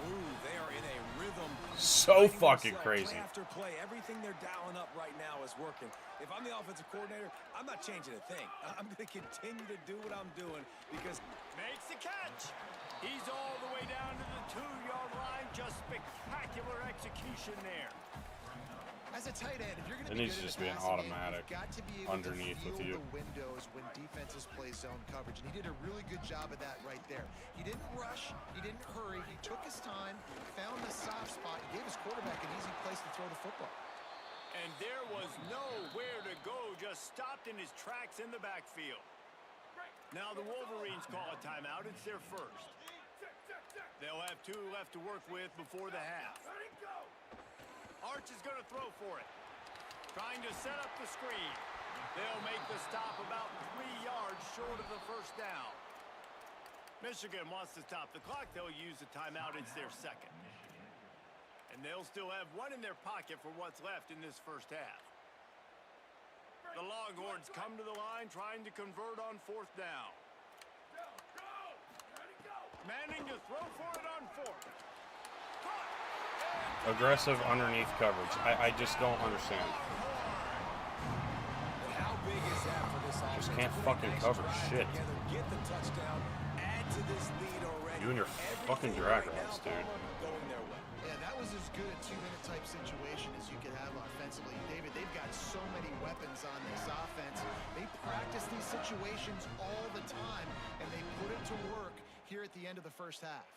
A: So fucking crazy.
F: After play, everything they're dialing up right now is working. If I'm the offensive coordinator, I'm not changing a thing. I'm going to continue to do what I'm doing because
C: makes the catch. He's all the way down to the 2-yard line. Just spectacular execution there.
E: As a tight end, if you're going to
A: It
E: be
A: needs to
E: good
A: just
E: at
A: be an
E: passing game,
A: automatic
E: you've got to be able
A: underneath
E: to
A: with
E: feel
A: you.
E: the windows when defenses play zone coverage, and he did a really good job of that right there. He didn't rush, he didn't hurry, he took his time, found the soft spot, he gave his quarterback an easy place to throw the football.
C: And there was nowhere to go, just stopped in his tracks in the backfield. Now the Wolverines call a timeout. It's their first. They'll have 2 left to work with before the half. Arch is going to throw for it. Trying to set up the screen. They'll make the stop about 3 yards short of the first down. Michigan wants to stop the clock. They'll use a timeout. It's their second. And they'll still have 1 in their pocket for what's left in this first half. The Longhorns come to the line trying to convert on 4th down. Manning to throw for it on 4th.
A: Aggressive underneath coverage. I just don't understand.
F: how big is that for this offense?
A: Just can't fucking cover shit.
F: Get the touchdown, add to this lead already.
A: You and your fucking drag routes, dude.
F: Going their way.
E: Yeah, that was as good a 2-minute type situation as you could have offensively. David, they've got so many weapons on this offense. They practice these situations all the time, and they put it to work here at the end of the first half.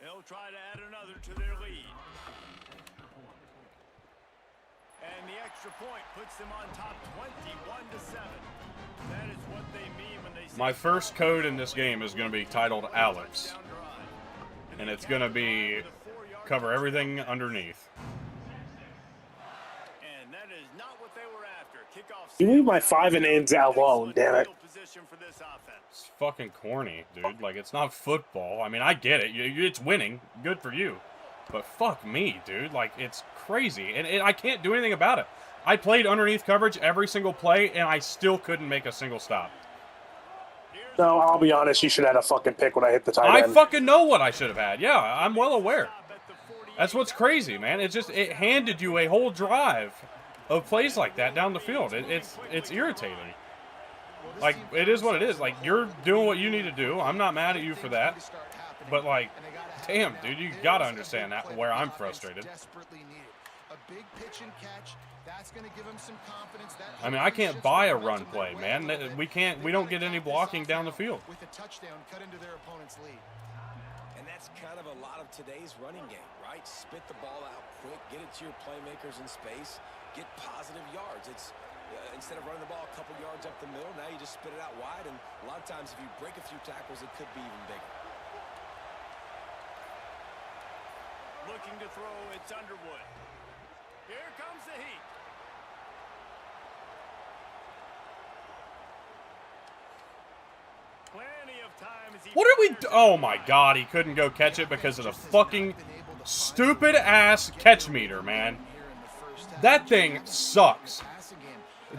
C: They'll try to add another to their lead. And the extra point puts them on top 21-7. That is what they mean when they say
A: My first code in this game is going to be titled Alex. And it's going to be cover everything underneath.
C: And that is not what they were after. Kickoff.
H: You leave my 5 and ends out alone, damn it.
A: It's fucking corny, dude. Like, it's not football. I mean, I get it. It's winning. Good for you. But fuck me, dude. Like, it's crazy. And I can't do anything about it. I played underneath coverage every single play, and I still couldn't make a single stop.
H: No, I'll be honest. You should have had a fucking pick when I hit the tight end.
A: I fucking know what I should have had. Yeah, I'm well aware. That's what's crazy, man. It handed you a whole drive of plays like that down the field. It's irritating. Like, it is what it is. Like, you're doing what you need to do. I'm not mad at you for that. But, like, damn, dude, you gotta understand that where I'm frustrated. I mean, I can't buy a run play, man. We don't get any blocking down the field.
E: With a touchdown cut into their opponent's lead.
F: And that's kind of a lot of today's running game, right? Spit the ball out quick, get it to your playmakers in space, get positive yards. It's instead of running the ball a couple yards up the middle, now you just spit it out wide, and a lot of times if you break a few tackles, it could be even bigger.
C: Looking to throw, it's Underwood. Here comes the heat. Plenty of time as he...
A: What are we... Oh, my God. He couldn't go catch it because of the fucking stupid-ass catch meter, man. That thing sucks.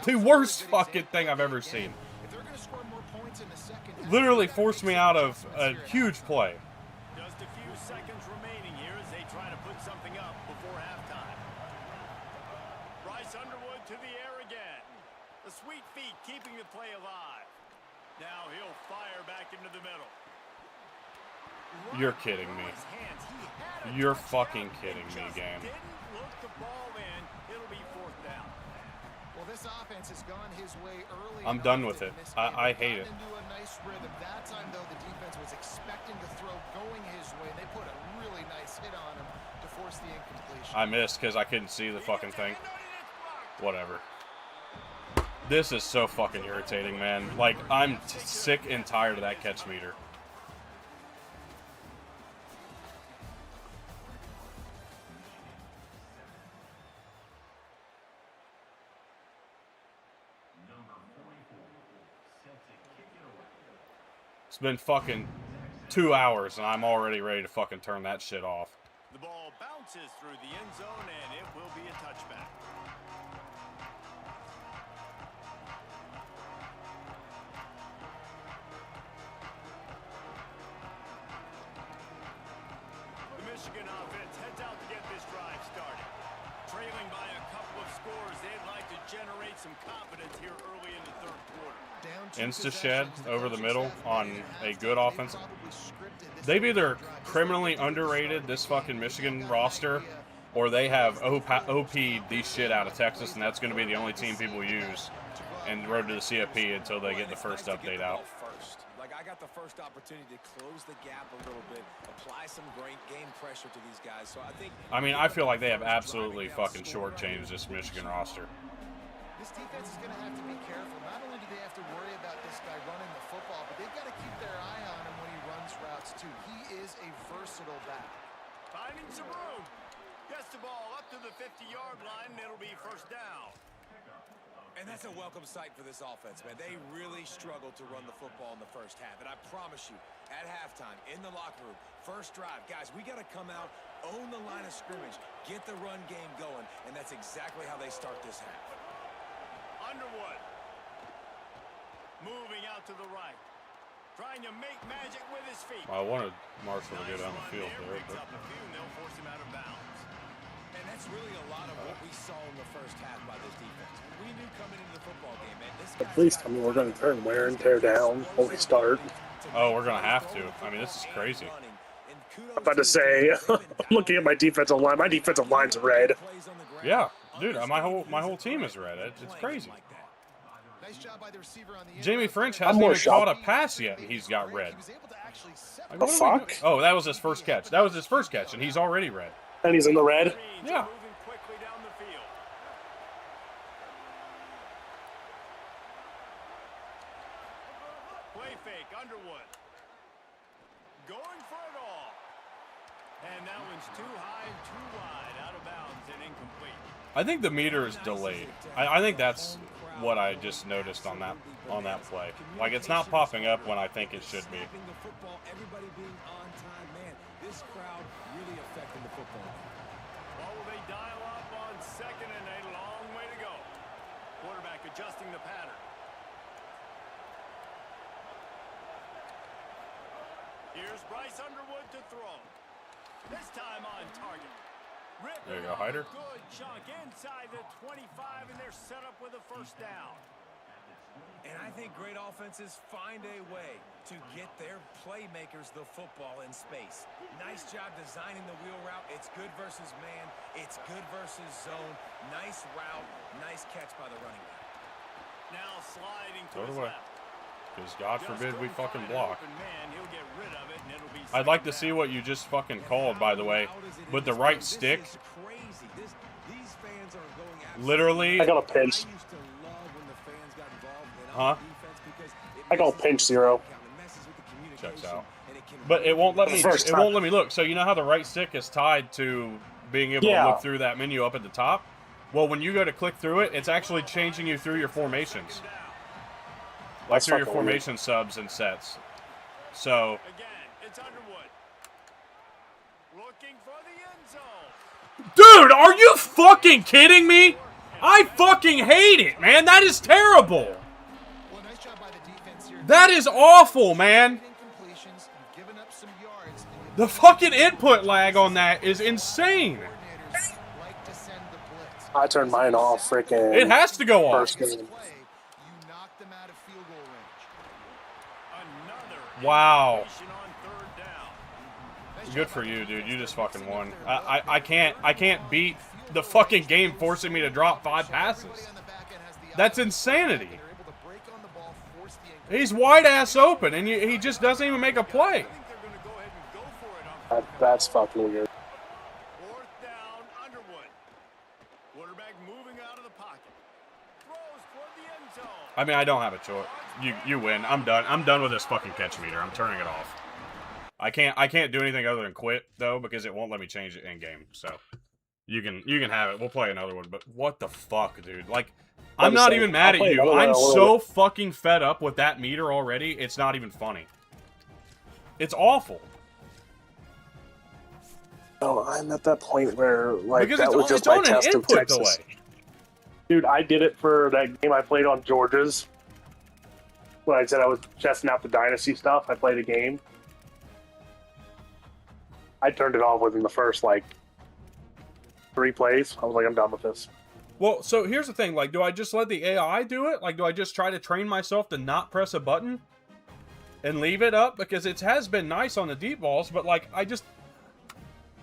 A: The worst fucking thing I've ever seen. Literally forced me out of a huge play.
C: Just a few seconds remaining here as they try to put something up before halftime. Bryce Underwood to the air again. The sweet feet keeping the play alive. Now he'll fire back into the middle.
A: You're kidding me. You're fucking kidding me, game.
C: Didn't look the ball in. It'll be fourth down.
E: Well, this offense has gone his way early.
A: I'm done with it. I hate it.
E: Into a nice rhythm. That time, though, the defense was expecting the throw going his way. They put a really nice hit on him to force the incompletion.
A: I missed because I couldn't see the fucking thing. Whatever. This is so fucking irritating, man. Like, I'm sick and tired of that catch meter. It's been fucking 2 hours and I'm already ready to fucking turn that shit off.
C: The ball bounces through the end zone and it will be a touchback. The Michigan offense heads out to get this drive started. Trailing by a couple of scores, they'd like to generate some confidence here early in the third quarter.
A: Insta-shed over the middle on a good offense. They've either criminally underrated this fucking Michigan roster, or they have OP'd the shit out of Texas, and that's going to be the only team people use and road to the CFP until they get the first update out.
F: Like, I got the first opportunity to close the gap a little bit, apply some game pressure to these guys. So
A: I mean, I feel like they have absolutely fucking shortchanged this Michigan roster.
E: This defense is going to have to be careful. Not only do they have to worry about this guy running the football, but they've got to keep their eye on him when he runs routes, too. He is a versatile back.
C: Finding some room. Gets the ball up to the 50-yard line, and it'll be first down.
F: And that's a welcome sight for this offense, man. They really struggled to run the football in the first half. And I promise you, at halftime, in the locker room, first drive, guys, we got to come out, own the line of scrimmage, get the run game going, and that's exactly how they start this half.
C: Underwood. Moving out to the right. Trying to make magic with his feet.
A: I wanted Marshall to go down the field there, but...
C: They'll force him out of bounds.
F: And that's really a lot of what we saw in the first half by this defense. We knew coming
H: At least tell me we're going to turn wear and tear down when we start.
A: Oh, we're gonna have to. I mean, this is crazy.
H: I'm about to say, I'm looking at my defensive line. My defensive line's red.
A: Yeah, dude, my whole team is red. It's crazy. Jamie French hasn't even caught a pass yet, and he's got red. Like,
H: The fuck?
A: Oh, that was his first catch. That was his first catch, and he's already red.
H: And he's in the red.
A: Yeah.
C: Play fake, Underwood. Going for it all. And that one's too high and too wide, out of bounds and incomplete.
A: I think the meter is delayed. I think that's what I just noticed on that play. Like, it's not popping up when I think it should be.
F: Everybody being on time, man. This crowd really affecting the football game.
C: Well, will they dial up on second and a long way to go? Quarterback adjusting the pattern. Here's Bryce Underwood to throw. This time on target.
A: There you go, Hyder.
C: Good chunk inside the 25, and they're set up with a first down.
F: And I think great offenses find a way to get their playmakers the football in space. Nice job designing the wheel route. It's good versus man. It's good versus zone. Nice route. Nice catch by the running back.
C: Now sliding to
A: Throw it
C: his
A: away.
C: left.
A: Because God forbid we fucking block.
C: Man, he'll get rid of it, and it'll be
A: I'd like to see what you just fucking called, by the way. With the right stick. Literally.
H: I got a pinch.
A: Huh?
H: I got a pinch 0.
A: Checks out. But it won't let me. It won't let me look. So you know how the right stick is tied to being able to look through that menu up at the top? Well, when you go to click through it, it's actually changing you through your formations. Like through your formation subs and sets. So.
C: Again, it's Underwood. Looking for the end zone.
A: Dude, are you fucking kidding me? I fucking hate it, man. That is terrible. That is awful, man. The fucking input lag on that is insane.
H: I turned mine off freaking.
A: It has to go off.
H: First game.
A: Wow. Good for you, dude. You just fucking won. I can't beat the fucking game forcing me to drop 5 passes. That's insanity. He's wide ass open, and he just doesn't even make a play.
H: That's fucking weird.
C: Fourth down, Underwood. Quarterback moving out of the pocket. Throws toward the end zone.
A: I mean, I don't have a choice. You win. I'm done. I'm done with this fucking catch meter. I'm turning it off. I can't do anything other than quit though, because it won't let me change it in game. So you can have it. We'll play another one. But what the fuck, dude? Like, I'm not even mad at you. I'm so fucking fed up with that meter already. It's not even funny. It's awful.
H: Oh, I'm at that point where like
A: because
H: that was just my test of Texas.
A: Delay.
H: Dude, I did it for that game I played on George's. When I said I was testing out the Dynasty stuff, I played a game. I turned it off within the first, 3 plays. I was like, I'm done with this.
A: Well, so here's the thing. Like, do I just let the AI do it? Like, do I just try to train myself to not press a button and leave it up? Because it has been nice on the deep balls, but,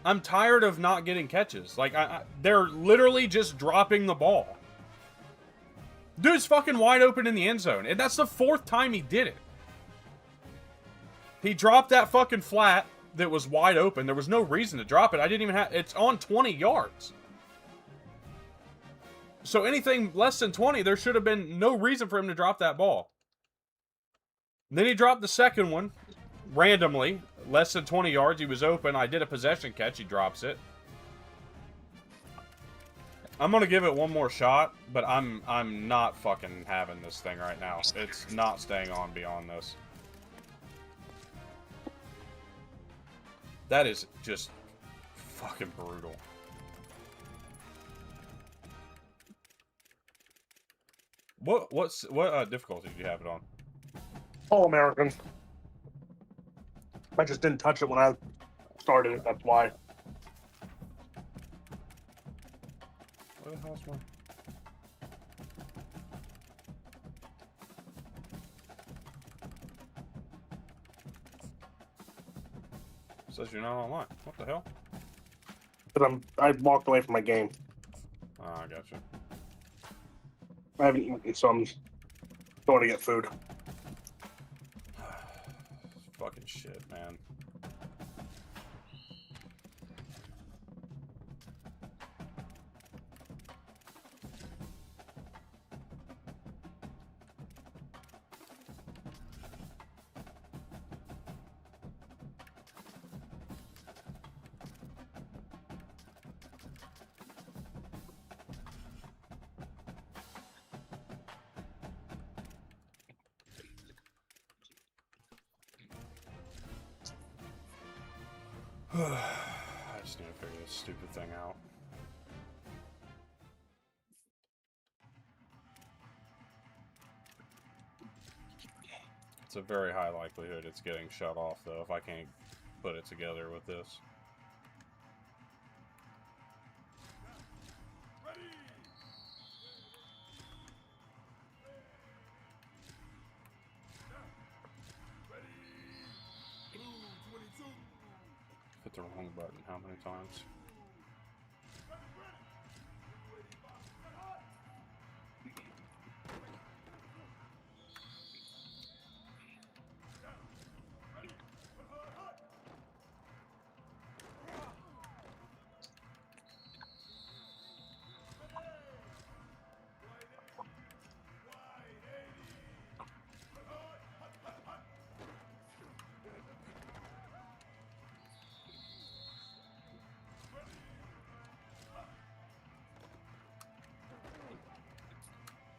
A: I'm tired of not getting catches. Like, they're literally just dropping the ball. Dude's fucking wide open in the end zone. And that's the 4th time he did it. He dropped that fucking flat that was wide open. There was no reason to drop it. I didn't even have... It's on 20 yards. So anything less than 20, there should have been no reason for him to drop that ball. Then he dropped the second one. Randomly. Less than 20 yards. He was open. I did a possession catch. He drops it. I'm going to give it one more shot, but I'm not fucking having this thing right now. It's not staying on beyond this. That is just fucking brutal. What difficulty do you have it on?
H: All American. I just didn't touch it when I started it, that's why.
A: Where the hell's my... says you're not online. What the hell?
H: Because I walked away from my game.
A: Oh, I gotcha.
H: I haven't eaten, so I'm going to get food.
A: Fucking shit, man. I just need to figure this stupid thing out. It's a very high likelihood it's getting shut off, though, if I can't put it together with this. Hit the wrong button how many times?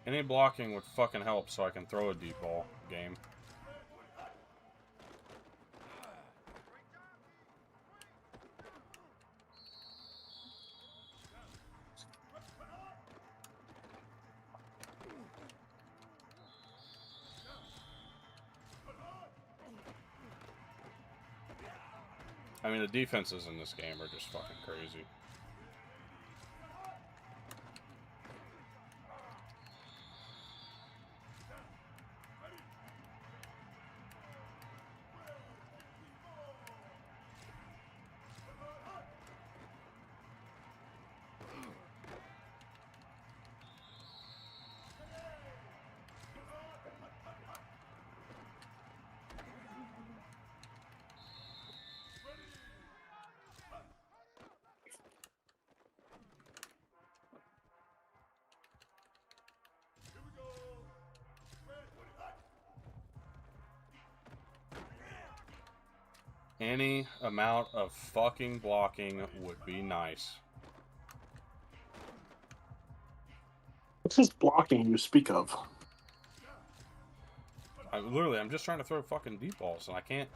A: Any blocking would fucking help so I can throw a deep ball game. I mean, the defenses in this game are just fucking crazy. Any amount of fucking blocking would be nice.
H: What's this blocking you speak of?
A: I'm just trying to throw fucking deep balls, and I can't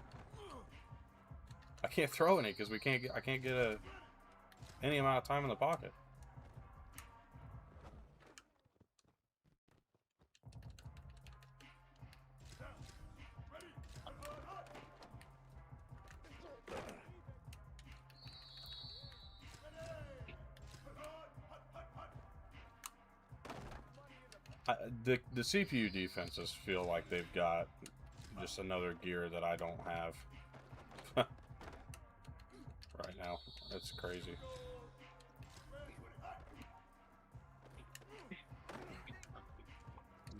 A: throw any because I can't get any amount of time in the pocket. The CPU defenses feel like they've got just another gear that I don't have right now. It's crazy.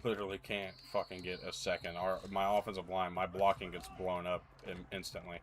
A: Literally can't fucking get a second. My offensive line, my blocking gets blown up instantly.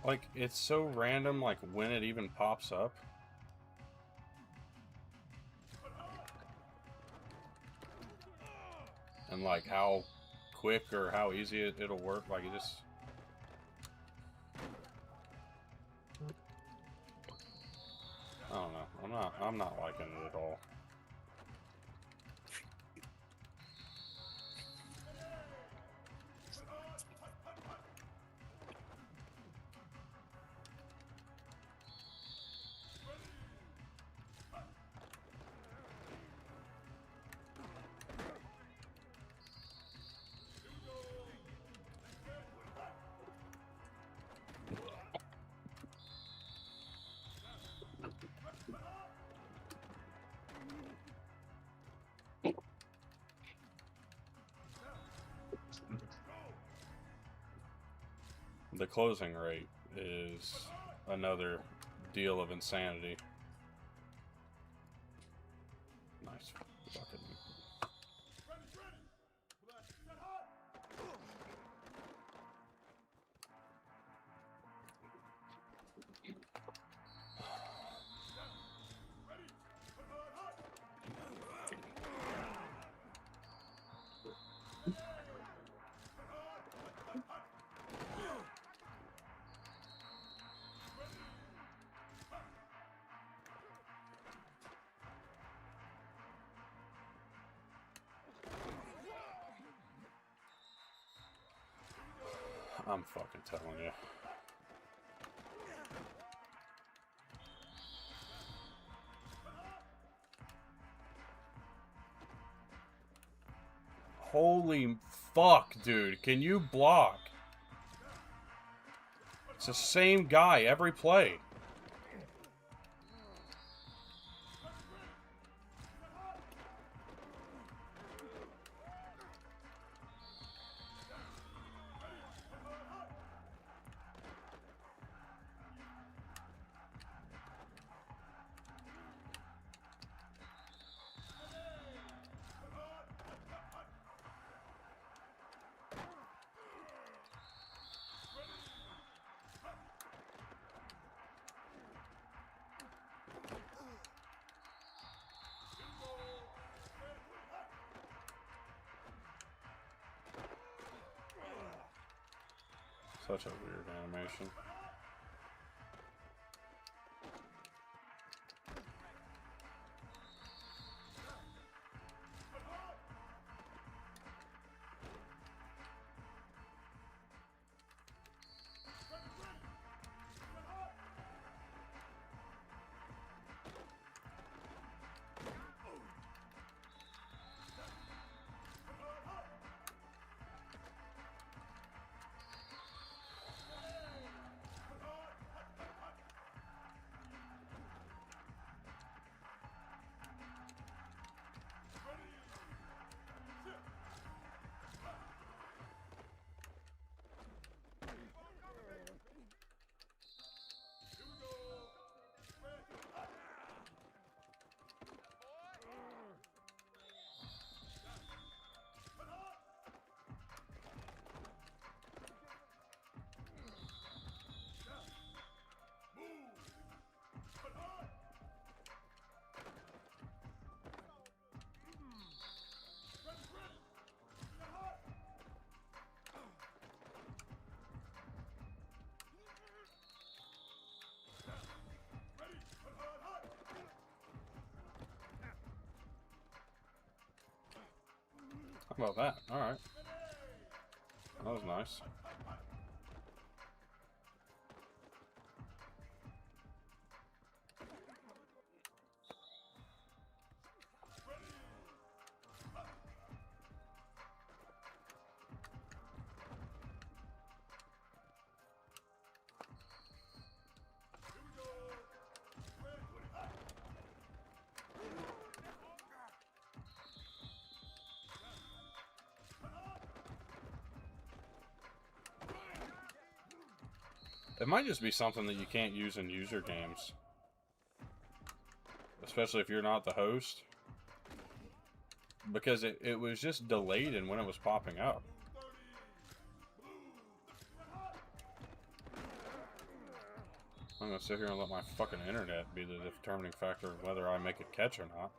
A: Like, it's so random, like, when it even pops up. And, like, how quick or how easy it'll work. Like, it just... I don't know. I'm not liking it at all. The closing rate is another deal of insanity. Nice fucking... I'm fucking telling you. Holy fuck, dude. Can you block? It's the same guy every play. Such a weird animation. How about that? All right. That was nice. It might just be something that you can't use in user games. Especially if you're not the host. Because it was just delayed in when it was popping up. I'm gonna sit here and let my fucking internet be the determining factor of whether I make a catch or not.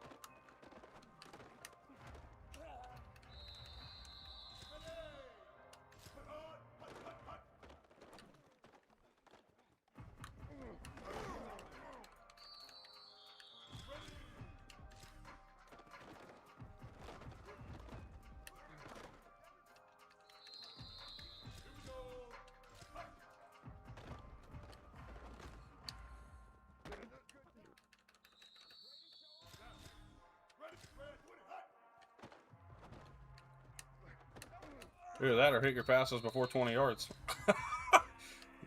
A: Either that or hit your passes before 20 yards.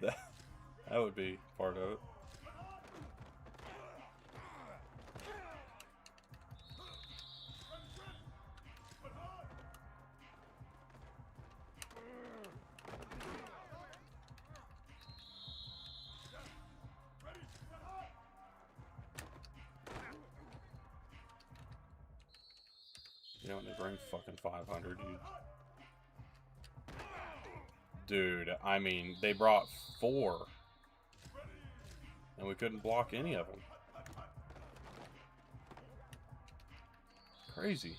A: that would be part of it. You know, when they bring fucking 500, dude, I mean, they brought 4. And we couldn't block any of them. Crazy.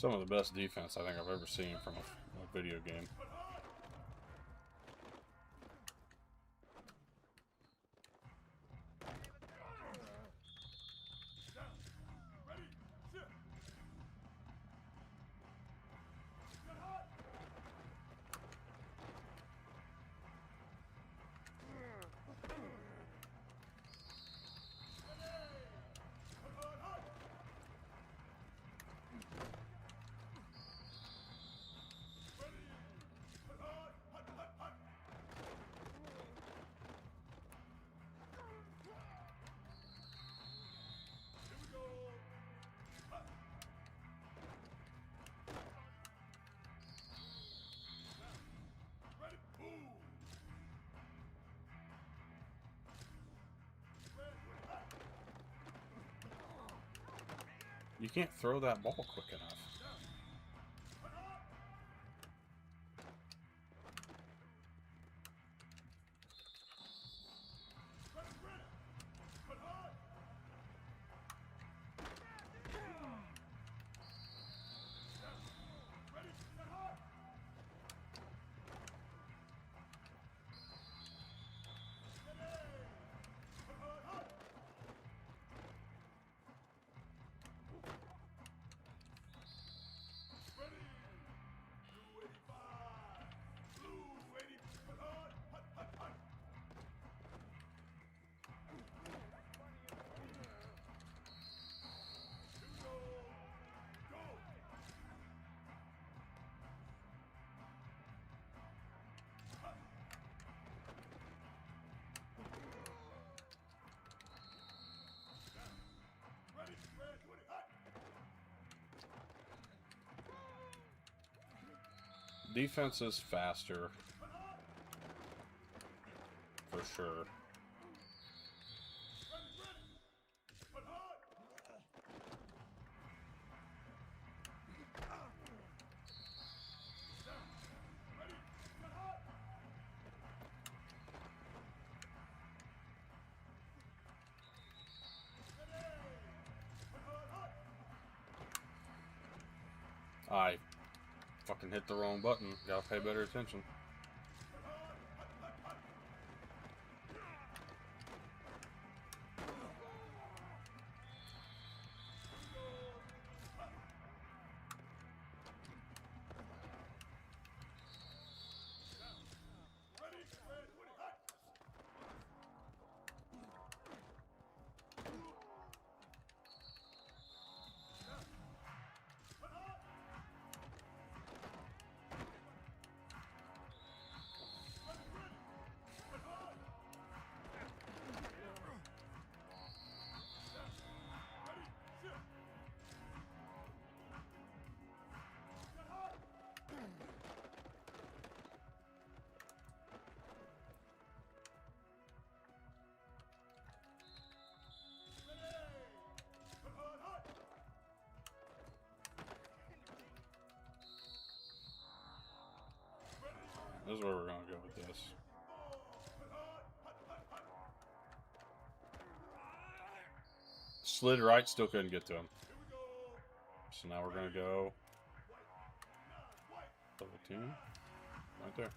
A: Some of the best defense I think I've ever seen from a video game. You can't throw that ball quick enough. Defense is faster. For sure. I fucking hit the wrong button. Gotta pay better attention. This is where we're gonna go with this. Slid right, still couldn't get to him. So now we're gonna go double team right there.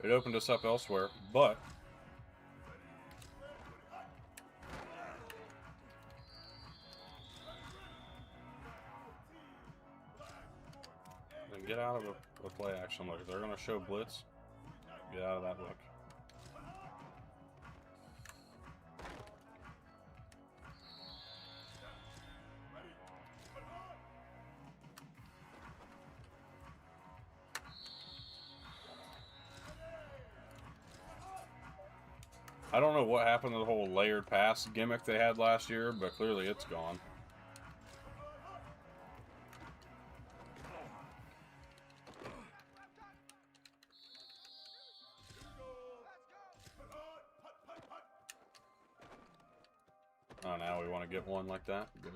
A: It opened us up elsewhere, but then get out of a play action look. If they're going to show blitz, get out of that look. I don't know what happened to the whole layered pass gimmick they had last year, but clearly it's gone. Oh, now we want to get one like that? Good.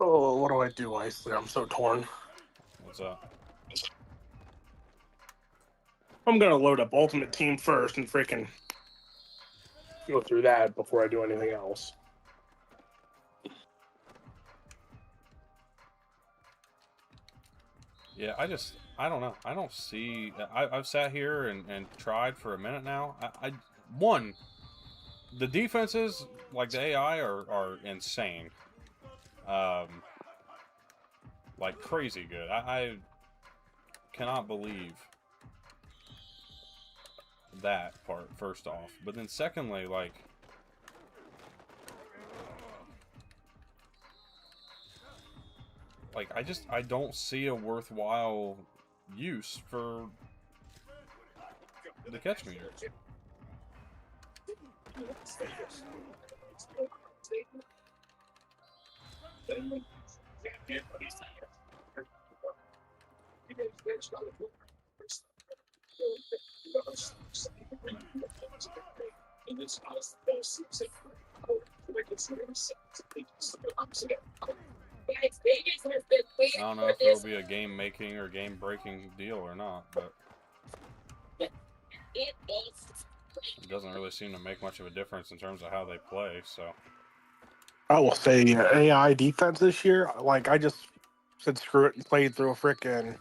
H: Oh, what do I do, Isley? I'm so torn.
A: What's up?
H: I'm gonna load up Ultimate Team first and freaking go through that before I do anything else.
A: Yeah, I don't know. I don't see. I've sat here and tried for a minute now. One, the defenses, like the AI, are insane. Like crazy good. I cannot believe that part, first off. But then secondly, like, I don't see a worthwhile use for the catch meter. I don't know if it'll be a game-making or game-breaking deal or not, but it doesn't really seem to make much of a difference in terms of how they play, so
H: I will say AI defense this year. Like I just said, screw it and played through a frickin'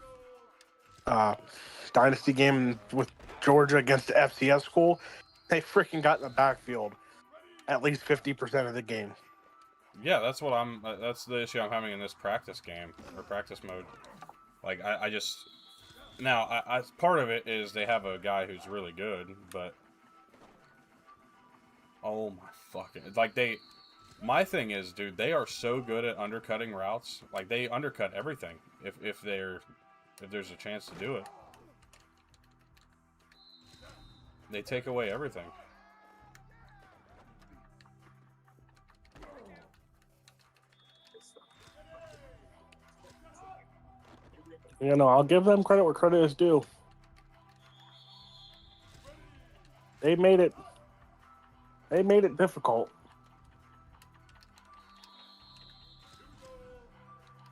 H: dynasty game with Georgia against the FCS school. They freaking got in the backfield at least 50% of the game.
A: Yeah, that's what I'm. That's the issue I'm having in this practice game or practice mode. Like I just now I part of it is they have a guy who's really good, but oh my fucking like they. My thing is, dude, they are so good at undercutting routes. Like they undercut everything if there's a chance to do it. They take away everything.
H: You know, I'll give them credit where credit is due. They made it difficult.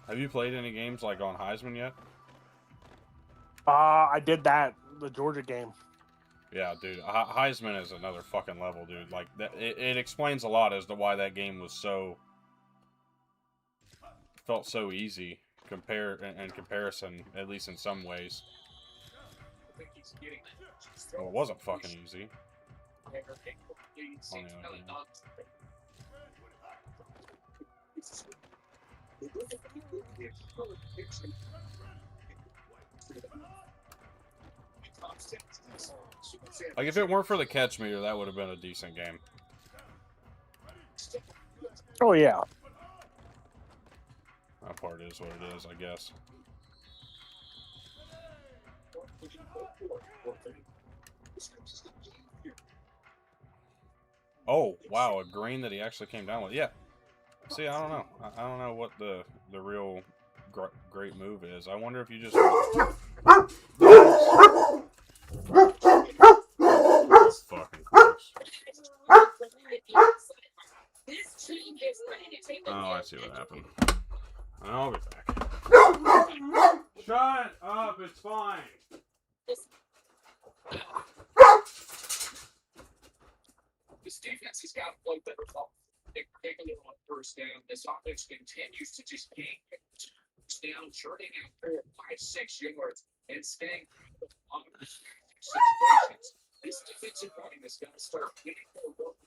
A: Have you played any games like on Heisman yet?
H: I did that the Georgia game.
A: Yeah, dude, Heisman is another fucking level, dude. Like that, it explains a lot as to why that game was felt so easy in comparison, at least in some ways. Well, it wasn't fucking easy. On the other hand. Like if it weren't for the catch meter, that would have been a decent game.
H: Oh yeah.
A: That part is what it is, I guess. Oh, wow, a green that he actually came down with. Yeah. See, I don't know. I don't know what the real great move is. I wonder if you just... Fucking gross. Oh, I see what happened. I'll be back. Shut up, it's fine.
K: This defense has got to play better ball. Particularly on first down, this offense continues to just gain down, churning out there 5-6 yards and staying on situations. This defensive line has got to start getting more work.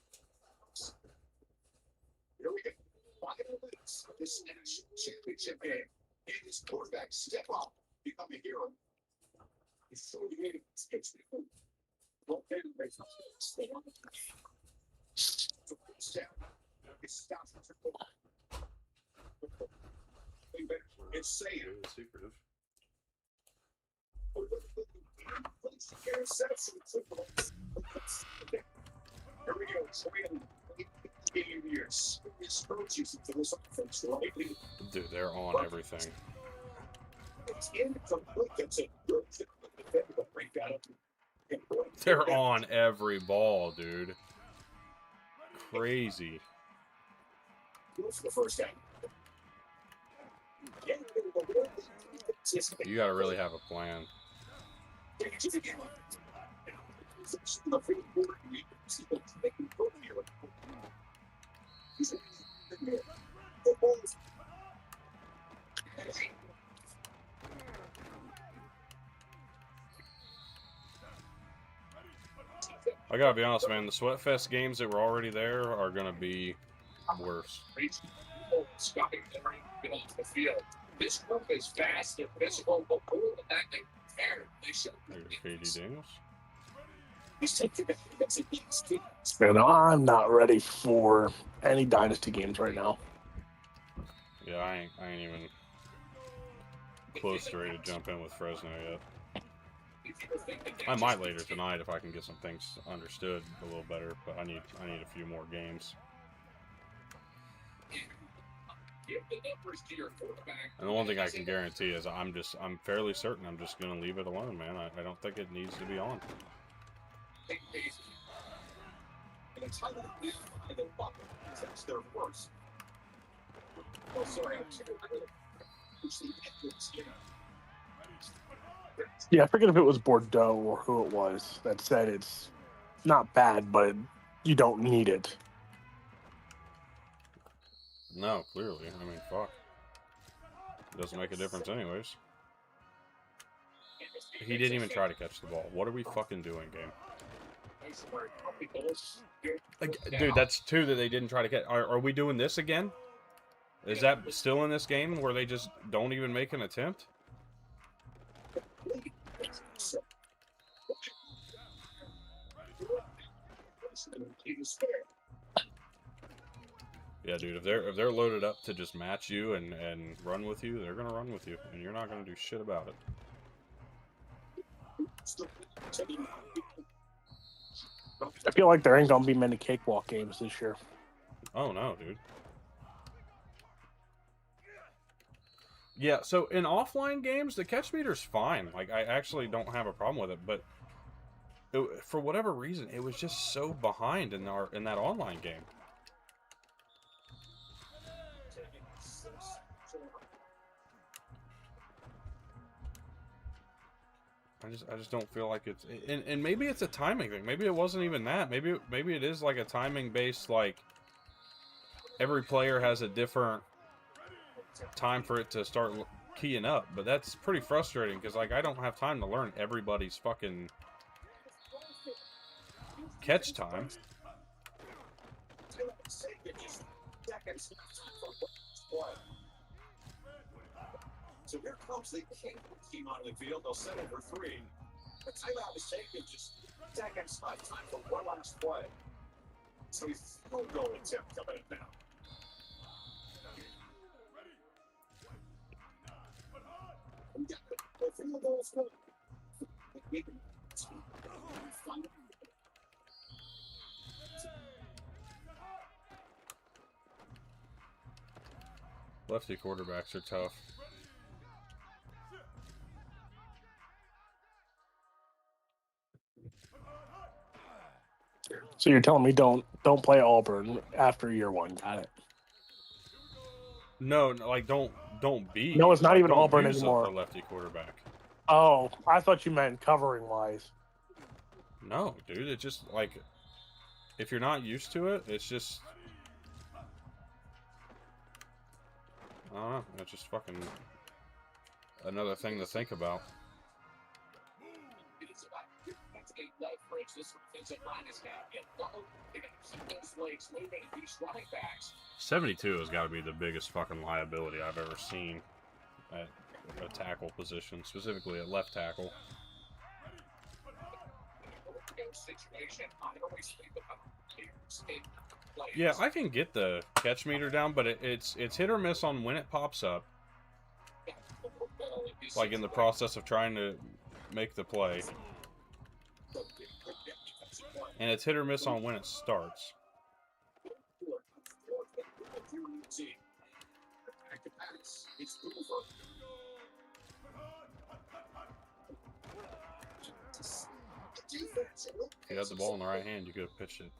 K: Here we go. Final minutes of this national championship game. And this quarterback step up, become a hero. He's so unique. It's well, then they stay on the it's saying
A: secretive.
K: Here we go.
A: Dude, they're on everything. They're on every ball, dude. Crazy. You gotta really have a plan. I gotta be honest, man. The Sweatfest games that were already there are gonna be worse.
K: This group is fast and physical, but cool and acting fair.
A: KD Daniels.
H: Man, I'm not ready for any dynasty games right now.
A: Yeah, I ain't even close to ready to jump in with Fresno yet. I might later tonight if I can get some things understood a little better, but I need a few more games. And the one thing I can guarantee is I'm fairly certain I'm just gonna leave it alone, man. I don't think it needs to be on.
H: Yeah, I forget if it was Bordeaux or who it was that said it's not bad, but you don't need it.
A: No, clearly. I mean, fuck. It doesn't make a difference anyways. He didn't even try to catch the ball. What are we fucking doing, game? Like, dude, that's 2 that they didn't try to catch. Are we doing this again? Is that still in this game where they just don't even make an attempt? Yeah, dude, if they're loaded up to just match you and run with you, they're gonna run with you, and you're not gonna do shit about it.
H: I feel like there ain't gonna be many cakewalk games this year.
A: Oh no, dude. Yeah, so in offline games, the catch meter's fine. Like, I actually don't have a problem with it, but for whatever reason, it was just so behind in that online game. I just don't feel like it's, and maybe it's a timing thing. Maybe it wasn't even that. Maybe it is like a timing based, like every player has a different time for it to start keying up. But that's pretty frustrating because like I don't have time to learn everybody's fucking catch time.
K: So here comes the king team on the field. They'll set it for 3. The timeout is taken just seconds by time for one last play. So he's still going attempt coming in now.
A: Lefty quarterbacks are tough.
H: So you're telling me don't play Auburn after year 1? Got it.
A: No, like don't be.
H: No, it's not
A: like,
H: even
A: don't
H: Auburn
A: use
H: anymore.
A: A lefty quarterback.
H: Oh, I thought you meant covering wise.
A: No, dude, it's just like if you're not used to it, it's just I don't know. It's just fucking another thing to think about. 72 has got to be the biggest fucking liability I've ever seen at a tackle position, specifically at left tackle. Yeah, I can get the catch meter down, but it's hit or miss on when it pops up. Like in the process of trying to make the play. And it's hit or miss on when it starts. If you had the ball in the right hand, you could have pitched it.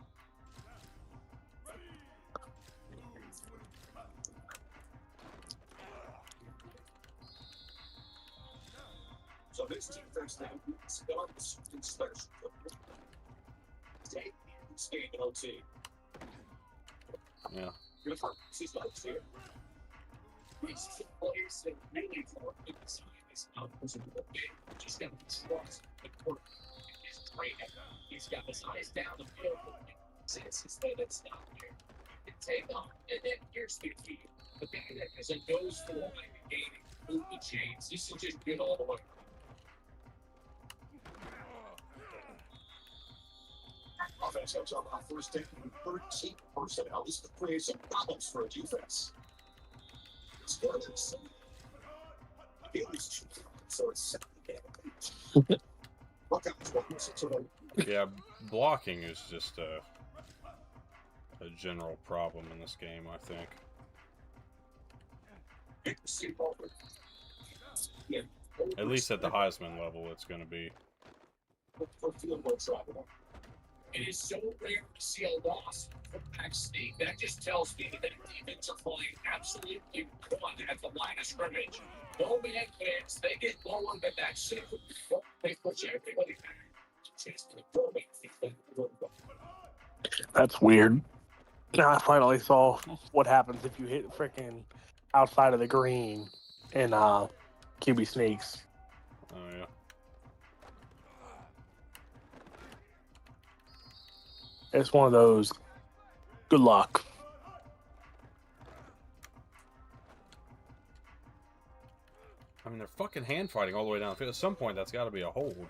K: So this defense now starts and starts. Stay in OT.
A: Yeah.
K: She's not here. These players that really for inside this opposite game. He's got the trust. The court is great. He's got his eyes down the field. Since his head it's not there. You can take on. And then here's the key. The guy that has a nose for like a game. Movie chains. This is just good all the way. Offense comes up on first down and 13 personnel. This could create some problems for a defense. It's good. It was 2, so it's 7 games.
A: Yeah, blocking is just a general problem in this game, I think. At least at the Heisman level, it's going to be.
K: It is so rare to see a loss from Max State. That just tells me that defense are playing absolutely gone at the line of scrimmage. No man kids, they get lower than that shit. They push everybody back.
H: That's weird. Now I finally saw what happens if you hit freaking outside of the green in QB sneaks.
A: Oh yeah.
H: It's one of those. Good luck.
A: I mean, they're fucking hand fighting all the way down the field. At some point, that's got to be a hold.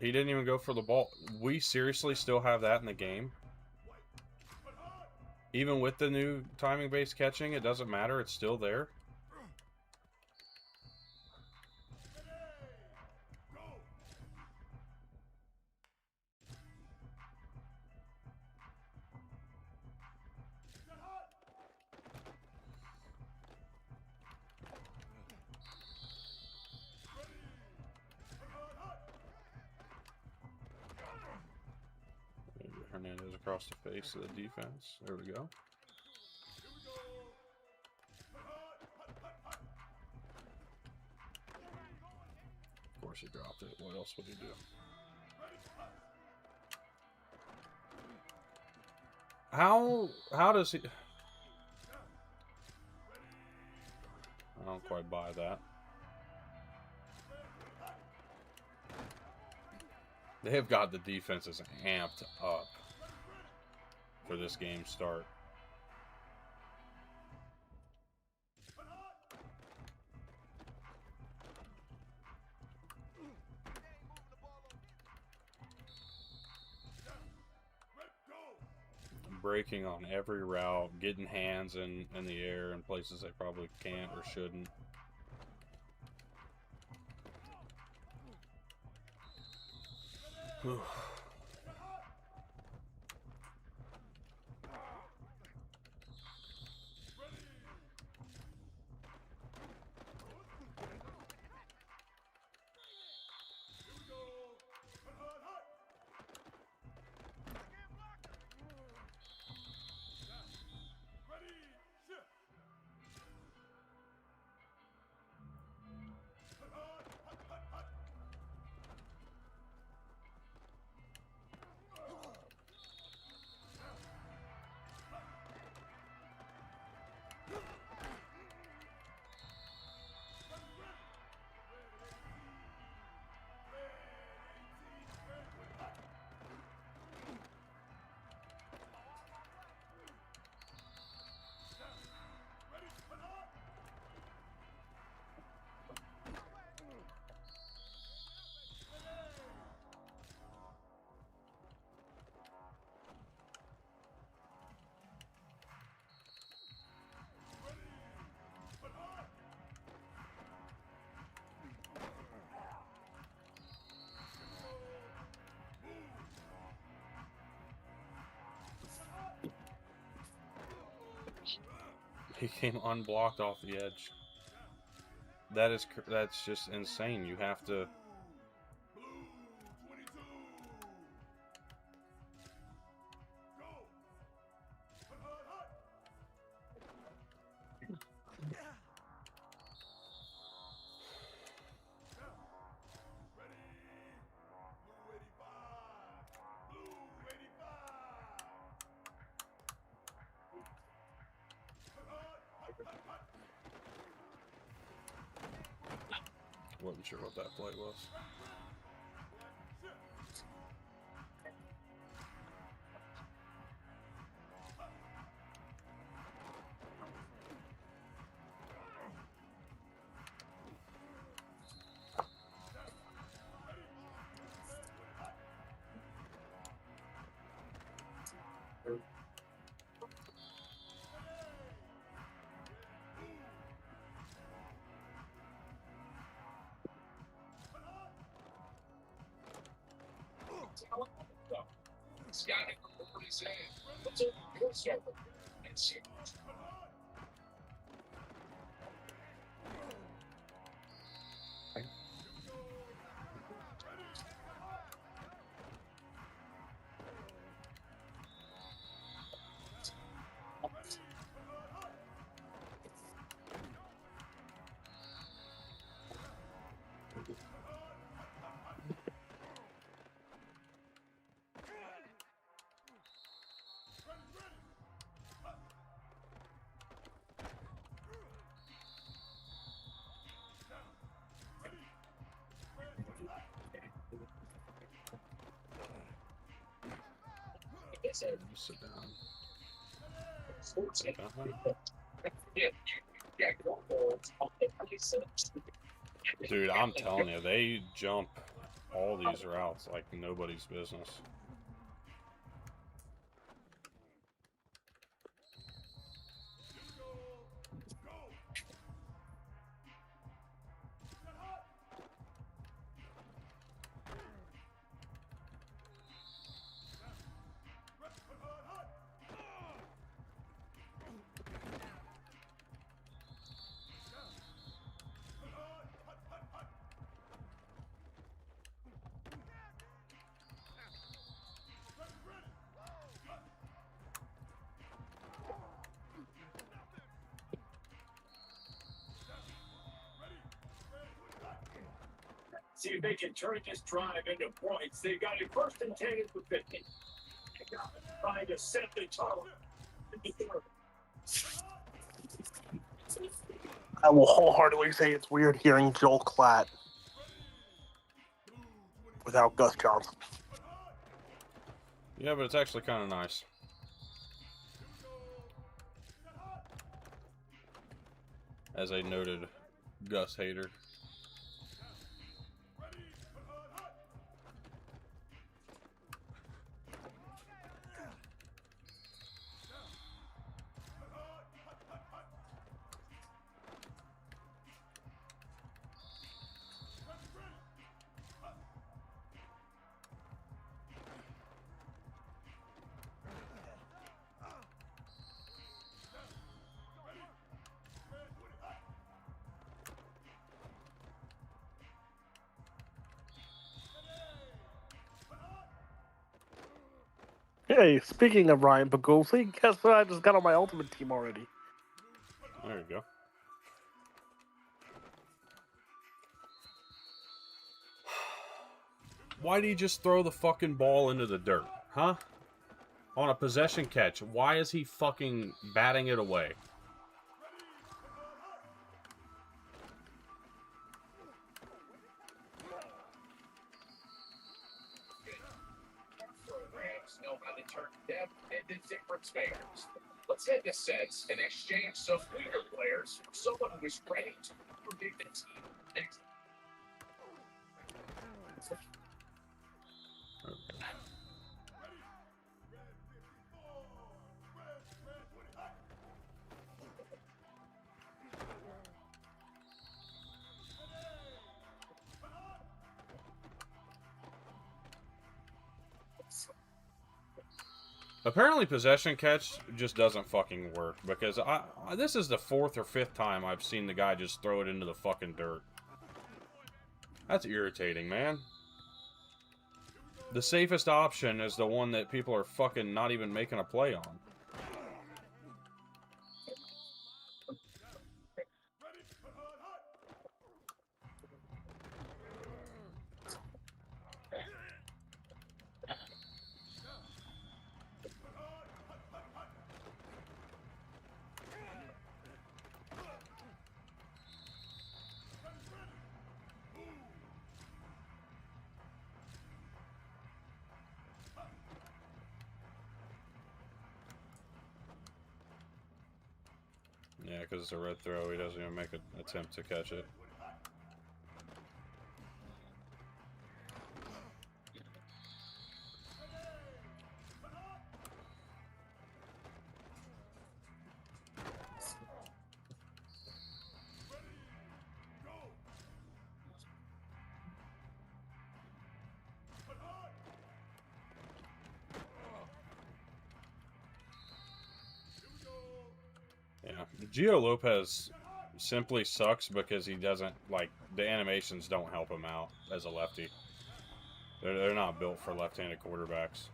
A: He didn't even go for the ball. We seriously still have that in the game? Even with the new timing-based catching, it doesn't matter. It's still there. Hernandez across the face of the defense. There we go. Of course he dropped it. What else would he do? How does he... I don't quite buy that. They have got the defenses amped up for this game start. Breaking on every route, getting hands in the air in places they probably can't or shouldn't. He came unblocked off the edge. That's just insane. You have to... Wasn't sure what that play was.
K: This guy over his head. What's a real circle? And see.
A: Sit down. Dude, I'm telling you, they jump all these routes like nobody's business.
K: See if they can turn this drive into points. They've got it first and 10 at the 50. Trying to set the tone.
H: I will wholeheartedly say it's weird hearing Joel Klatt without Gus Johnson.
A: Yeah, but it's actually kind of nice. As a noted Gus hater.
H: Hey, speaking of Ryan Pagulsi, guess what I just got on my Ultimate Team already?
A: There you go. Why do you just throw the fucking ball into the dirt, huh? On a possession catch, why is he fucking batting it away?
K: Know how to turn depth into different spares. Let's head to sets and exchange some weaker players for someone who is ready to predict the team next.
A: Apparently possession catch just doesn't fucking work, because this is the 4th or 5th time I've seen the guy just throw it into the fucking dirt. That's irritating, man. The safest option is the one that people are fucking not even making a play on. Yeah, because it's a red throw, he doesn't even make an attempt to catch it. Gio Lopez simply sucks because he doesn't, like, the animations don't help him out as a lefty. They're not built for left-handed quarterbacks.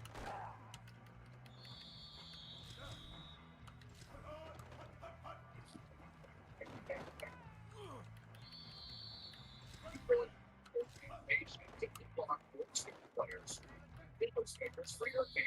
K: For your game.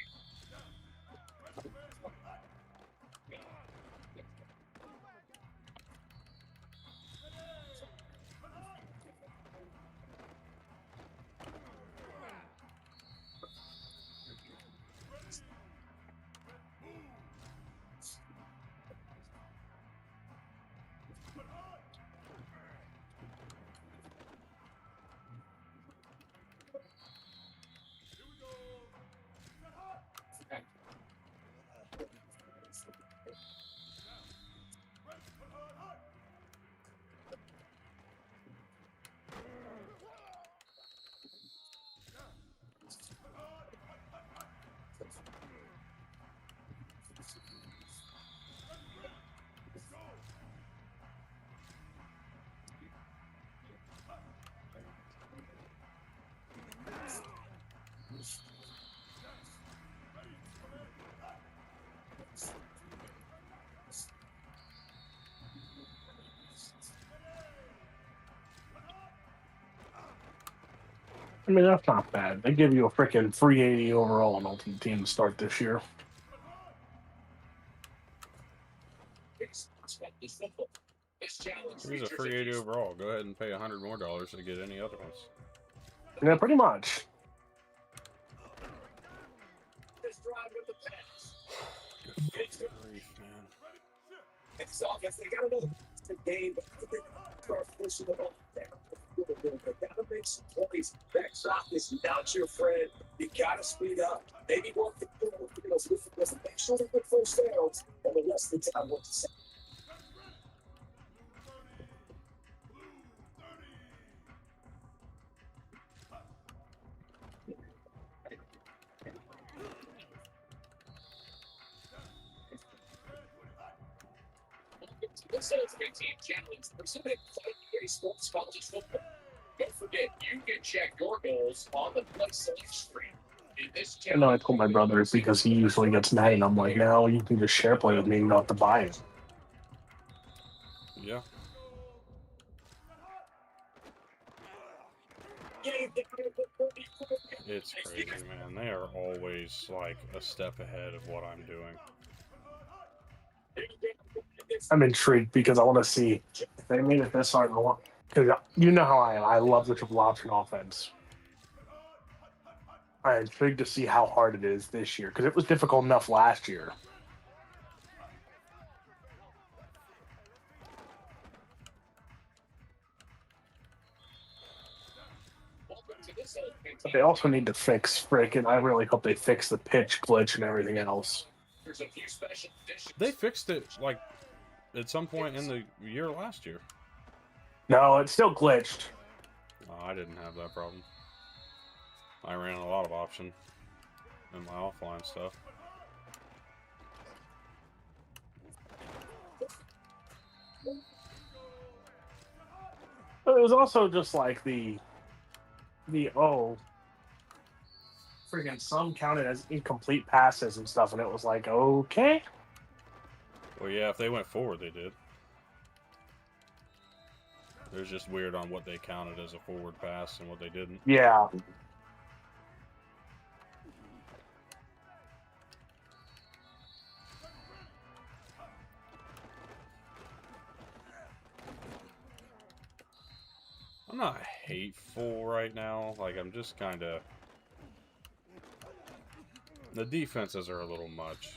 H: I mean, that's not bad. They give you a freaking free 80 overall on Ultimate Team to start this year.
A: Here's a free 80 overall. Go ahead and pay $100 more to get any other ones.
H: Yeah, pretty much.
A: Good grief, man.
K: It's all, yes, they got another game, but start pushing the ball down. Gotta make some plays. Back shot is not your friend. You gotta speed up. Maybe walk the field. Make sure they get first downs, and the rest of the time work the same. This is a team challenge. Pacific Play Sports College Football. Don't forget, you can check your goals on the play select screen.
H: I know I told my brother because he usually gets mad, and I'm like, no, you can just share play with me and not to buy it.
A: Yeah. It's crazy, man. They are always, like, a step ahead of what I'm doing.
H: I'm intrigued because I want to see if they made it this hard. Because you know how I am. I love the triple option offense. I'm intrigued to see how hard it is this year because it was difficult enough last year. But they also need to fix freaking. I really hope they fix the pitch glitch and everything else.
A: They fixed it, like, at some point in the year last year.
H: No, it's still glitched.
A: Oh, I didn't have that problem. I ran a lot of option in my offline stuff.
H: But it was also just like freaking some counted as incomplete passes and stuff, and it was like, okay.
A: Well, yeah, if they went forward, they did. It was just weird on what they counted as a forward pass and what they didn't.
H: Yeah.
A: I'm not hateful right now. Like, I'm just kind of... The defenses are a little much.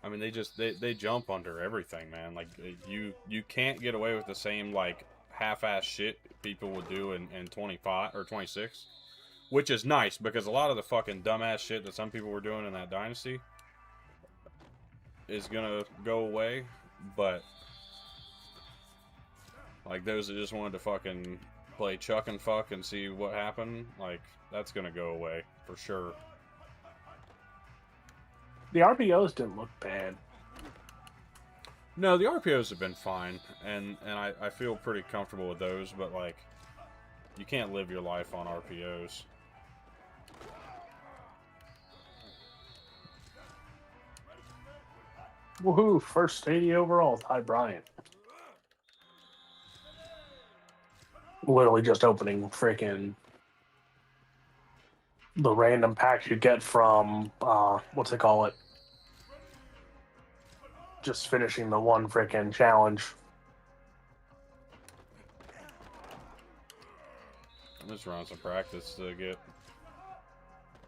A: I mean, they jump under everything, man. Like, you can't get away with the same, like, half-ass shit people would do in 25 or 26, which is nice because a lot of the fucking dumbass shit that some people were doing in that dynasty is gonna go away. But Like those that just wanted to fucking play chuck and fuck and see what happened, like that's gonna go away for sure.
H: The RPOs didn't look bad.
A: No, the RPOs have been fine, and I feel pretty comfortable with those, but like, you can't live your life on RPOs.
H: Woohoo! First 80 overall, Ty Bryant. Literally just opening freaking the random packs you get from what's it call it? Just finishing the one freaking challenge.
A: I'm just running some practice to get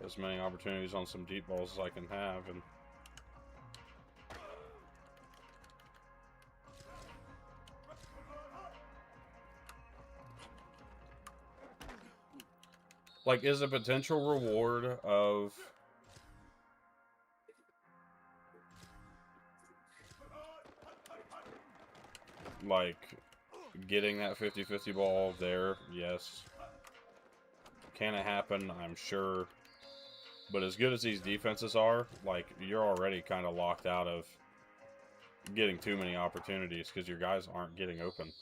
A: as many opportunities on some deep balls as I can have, and like, is a potential reward of like getting that 50-50 ball there? Yes. Can it happen? I'm sure. But as good as these defenses are, like, you're already kind of locked out of getting too many opportunities because your guys aren't getting open.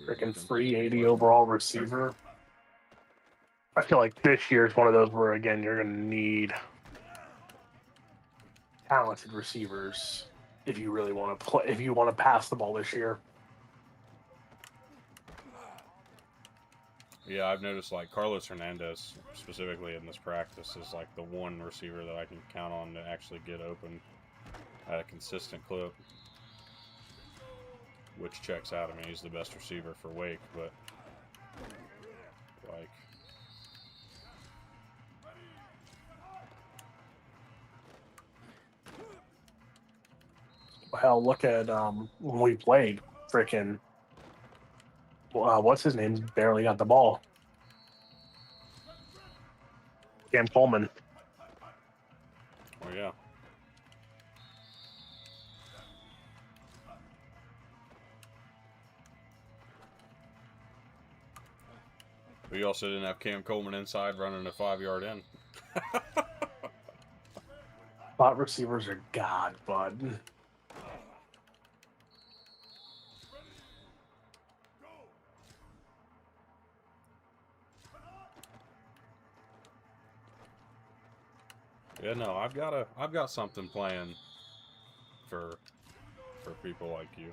H: Freaking free 80 overall receiver. I feel like this year is one of those where, again, you're going to need talented receivers if you really want to play, if you want to pass the ball this year.
A: Yeah, I've noticed, like, Carlos Hernandez, specifically in this practice, is like the one receiver that I can count on to actually get open at a consistent clip. Which checks out. I mean, he's the best receiver for Wake, but like,
H: hell, look at when we played, freaking what's his name? Barely got the ball. Cam Coleman.
A: Oh yeah. But you also didn't have Cam Coleman inside running a 5-yard in.
H: Spot receivers are god, bud.
A: Yeah, no, I've got something planned for people like you.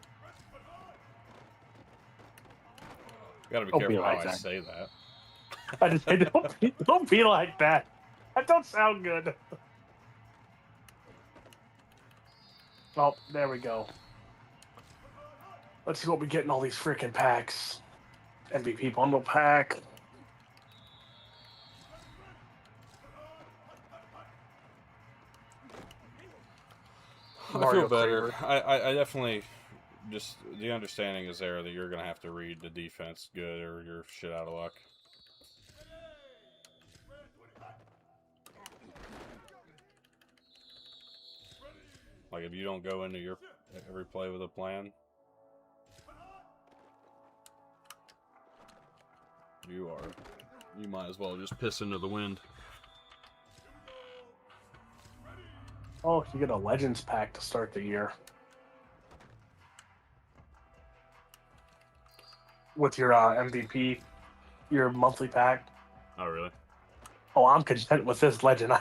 A: Gotta be careful how I say that.
H: I just say, don't be like that. That don't sound good. Oh, there we go. Let's see what we get in all these freaking packs. MVP bundle pack.
A: I feel better. I definitely just, the understanding is there that you're going to have to read the defense good or you're shit out of luck. Like, if you don't go into your every play with a plan, you might as well just piss into the wind.
H: Oh, you get a Legends pack to start the year. With your MVP, your monthly pack.
J: Oh, really?
H: Oh, I'm content with this Legend.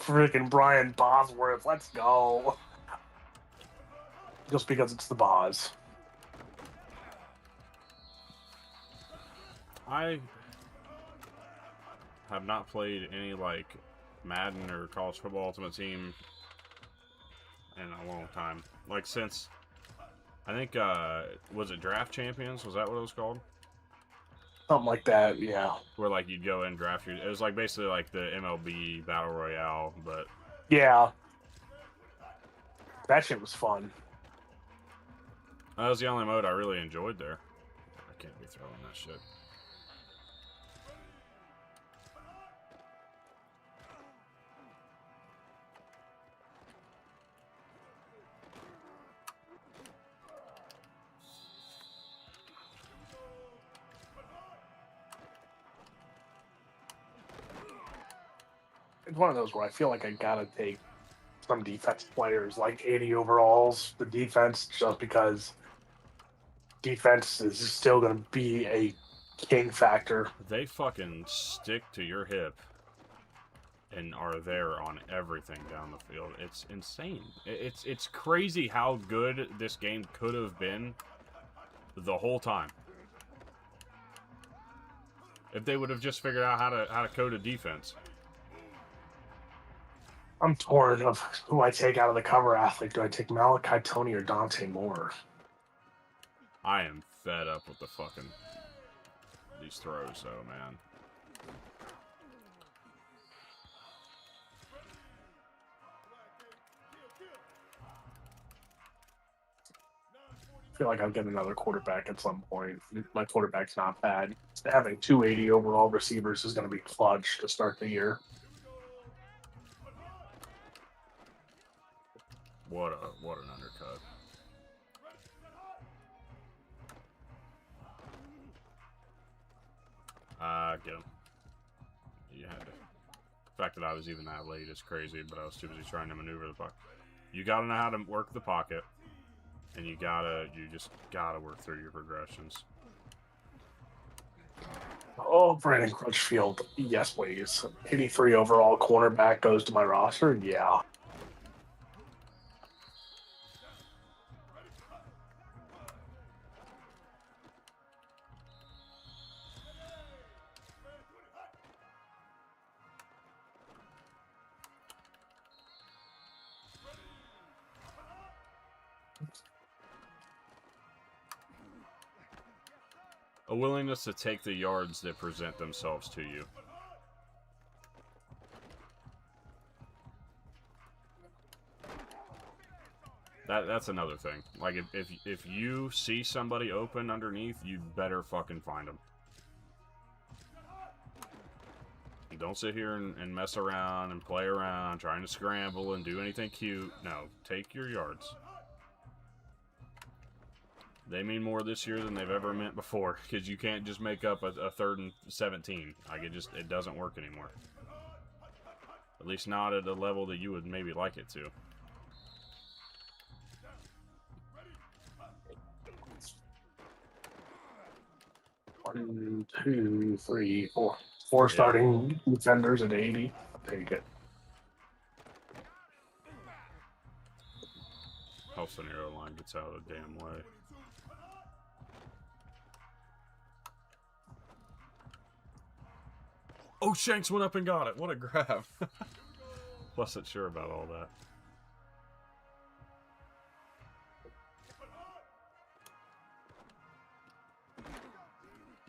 H: Freaking Brian Bosworth. Let's go. Just because it's the Boz.
J: I have not played any, like, Madden or College Football Ultimate Team in a long time. Like, since, I think, was it Draft Champions? Was that what it was called?
H: Something like that, yeah.
J: Where, like, you'd go and draft your... It was, like, basically like the MLB Battle Royale, but...
H: Yeah. That shit was fun.
J: That was the only mode I really enjoyed there. I can't be throwing that shit.
H: It's one of those where I feel like I gotta take some defensive players, like 80 overalls, the defense, just because defense is still going to be a king factor.
J: They fucking stick to your hip and are there on everything down the field. It's insane. It's crazy how good this game could have been the whole time. If they would have just figured out how to code a defense.
H: I'm torn of who I take out of the cover athlete. Do I take Malachi Tony or Dante Moore?
J: I am fed up with the fucking these throws, though, man.
H: I feel like I'll get another quarterback at some point. My quarterback's not bad. Having 280 overall receivers is going to be clutch to start the year.
J: What an undercut. Get him. You had to. The fact that I was even that late is crazy, but I was too busy trying to maneuver the pocket. You gotta know how to work the pocket, and you just gotta work through your progressions.
H: Oh, Brandon Crutchfield. Yes, please. 83 overall cornerback goes to my roster? Yeah.
J: A willingness to take the yards that present themselves to you. That's another thing. Like, if you see somebody open underneath, you better fucking find them. Don't sit here and mess around and play around, trying to scramble and do anything cute. No, take your yards. They mean more this year than they've ever meant before, because you can't just make up a 3rd and 17. Like, it doesn't work anymore. At least not at a level that you would maybe like it to.
H: One, two, three, four. Four starting defenders at 80. I'll take it.
J: Health scenario line gets out of the damn way. Oh, Shanks went up and got it. What a grab. Wasn't sure about all that.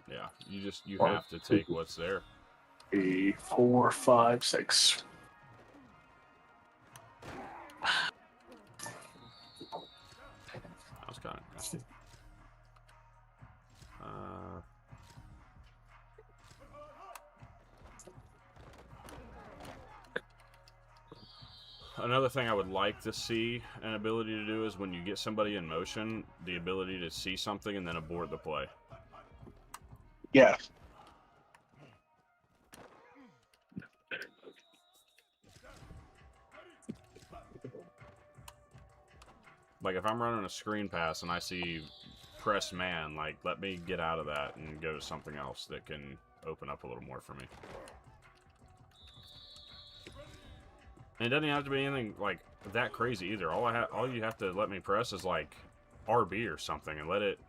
J: Yeah, you have to take what's there.
H: 3, 4, 5, 6.
J: That was kind of nasty. Another thing I would like to see an ability to do is when you get somebody in motion, the ability to see something and then abort the play.
H: Yeah.
J: Like, if I'm running a screen pass and I see press man, like, let me get out of that and go to something else that can open up a little more for me. And it doesn't have to be anything, like, that crazy either. All you have to let me press is, like, RB or something and let it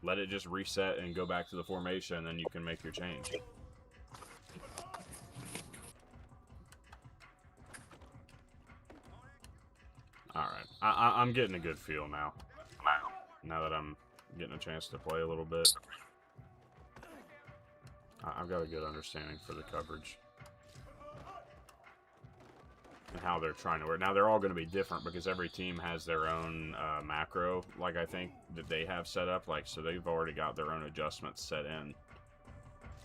J: Let it just reset and go back to the formation, and then you can make your change. Alright. I'm getting a good feel now. Now that I'm getting a chance to play a little bit. I've got a good understanding for the coverage. And how they're trying to work. Now, they're all going to be different because every team has their own macro, like I think, that they have set up. Like, so they've already got their own adjustments set in.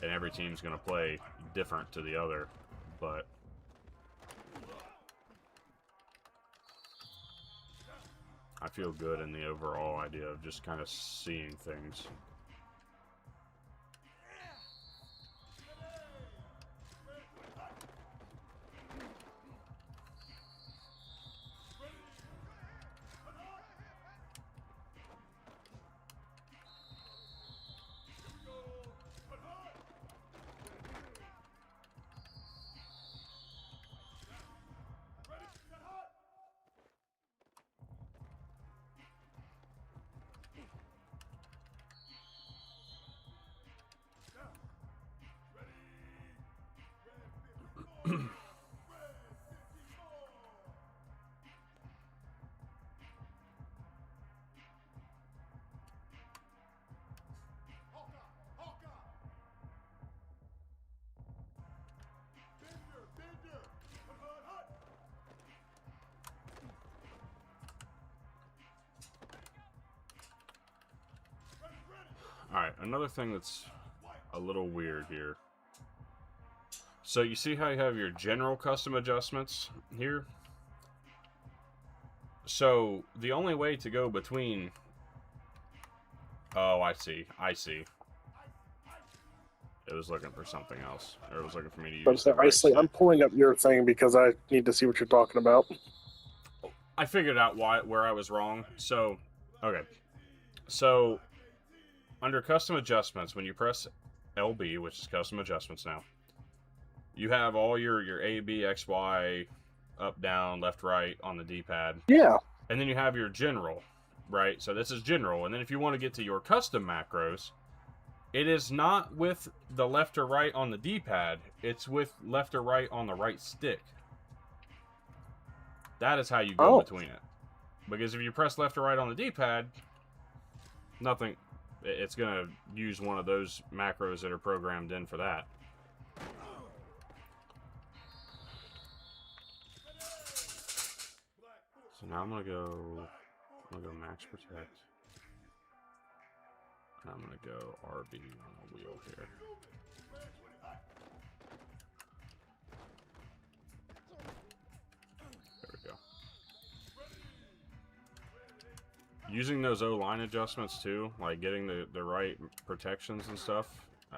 J: And every team's going to play different to the other. But I feel good in the overall idea of just kind of seeing things. Alright, another thing that's a little weird here. So you see how you have your general custom adjustments here? So the only way to go between... Oh, I see. It was looking for something else. Or it was looking for me to use the right stick.
H: I'm pulling up your thing because I need to see what you're talking about.
J: I figured out where I was wrong. So, okay. So, under custom adjustments, when you press LB, which is custom adjustments now, you have all your A, B, X, Y, up, down, left, right on the D-pad.
H: Yeah.
J: And then you have your general, right? So this is general. And then if you want to get to your custom macros, it is not with the left or right on the D-pad. It's with left or right on the right stick. That is how you go between it. Because if you press left or right on the D-pad, nothing... It's going to use one of those macros that are programmed in for that. So now I'm going to go max protect. And I'm going to go RB on the wheel here. There we go. Using those O-line adjustments too, like getting the right protections and stuff,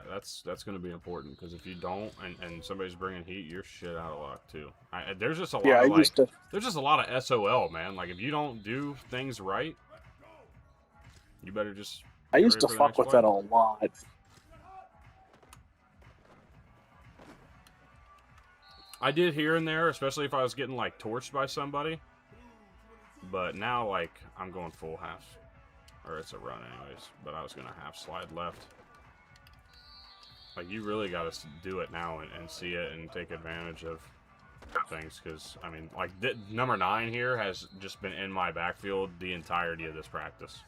J: that's going to be important, because if you don't and somebody's bringing heat, you're shit out of luck too. There's just a lot of there's just a lot of SOL, man. Like if you don't do things right, you better just.
H: I used to fuck with that a lot.
J: I did here and there, especially if I was getting like torched by somebody. But now, like, I'm going full half. Or it's a run anyways. But I was going to half slide left. Like, you really got to do it now and see it and take advantage of things. Because, I mean, like, number 9 here has just been in my backfield the entirety of this practice.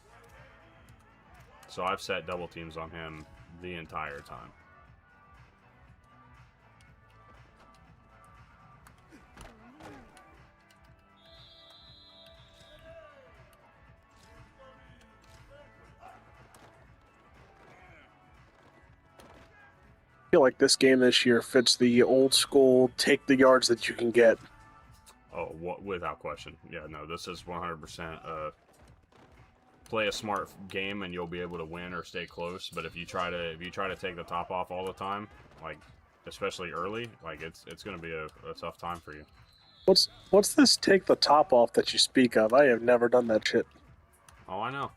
J: So I've set double teams on him the entire time.
H: I feel like this game this year fits the old school, take the yards that you can get.
J: Oh, without question. Yeah, no, this is 100% play a smart game and you'll be able to win or stay close. But if you try to take the top off all the time, like especially early, like it's going to be a tough time for you.
H: What's this take the top off that you speak of? I have never done that shit.
J: Oh, I know.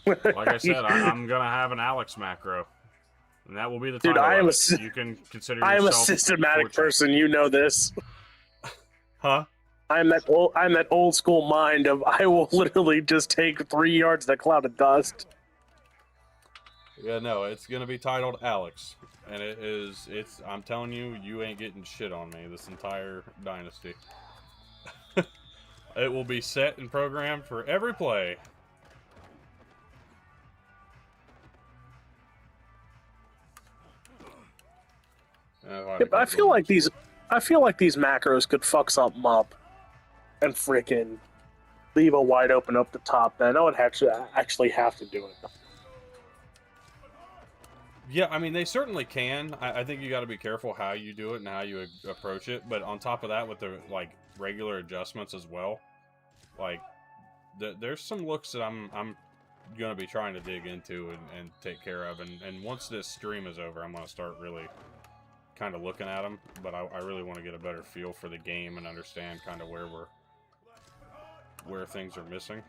J: Like I said, I'm going to have an Alex macro. And that will be the time. Dude, you can consider yourself.
H: I am a systematic person. You know this.
J: Huh?
H: I'm that old school mind of I will literally just take 3 yards of the cloud of dust.
A: Yeah, no, it's gonna be titled Alex, and it's. I'm telling you, you ain't getting shit on me this entire dynasty. It will be set and programmed for every play.
H: Yeah, but I feel like these macros could fuck something up, and freaking leave a wide open up the top. Then I would actually have to do it.
A: Yeah, I mean, they certainly can. I think you got to be careful how you do it and how you approach it. But on top of that, with the like regular adjustments as well, like there's some looks that I'm gonna be trying to dig into and take care of. And once this stream is over, I'm gonna start really kind of looking at them. But I really want to get a better feel for the game and understand kind of where things are missing.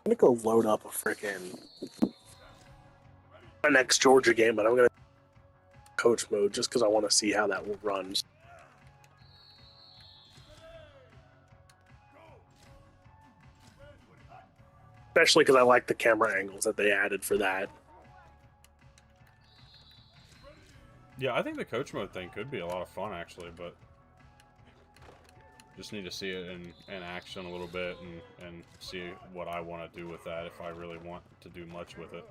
H: I'm gonna go load up a freaking my next Georgia game, but I'm gonna coach mode just because I want to see how that runs. Especially because I like the camera angles that they added for that.
A: Yeah, I think the coach mode thing could be a lot of fun actually, but just need to see it in action a little bit and see what I want to do with that if I really want to do much with it.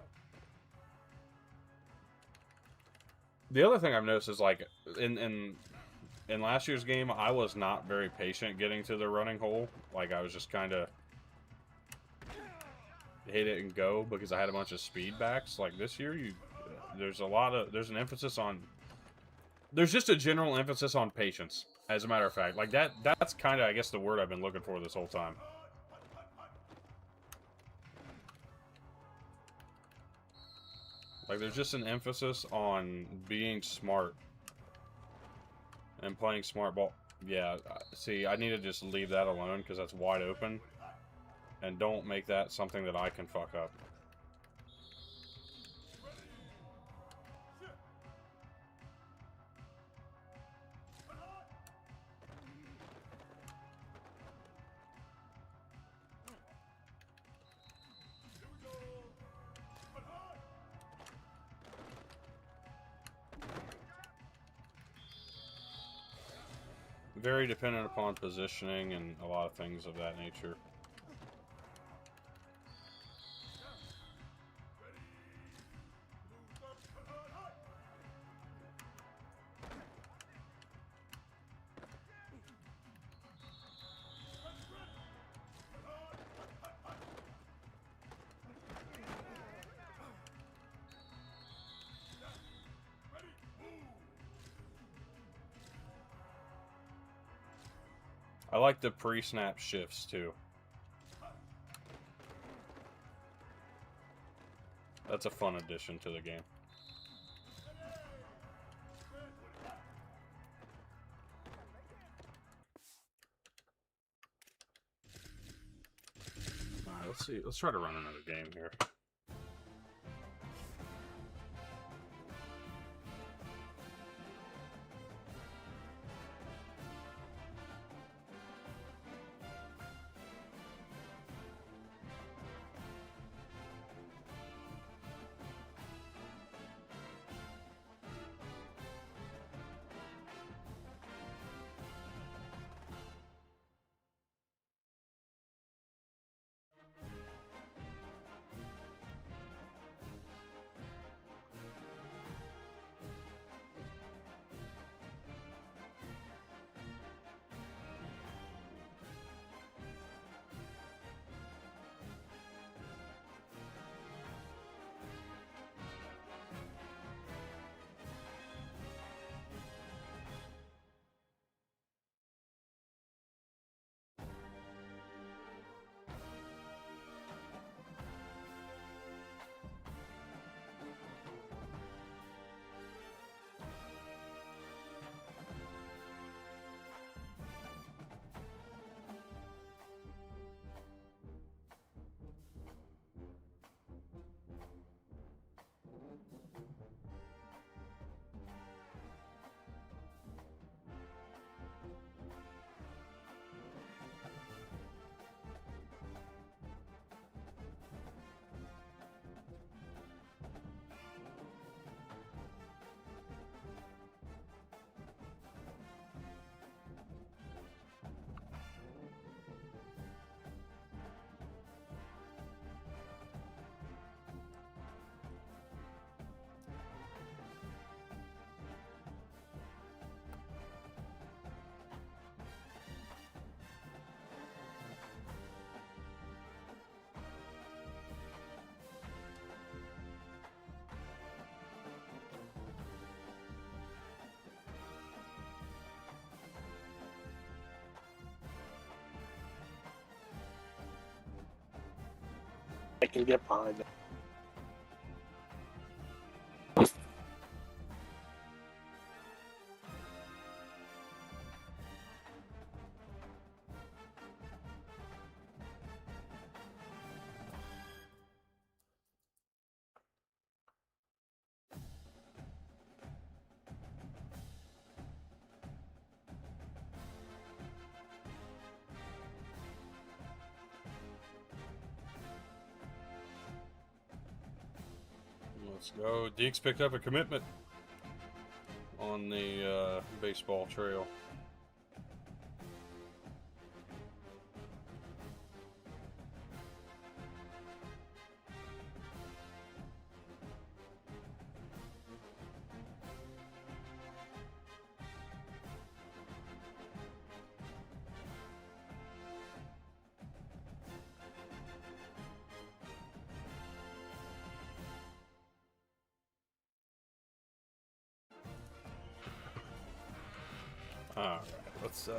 A: The other thing I've noticed is like in last year's game, I was not very patient getting to the running hole. Like I was just kind of hit it and go because I had a bunch of speed backs. Like this year, there's an emphasis on. There's just a general emphasis on patience. As a matter of fact, like that's kind of I guess the word I've been looking for this whole time. Like, there's just an emphasis on being smart and playing smart ball. Yeah, see, I need to just leave that alone because that's wide open. And don't make that something that I can fuck up. Very dependent upon positioning and a lot of things of that nature. I like the pre-snap shifts too. That's a fun addition to the game. Alright, let's see. Let's try to run another game here.
H: can get behind it.
A: Let's go. Deeks picked up a commitment on the baseball trail. Alright, let's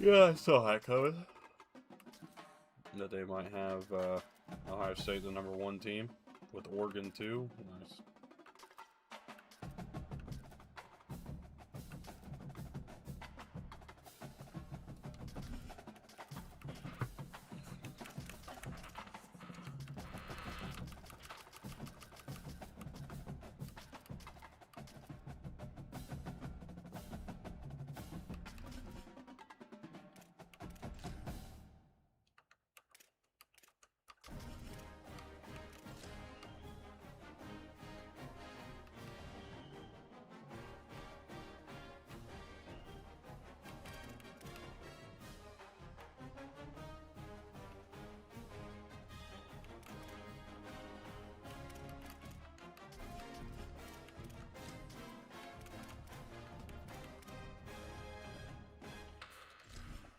A: yeah, I saw that coming. That they might have Ohio State the #1 team with Oregon too. Nice.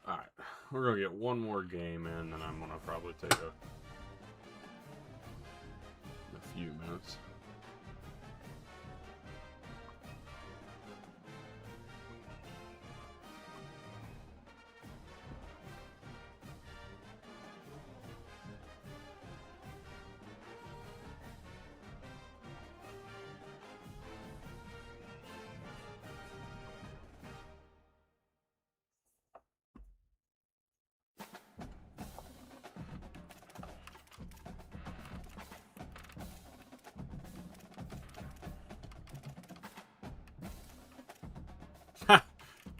A: Alright, we're going to get one more game in, then I'm going to probably take a few minutes.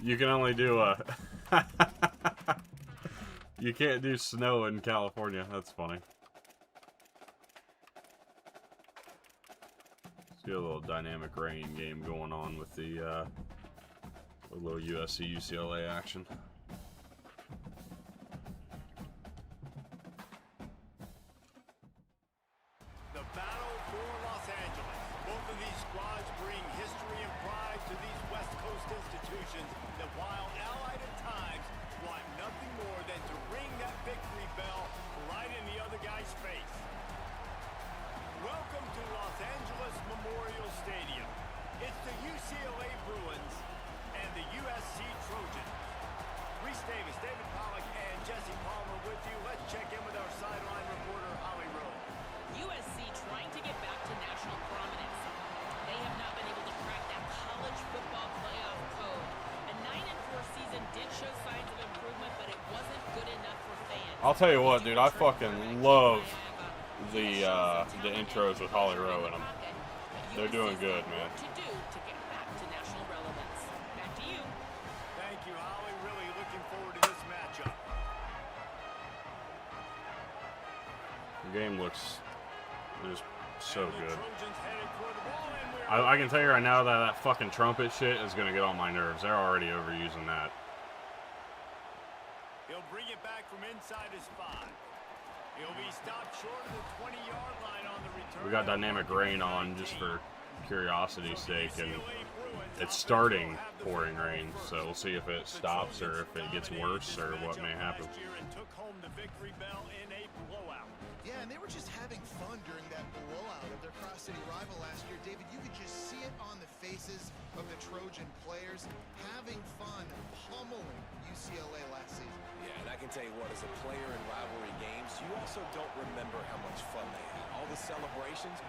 A: You can only do you can't do snow in California. That's funny. Let's get a little dynamic rain game going on with the a little USC UCLA action.
C: The battle for Los Angeles. Both of these squads bring history and pride to these West Coast institutions that, while allied at times, want nothing more than to ring that victory bell right in the other guy's face. Welcome to Los Angeles Memorial Stadium. It's the UCLA Bruins and the USC Trojans. Reese Davis, David Pollack, and Jesse Palmer with you. Let's check in with our sideline reporter, Holly Rowe.
D: USC trying to get back to national prominence. They have not been able to crack that college football playoff code. A 9-4 season did show signs of improvement, but it wasn't good enough for fans.
A: I'll tell you what, dude, I fucking love the intros with Holly Rowe in them. They're doing good, man.
D: To do to get back to national relevance. Back to you.
C: Thank you, Holly. Really looking forward to this matchup.
J: team looks just so good. I can tell you right now that that fucking trumpet shit is going to get on my nerves. They're already overusing that.
C: He'll bring it back from inside his 5. He'll be stopped short of the 20-yard line on the return.
J: We got dynamic rain on just for curiosity's sake, and it's starting pouring rain, so we'll see if it stops or if it gets worse or what may happen.
E: Yeah, and they were just having fun during that blowout of their Cross City rival last year. David, you could just see it on the faces of the Trojan players, having fun, pummeling UCLA last season.
F: Yeah, and I can tell you what, as a player in rivalry games, you also don't remember how much fun they had. All the celebrations,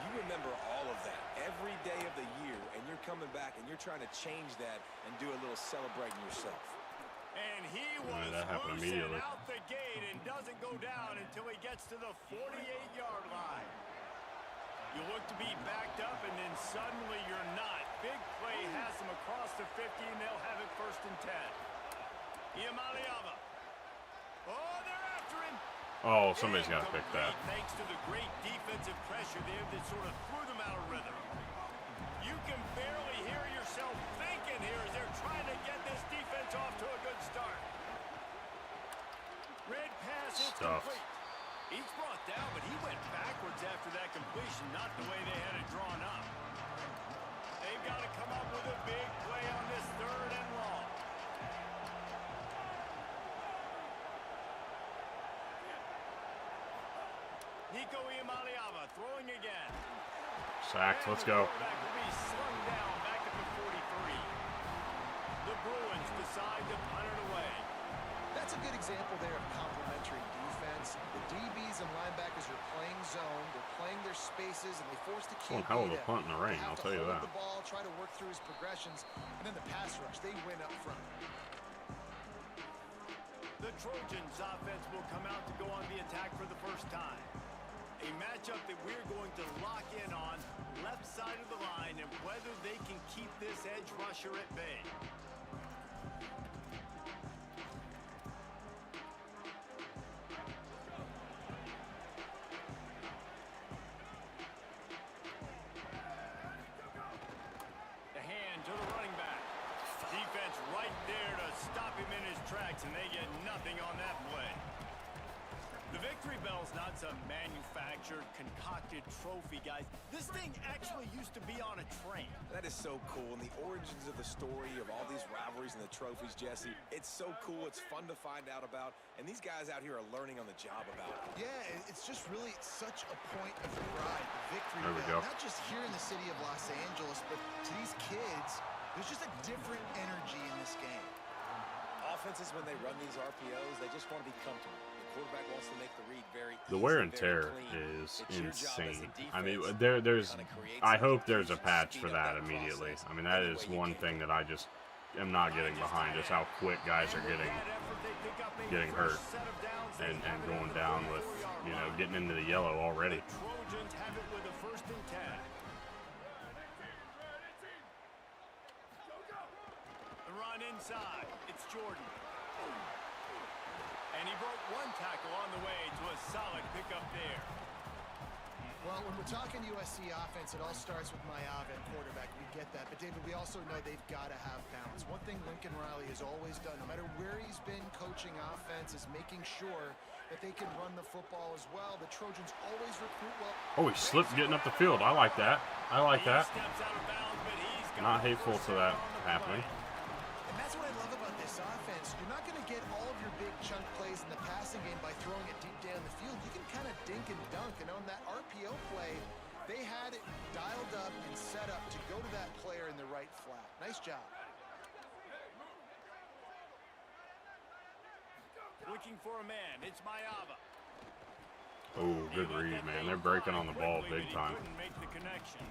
F: you remember all of that every day of the year, and you're coming back and you're trying to change that and do a little celebrating yourself.
C: And he was immediately out the gate and doesn't go down until he gets to the 48-yard line. You look to be backed up, and then suddenly you're not. Big play has him across the 50, and they'll have it 1st and 10. Iamaleava. Oh, they're after him.
J: Oh, somebody's got to pick that.
C: Thanks to the great defensive pressure there that sort of threw them out of rhythm. You can barely hear yourself thinking here as they're trying to get this defense off to a good start. Red pass is complete. He's brought down, but he went backwards after that completion, not the way they had it drawn up. They've got to come up with a big play on this 3rd and long. Nico Iamaleava throwing again.
J: Sacked. Let's go.
C: The Bruins decide to punt it away.
E: That's a good example there of complementary defense. The DBs and linebackers are playing zone, they're playing their spaces, and they force the QB
J: one hell of a punt in the rain, I'll tell you that.
E: The ball, try to work through his progressions, and then the pass rush, they win up front.
C: The Trojans offense will come out to go on the attack for the first time. A matchup that we're going to lock in on, left side of the line, and whether they can keep this edge rusher at bay. The hand to the running back. Defense right there to stop him in his tracks, and they get nothing on that play. The Victory Bell's not some manufactured, concocted trophy, guys. This thing actually used to be on a train.
F: That is so cool, and the origins of the story of all these rivalries and the trophies, Jesse, it's so cool, it's fun to find out about, and these guys out here are learning on the job about it.
E: Yeah, it's just really such a point of pride, the Victory
J: There we
E: Bell.
J: go.
E: Not just here in the city of Los Angeles, but to these kids, there's just a different energy in this game.
F: Offenses, when they run these RPOs, they just want to be comfortable. The quarterback wants to make the read very
J: The
F: easy,
J: wear and
F: very
J: tear
F: clean.
J: is
F: It's your job as a
J: insane. I mean,
F: defense
J: there's.
F: to kinda create
J: I
F: some
J: hope there's a
F: confusion,
J: patch
F: speed
J: for
F: up
J: that
F: that
J: immediately.
F: process
J: I mean, that
F: any
J: is
F: way you
J: one
F: can.
J: thing that I just am not getting behind. Just how quick guys are getting hurt and going down with, you know, getting into the yellow already.
C: Trojans have it with a 1st and 10. The run inside. It's Jordan. And he broke one tackle on the way to a solid pickup there.
E: Well, when we're talking USC offense, it all starts with Maiava and quarterback. We get that. But, David, we also know they've got to have balance. One thing Lincoln Riley has always done, no matter where he's been coaching offense, is making sure that they can run the football as well. The Trojans always recruit well.
J: Oh, he slipped getting up the field. I like that. I like that. Not hateful to that happening.
E: And that's what I love about this offense. You're not going to get all of your big chunk plays in the passing game by throwing it deep down the field. You can kind of dink and dunk. And on that RPO play, they had it dialed up and set up to go to that player in the right flat. Nice job.
C: Looking for a man. It's Maiava.
J: Oh, good read, man. They're breaking on the ball big time.
C: Couldn't make the connection.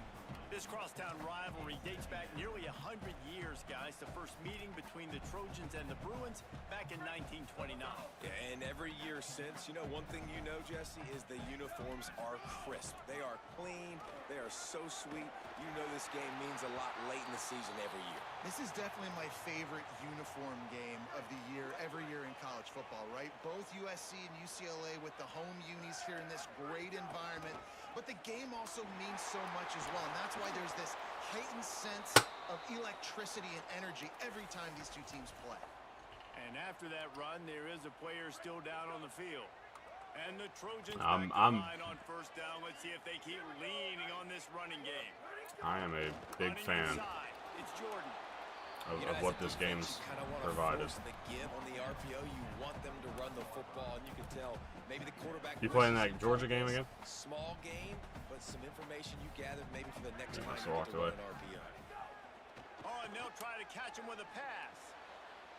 C: This crosstown rivalry dates back nearly 100 years, guys. The first meeting between the Trojans and the Bruins back in 1929.
F: Yeah, and every year since, you know, one thing you know, Jesse, is the uniforms are crisp. They are clean. They are so sweet. You know this game means a lot late in the season every year.
E: This is definitely my favorite uniform game of the year, every year in college football, right? Both USC and UCLA with the home unis here in this great environment. But the game also means so much as well, and that's why there's this heightened sense of electricity and energy every time these two teams play.
C: And after that run, there is a player still down on the field. And the Trojans
J: I'm
C: line on first down. Let's see if they keep leaning on this running game.
J: I am a big fan
C: It's Jordan.
J: of what this game's provided.
F: The give on the RPO, you want them to run the football, and you can tell maybe the quarterback.
J: You playing that Georgia game again?
F: Small game, but some information you gathered maybe for the next time
J: so
F: you
J: walked
F: get to
J: away.
F: run an RPO.
C: Oh, and they'll try to catch him with a pass.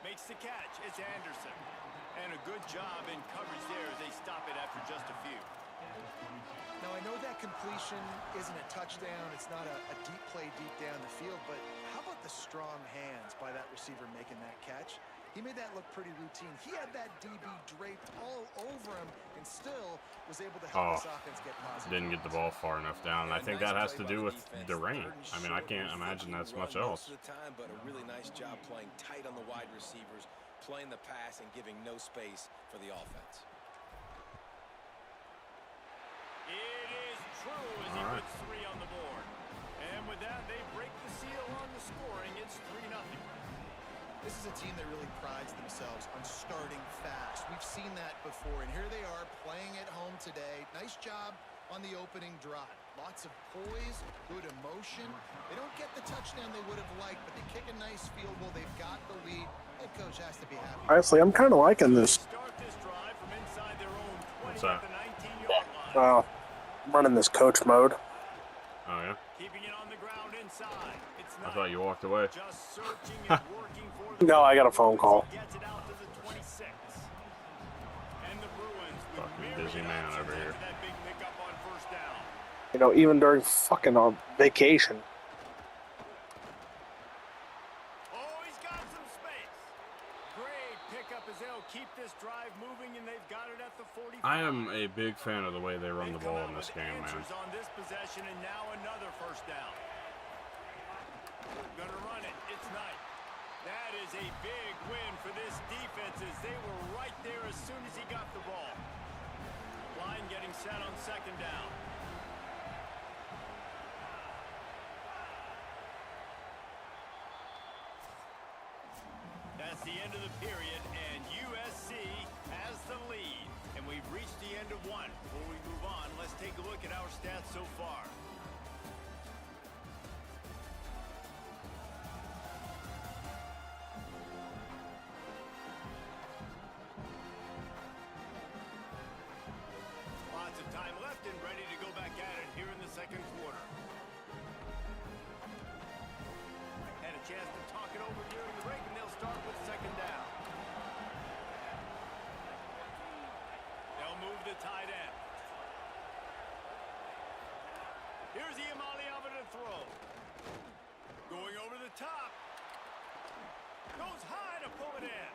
C: Makes the catch. It's Anderson. And a good job in coverage there as they stop it after just a few.
E: Now, I know that completion isn't a touchdown. It's not a deep play deep down the field, but how about the strong hands by that receiver making that catch? He made that look pretty routine. He had that DB draped all over him and still was able to help this offense get positive.
J: Didn't get the ball far enough down. I think that has to do with the rain. I mean, I can't imagine that's much else.
F: Most of the time, but a really nice job playing tight on the wide receivers, playing the pass and giving no space for the offense.
C: It is true as he puts 3 on the board. And with that, they break the seal on the scoring. It's 3-0.
E: This is a team that really prides themselves on starting fast. We've seen that before, and here they are playing at home today. Nice job on the opening drive. Lots of poise, good emotion. They don't get the touchdown they would have liked, but they kick a nice field goal. They've got the lead. Head coach has to be happy.
H: Honestly, I'm kind of liking this.
C: Start this drive from inside their own 20
J: What's that?
C: at the 19-yard line.
H: Running this coach mode.
J: Oh, yeah?
C: Keeping it on the ground inside. It's
J: I thought you walked away.
C: just searching and working for the
H: No, I got a phone call.
C: Gets it out to the 26. And the Bruins with
J: Fucking
C: myriad
J: busy man
C: options
J: over here.
C: after that big pickup on first down.
H: You know, even during fucking vacation.
C: Oh, he's got some space. Great pickup as they'll keep this drive moving, and they've got it at the 45.
J: I am a big fan of the way they run the ball in this game, man.
C: On this possession, and now another first down. Gonna run it. It's Knight. That is a big win for this defense as they were right there as soon as he got the ball. Line getting set on second down. That's the end of the period, and USC has the lead. And we've reached the end of one. Before we move on, let's take a look at our stats so far. Lots of time left and ready to go back at it here in the second quarter. Had a chance to talk it over during the break, and they'll start with second down. They'll move the tight end. Here's Iamaleava to throw. Going over the top. Goes high to pull it in.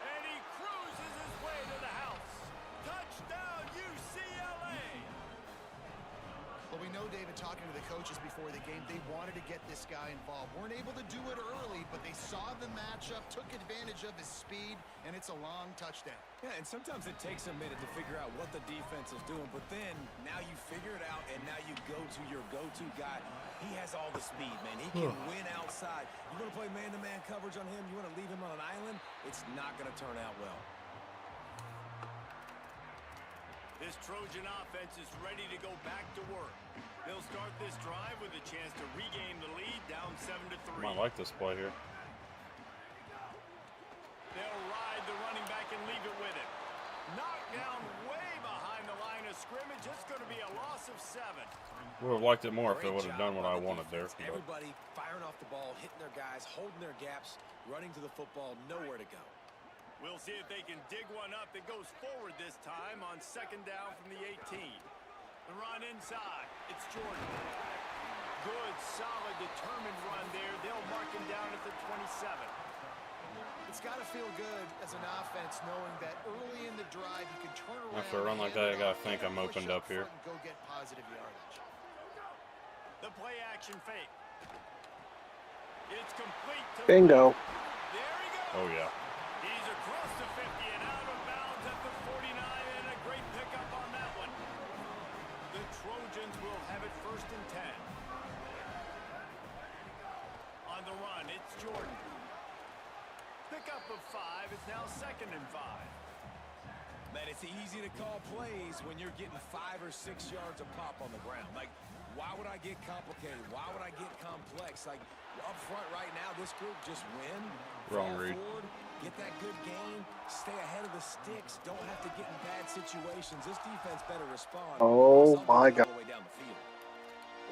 C: And he cruises his way to the house. Touchdown, UCLA!
E: Well, we know, David, talking to the coaches before the game, they wanted to get this guy involved. Weren't able to do it early, but they saw the matchup, took advantage of his speed, and it's a long touchdown.
F: Yeah, and sometimes it takes a minute to figure out what the defense is doing, but then now you figure it out, and now you go to your go-to guy. He has all the speed, man. He can win outside. You want to play man-to-man coverage on him? You want to leave him on an island? It's not going to turn out well.
C: This Trojan offense is ready to go back to work. They'll start this drive with a chance to regain the lead, down 7-3.
J: I like this play here.
C: They'll ride the running back and leave it with him. Knocked down way behind the line of scrimmage. It's going to be a loss of 7.
J: Would have liked it more if they
F: Great
J: would have
F: job
J: done what
F: on
J: I
F: the
J: wanted there.
F: defense.
J: But
F: Everybody firing off the ball, hitting their guys, holding their gaps, running to the football, nowhere to go.
C: We'll see if they can dig one up that goes forward this time on second down from the 18. The run inside. It's Jordan. Good, solid, determined run there. They'll mark him down at the 27.
E: It's got to feel good as an offense knowing that early in the drive you can turn around.
J: after a run like that, I gotta think I'm opened up here.
E: Go get positive yardage.
C: The play action fake. It's complete to
H: Bingo.
C: There he goes.
A: Oh yeah.
C: He's across the 50 and out of bounds at the 49, and a great pickup on that one. The Trojans will have it 1st and 10. On the run, it's Jordan. Pickup of 5 is now 2nd and 5.
F: Man, it's easy to call plays when you're getting 5 or 6 yards of pop on the ground. Like, why would I get complicated? Why would I get complex? Like, up front right now, this group just win.
A: Wrong
F: fall
A: read.
F: forward, get that good gain, stay ahead of the sticks, don't have to get in bad situations. This defense better respond.
H: Oh,
F: Something
H: my
F: all
H: God.
F: the way down the field.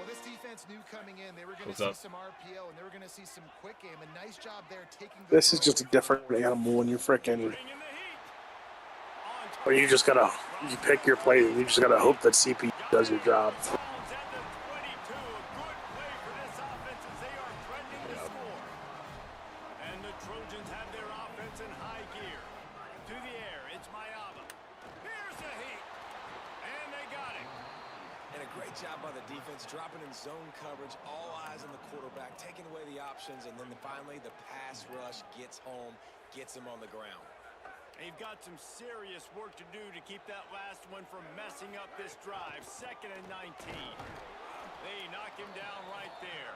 E: Well, this defense knew coming in they were going
A: What's
E: to
A: up?
E: see some RPO and they were going to see some quick game. A nice job there taking the
H: This is just a different animal when you're freaking.
C: Bringing the heat.
H: Or you just gotta, you pick your play and you just gotta hope that CP does your job.
C: Bounds at the 22. A good play for this offense as they are threatening to score. And the Trojans have their offense in high gear. To the air, it's Mayaba. Here's the heat. And they got it.
F: And a great job by the defense, dropping in zone coverage, all eyes on the quarterback, taking away the options, and then finally the pass rush gets home, gets him on the ground.
C: They've got some serious work to do to keep that last one from messing up this drive. 2nd and 19. They knock him down right there.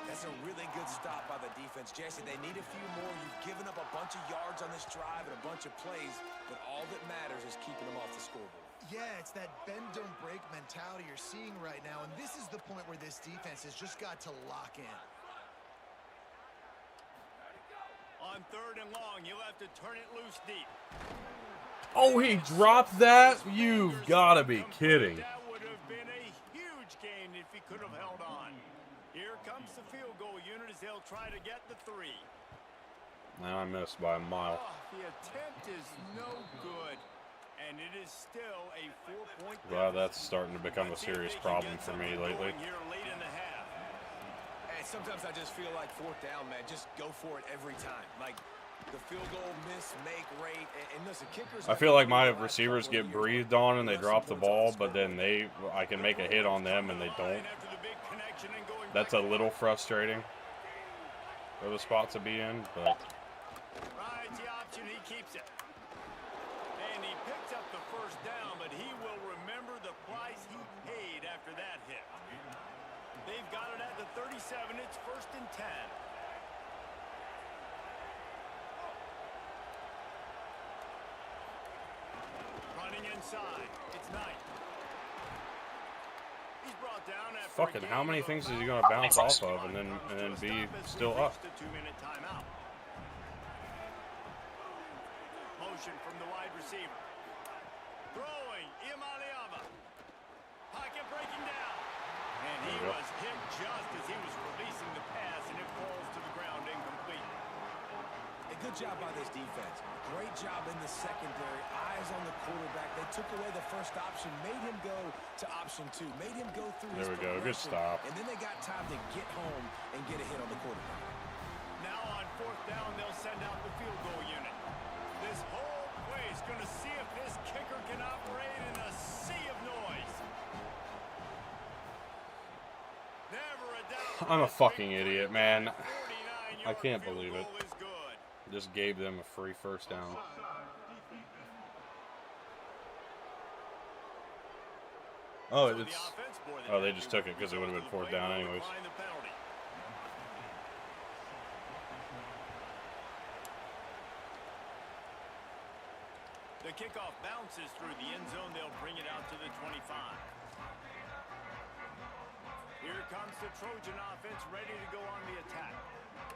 F: That's a really good stop by the defense. Jesse, they need a few more. You've given up a bunch of yards on this drive and a bunch of plays, but all that matters is keeping them off the scoreboard.
E: Yeah, it's that bend don't break mentality you're seeing right now, and this is the point where this defense has just got to lock in.
C: On 3rd and long, you'll have to turn it loose deep.
A: Oh, he dropped that? You've got to be kidding.
C: That would have been a huge gain if he could have held on. Here comes the field goal unit as they'll try to get the 3.
A: And I missed by a mile.
C: Oh, the attempt is no good, and it is still a 4-point
A: Well, that's starting to become a serious problem for me lately.
C: Here late in the half.
F: And sometimes I just feel like 4th down, man, just go for it every time. Like, the field goal miss, make rate, and listen, kickers...
A: I feel like my receivers get breathed on and they drop the ball, but then I can make a hit on them and they don't. That's a little frustrating for the spot to be in, but...
C: Rides the option, he keeps it. And he picks up the 1st down, but he will remember the price he paid after that hit. They've got it at the 37. It's 1st and 10. Running inside. It's Knight. He's brought down after
A: Fucking how many things is he going to bounce off of and then be still up?
C: a 2-minute timeout. Motion from the wide receiver. Throwing, Imaliava. Pocket breaking down. And he was hit just as he was releasing the pass, and it falls to the ground incomplete.
F: A good job by this defense. Great job in the secondary. Eyes on the quarterback. They took away the 1st option, made him go to option 2, made him go through his
A: There we go. Good
F: progression,
A: stop.
F: And then they got time to get home and get a hit on the quarterback.
C: Now on 4th down, they'll send out the field goal unit. This whole play is going to see if this kicker can operate in a sea of noise. Never a doubt.
A: I'm a fucking idiot, man. I can't believe it. Just gave them a free 1st down. Oh, they just took it because it would have been 4th down anyways.
C: The kickoff bounces through the end zone. They'll bring it out to the 25. Here comes the Trojan offense ready to go on the attack.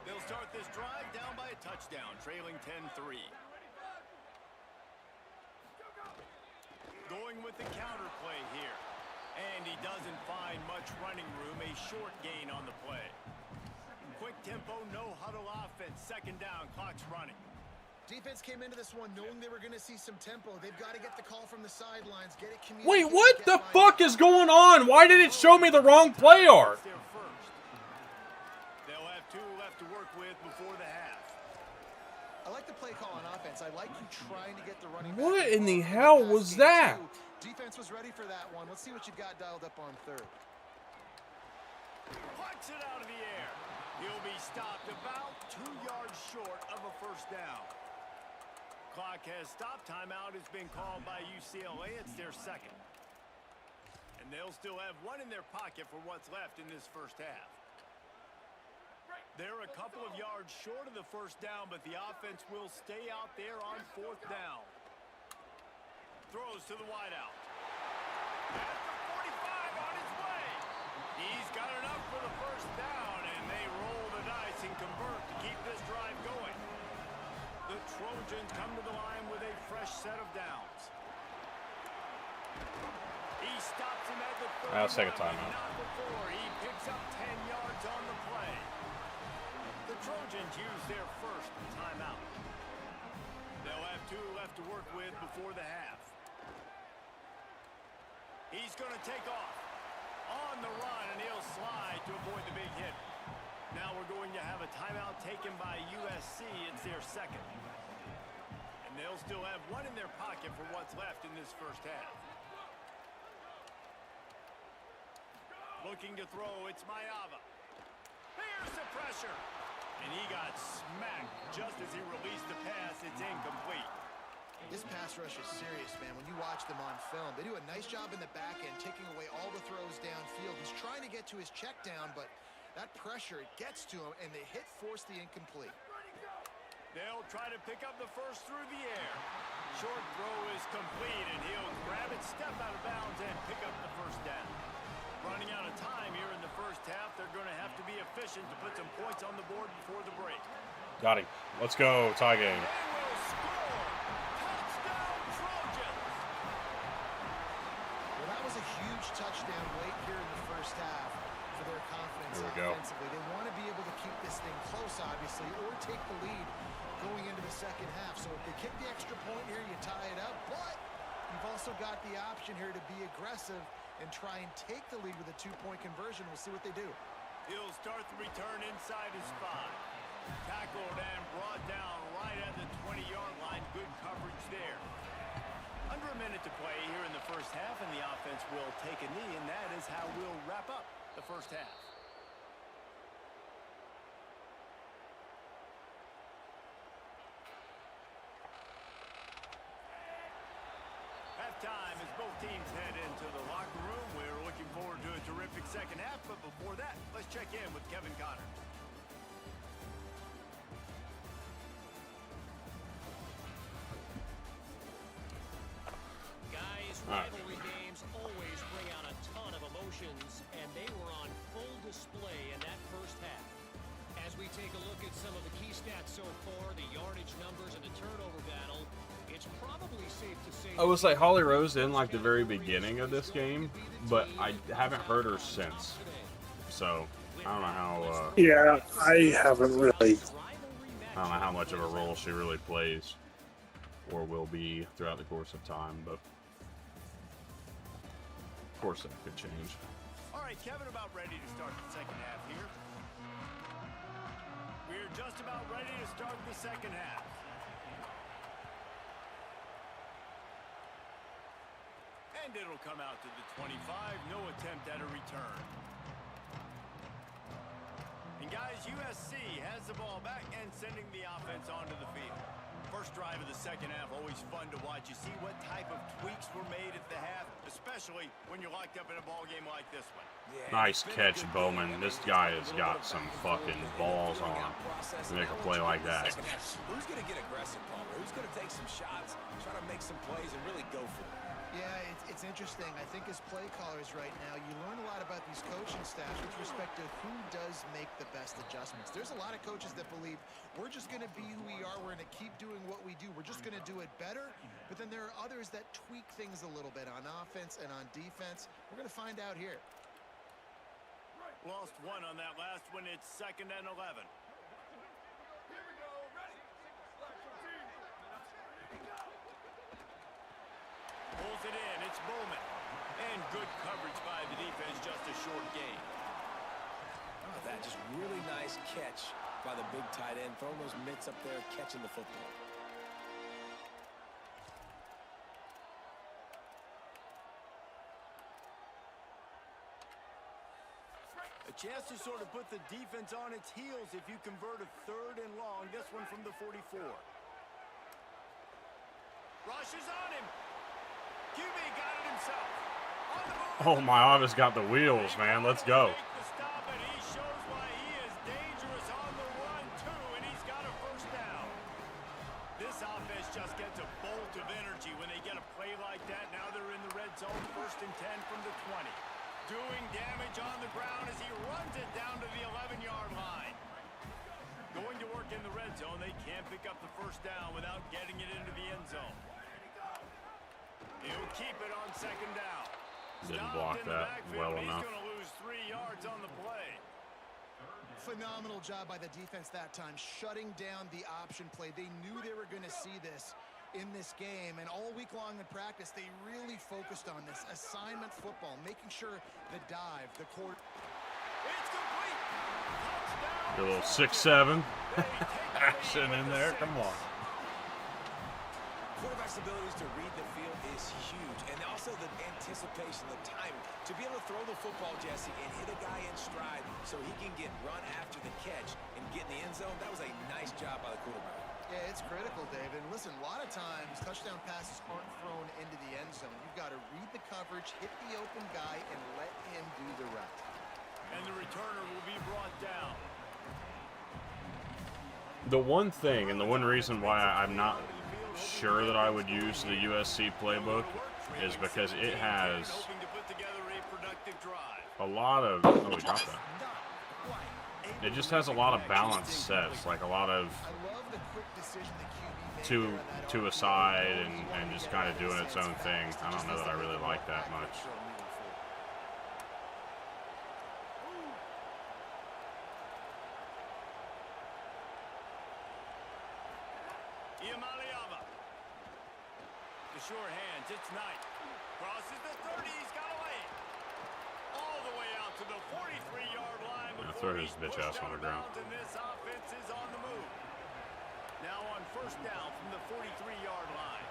C: They'll start this drive down by a touchdown, trailing 10-3. Going with the counter play here. And he doesn't find much running room, a short gain on the play. Quick tempo, no huddle offense, 2nd down, clock's running.
E: Defense came into this one knowing they were going to see some tempo. They've got to get the call from the sidelines, get it communicated.
A: Wait, what the fuck is going on? Why did it show me the wrong play art?
C: They'll have 2 left to work with before the half.
E: I like the play call on offense. I like you trying to get the running back.
A: What in the hell was that?
E: Defense was ready for that one. Let's see what you've got dialed up on 3rd.
C: Plucks it out of the air. He'll be stopped about 2 yards short of a first down. Clock has stopped. Timeout has been called by UCLA. It's their second. And they'll still have one in their pocket for what's left in this first half. They're a couple of yards short of the first down, but the offense will stay out there on fourth down. Throws to the wideout. At the 45 on his way. He's got enough for the first down, and they roll the dice and convert to keep this drive going. The Trojans come to the line with a fresh set of downs. He stops him at the 30.
A: I'll take a timeout.
C: Not before he picks up 10 yards on the play. The Trojans use their first timeout. They'll have 2 left to work with before the half. He's going to take off on the run, and he'll slide to avoid the big hit. Now we're going to have a timeout taken by USC. It's their second. And they'll still have one in their pocket for what's left in this first half. Looking to throw, it's Mayava. Here's the pressure. And he got smacked just as he released the pass. It's incomplete.
E: This pass rush is serious, man. When you watch them on film, they do a nice job in the back end, taking away all the throws downfield. He's trying to get to his check down, but that pressure, it gets to him, and the hit forced the incomplete.
C: They'll try to pick up the first through the air. Short throw is complete, and he'll grab it, step out of bounds, and pick up the first down. Running out of time here in the first half. They're going to have to be efficient to put some points on the board before the break.
A: Got him. Let's go. Tie game.
C: They will score. Touchdown, Trojans.
E: Well, that was a huge touchdown late here in the first half for their confidence
A: Here we go.
E: offensively. They want to be able to keep this thing close, obviously, or take the lead going into the second half. So if they kick the extra point here, you tie it up. But you've also got the option here to be aggressive and try and take the lead with a 2-point conversion. We'll see what they do.
C: He'll start the return inside his 5. Tackled and brought down right at the 20-yard line. Good coverage there. Under a minute to play here in the first half, and the offense will take a knee, and that is how we'll wrap up the first half. Halftime as both teams head into the locker room. We're looking forward to a terrific second half, but before that, let's check in with Kevin Connor.
G: Guys, rivalry games always bring out a ton of emotions, and they were on full display in that first half. As we take a look at some of the key stats so far, the yardage numbers and the turnover battle, it's probably safe to say...
J: I would say Holly Rose in like the very beginning of this game, but I haven't heard her since. So, I don't know how...
H: Yeah, I haven't really.
J: I don't know how much of a role she really plays or will be throughout the course of time, but of course that could change.
C: All right, Kevin, about ready to start the second half here. We're just about ready to start the second half. And it'll come out to the 25. No attempt at a return. And guys, USC has the ball back and sending the offense onto the field. First drive of the second half, always fun to watch. You see what type of tweaks were made at the half, especially when you're locked up in a ball game like this one.
J: Nice catch, Bowman. This guy has got some fucking balls on to make a play like that.
F: Who's going to get aggressive, Palmer? Who's going to take some shots, try to make some plays, and really go for it?
E: Yeah, it's interesting. I think as play callers right now, you learn a lot about these coaching staffs with respect to who does make the best adjustments. There's a lot of coaches that believe we're just going to be who we are. We're going to keep doing what we do. We're just going to do it better. But then there are others that tweak things a little bit on offense and on defense. We're going to find out here.
C: Lost one on that last one. It's 2nd and 11. Pulls it in. It's Bowman. And good coverage by the defense. Just a short gain.
F: Oh, that just really nice catch by the big tight end. Throwing those mitts up there, catching the football.
C: A chance to sort of put the defense on its heels if you convert a 3rd and long. This one from the 44. Rushes on him. QB got it himself. On the move.
J: Oh, my Ava's got the wheels, man. Let's go.
C: The stop, and he shows why he is dangerous on the run too, and he's got a first down. This offense just gets a bolt of energy when they get a play like that. Now they're in the red zone, 1st and 10 from the 20. Doing damage on the ground as he runs it down to the 11-yard line. Going to work in the red zone, they can't pick up the first down without getting it into the end zone. He'll keep it on 2nd down.
J: Didn't block that well enough.
C: He's going to lose 3 yards on the play.
E: Phenomenal job by the defense that time, shutting down the option play. They knew they were going to see this in this game, and all week long in practice, they really focused on this assignment football, making sure the dive, the court.
C: It's complete. Touchdown.
J: A little 6-7 action in there. Come on.
F: Quarterback's abilities to read the field is huge, and also the anticipation, the timing. To be able to throw the football, Jesse, and hit a guy in stride so he can get run after the catch and get in the end zone, that was a nice job by the quarterback.
E: Yeah, it's critical, David. And listen, a lot of times touchdown passes aren't thrown into the end zone. You've got to read the coverage, hit the open guy, and let him do the rest.
C: And the returner will be brought down.
J: The one thing, and the one reason why I'm not sure that I would use the USC playbook is because it has a lot of... Oh, we got that. It just has a lot of balanced sets, like a lot of to a side and just kind of doing its own thing. I don't know that I really like that much.
C: Iamaleava. The sure hands, it's Knight. Crosses the 30, he's got away. All the way out to the 43-yard line.
J: Yeah, throw his bitch ass on the ground.
C: And this offense is on the move. Now on 1st down from the 43-yard line.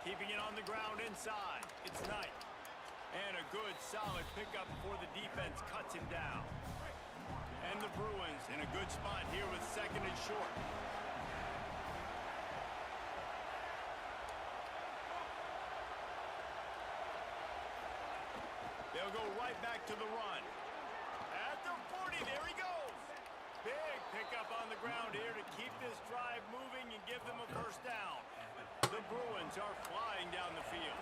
C: Keeping it on the ground inside. It's Knight. And a good, solid pickup before the defense cuts him down. And the Bruins in a good spot here with 2nd and short. They'll go right back to the run. At the 40, there he goes. Big pickup on the ground here to keep this drive moving and give them a first down. The Bruins are flying down the field.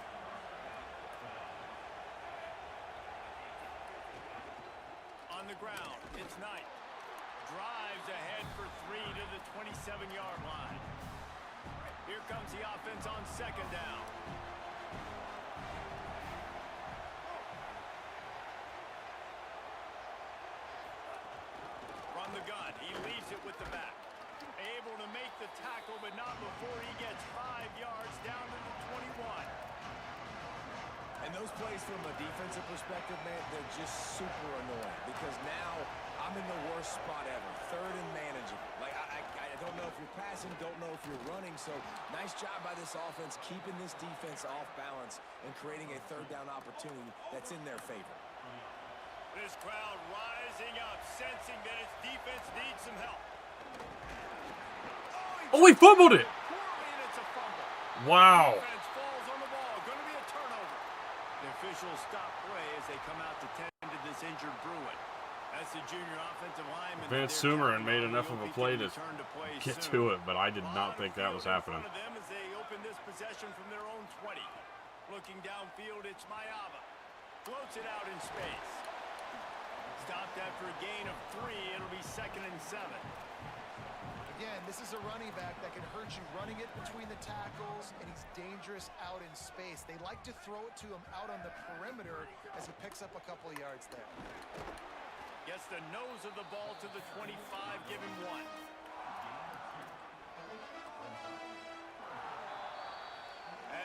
C: On the ground, it's Knight. Drives ahead for 3 to the 27-yard line. Here comes the offense on 2nd down. Run the gun. He leaves it with the back. Able to make the tackle, but not before he gets 5 yards down to the 21.
F: And those plays from a defensive perspective, man, they're just super annoying because now I'm in the worst spot ever. 3rd and manageable. Like, I don't know if you're passing, don't know if you're running. So nice job by this offense keeping this defense off balance and creating a 3rd down opportunity that's in their favor.
C: This crowd rising up, sensing that its defense needs some help.
J: Oh, he fumbled it!
C: Poorly, and it's a fumble.
J: Wow.
C: Defense falls on the ball. Going to be a turnover. The officials stop play as they come out to tend to this injured Bruin. That's the junior offensive lineman.
J: Vance Sumerin made enough of a play to get to it, but I did not think that was happening.
C: In front of them as they open this possession from their own 20. Looking downfield, it's Maiava. Floats it out in space. Stopped after a gain of 3. It'll be 2nd and 7.
E: Again, this is a running back that can hurt you running it between the tackles, and he's dangerous out in space. They like to throw it to him out on the perimeter as he picks up a couple of yards there.
C: Gets the nose of the ball to the 25, give him 1.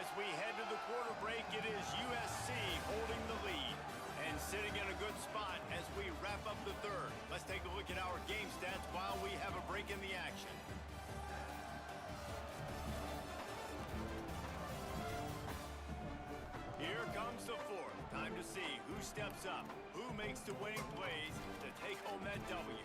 C: As we head to the quarter break, it is USC holding the lead and sitting in a good spot as we wrap up the 3rd. Let's take a look at our game stats while we have a break in the action. Here comes the 4th. Time to see who steps up, who makes the winning plays to take home that W.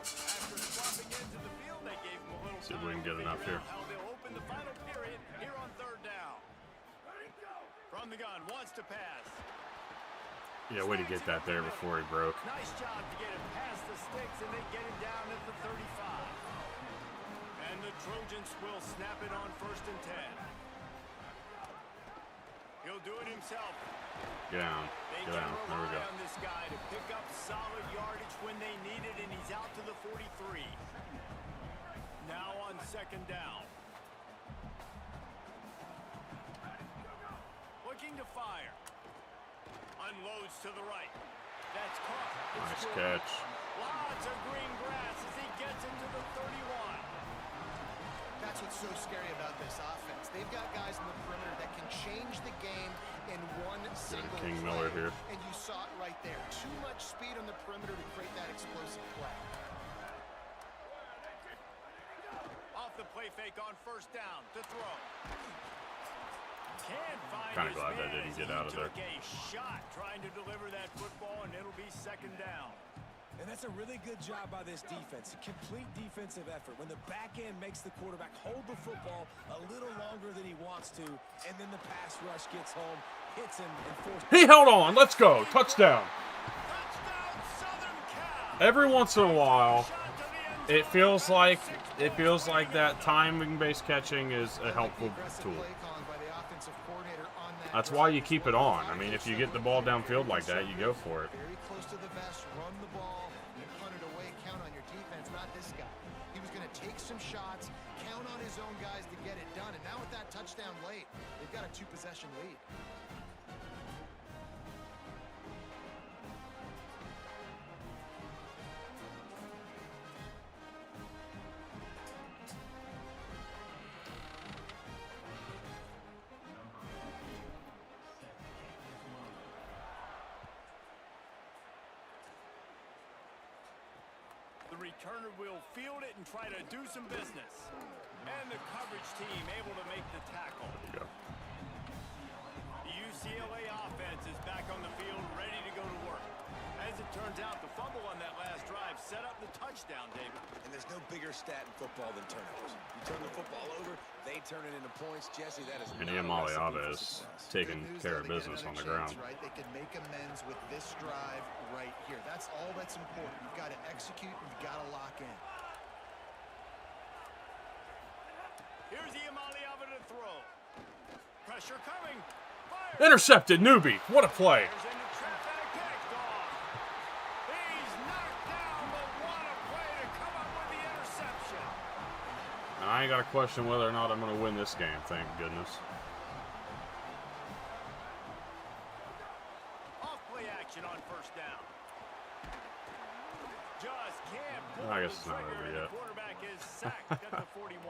C: After swapping ends of the field, they gave him a little
J: See if
C: time
J: we can
C: to
J: get enough
C: figure
J: here.
C: out how they'll open the final period here on third down. From the gun, wants to pass.
J: Yeah, way to get that there before he broke.
C: Nice job to get him past the sticks, and they get him down at the 35. And the Trojans will snap it on 1st and 10. He'll do it himself.
J: Get down.
C: They
J: Get
C: can
J: down. There we
C: rely
J: go.
C: on this guy to pick up solid yardage when they need it, and he's out to the 43. Now on 2nd down. Looking to fire. Unloads to the right. That's caught.
J: Nice catch.
C: Lots of green grass as he gets into the 31.
E: That's what's so scary about this offense. They've got guys in the perimeter that can change the game in one single
J: King
E: play.
J: Miller here.
E: And you saw it right there. Too much speed on the perimeter to create that explosive play.
C: Off the play fake on 1st down to throw. Can't find
J: Kinda
C: his
J: glad that
C: man
J: didn't
C: as
J: get
C: he
J: out of there.
C: took a shot trying to deliver that football, and it'll be 2nd down.
F: And that's a really good job by this defense. A complete defensive effort. When the back end makes the quarterback hold the football a little longer than he wants to, and then the pass rush gets home, hits him, and forces...
J: He held on. Let's go. Touchdown.
C: Touchdown, Southern Cal.
J: Every once in a while, it feels like that timing-based catching is a helpful tool. That's why you keep it on. I mean, if you get the ball downfield like that, you go for it.
E: Very close to the vest, run the ball, you punt it away, count on your defense, not this guy. He was going to take some shots, count on his own guys to get it done, and now with that touchdown late, they've got a 2-possession lead.
C: The returner will field it and try to do some business. And the coverage team able to make the tackle.
J: Go.
C: The UCLA offense is back on the field, ready to go to work. As it turns out, the fumble on that last drive set up the touchdown, David.
F: And there's no bigger stat in football than turnovers. You turn the football over, they turn it into points. Jesse, that is
J: And
F: not a
J: Iamale
F: recipe for
J: is
F: success.
J: taking
E: Good news,
J: care
E: though,
J: of
E: they get
J: business on
E: another
J: the ground.
E: chance, right? They can make amends with this drive right here. That's all that's important. You've got to execute and you've got to lock in.
C: Here's Iamaleava to throw. Pressure coming. Fire.
J: Intercepted, Newbie. What a play.
C: There's into traffic and picked off. He's knocked down, but what a play to come up with the interception.
J: And I ain't got to question whether or not I'm going to win this game, thank goodness.
C: Off play action on 1st down. Just can't pull
J: I guess
C: the
J: it's not
C: trigger,
J: over
C: and
J: yet.
C: the quarterback is sacked at the 41.